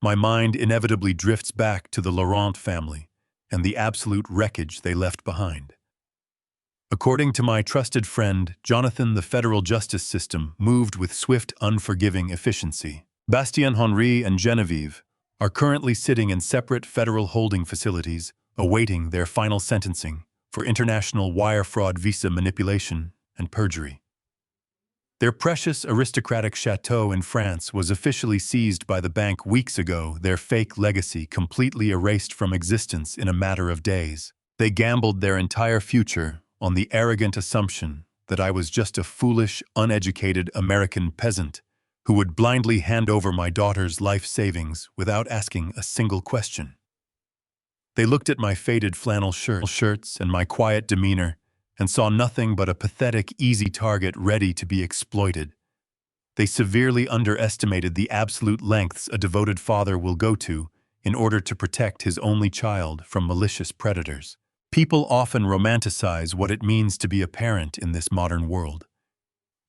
Speaker 1: My mind inevitably drifts back to the Laurent family and the absolute wreckage they left behind. According to my trusted friend, Jonathan, the federal justice system moved with swift, unforgiving efficiency. Bastien Henri and Genevieve are currently sitting in separate federal holding facilities, awaiting their final sentencing for international wire fraud, visa manipulation, and perjury. Their precious aristocratic chateau in France was officially seized by the bank weeks ago, their fake legacy completely erased from existence in a matter of days. They gambled their entire future on the arrogant assumption that I was just a foolish, uneducated American peasant who would blindly hand over my daughter's life savings without asking a single question. They looked at my faded flannel shirts and my quiet demeanor and saw nothing but a pathetic, easy target ready to be exploited. They severely underestimated the absolute lengths a devoted father will go to in order to protect his only child from malicious predators. People often romanticize what it means to be a parent in this modern world.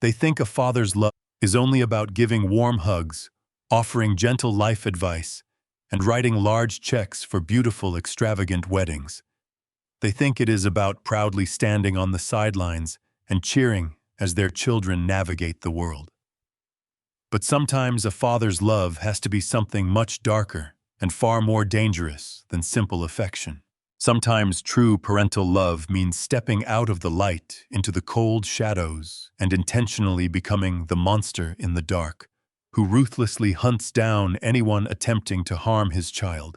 Speaker 1: They think a father's love is only about giving warm hugs, offering gentle life advice, and writing large checks for beautiful, extravagant weddings. They think it is about proudly standing on the sidelines and cheering as their children navigate the world. But sometimes a father's love has to be something much darker and far more dangerous than simple affection. Sometimes true parental love means stepping out of the light into the cold shadows and intentionally becoming the monster in the dark, who ruthlessly hunts down anyone attempting to harm his child.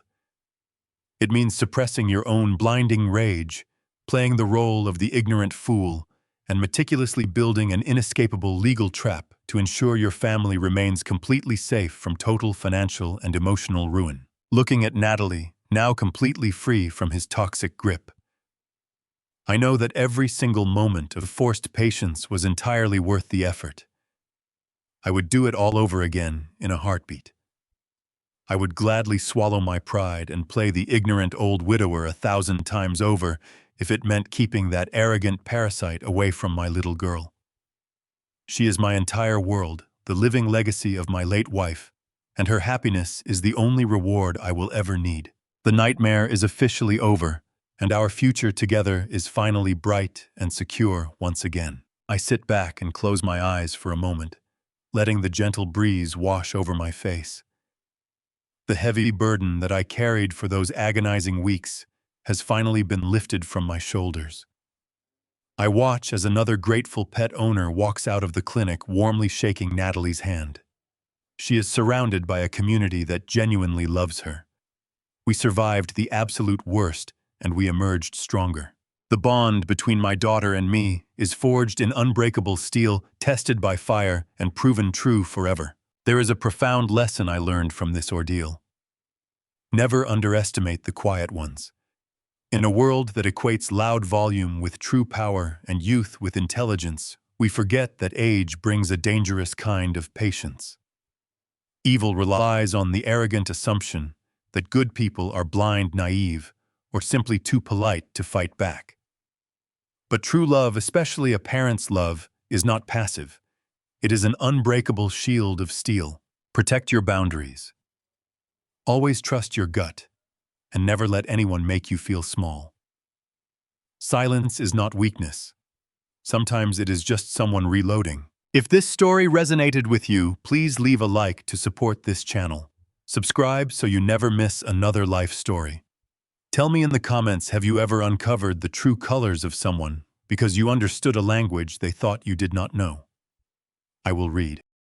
Speaker 1: It means suppressing your own blinding rage, playing the role of the ignorant fool, and meticulously building an inescapable legal trap to ensure your family remains completely safe from total financial and emotional ruin. Looking at Natalie, now completely free from his toxic grip, I know that every single moment of forced patience was entirely worth the effort. I would do it all over again in a heartbeat. I would gladly swallow my pride and play the ignorant old widower 1,000 times over if it meant keeping that arrogant parasite away from my little girl. She is my entire world, the living legacy of my late wife, and her happiness is the only reward I will ever need. The nightmare is officially over, and our future together is finally bright and secure once again. I sit back and close my eyes for a moment, letting the gentle breeze wash over my face. The heavy burden that I carried for those agonizing weeks has finally been lifted from my shoulders. I watch as another grateful pet owner walks out of the clinic warmly shaking Natalie's hand. She is surrounded by a community that genuinely loves her. We survived the absolute worst, and we emerged stronger. The bond between my daughter and me is forged in unbreakable steel, tested by fire, and proven true forever. There is a profound lesson I learned from this ordeal. Never underestimate the quiet ones. In a world that equates loud volume with true power and youth with intelligence, we forget that age brings a dangerous kind of patience. Evil relies on the arrogant assumption that good people are blind, naive, or simply too polite to fight back. But true love, especially a parent's love, is not passive. It is an unbreakable shield of steel. Protect your boundaries. Always trust your gut, and never let anyone make you feel small. Silence is not weakness. Sometimes it is just someone reloading. If this story resonated with you, please leave a like to support this channel. Subscribe so you never miss another life story. Tell me in the comments, have you ever uncovered the true colors of someone because you understood a language they thought you did not know? I will read.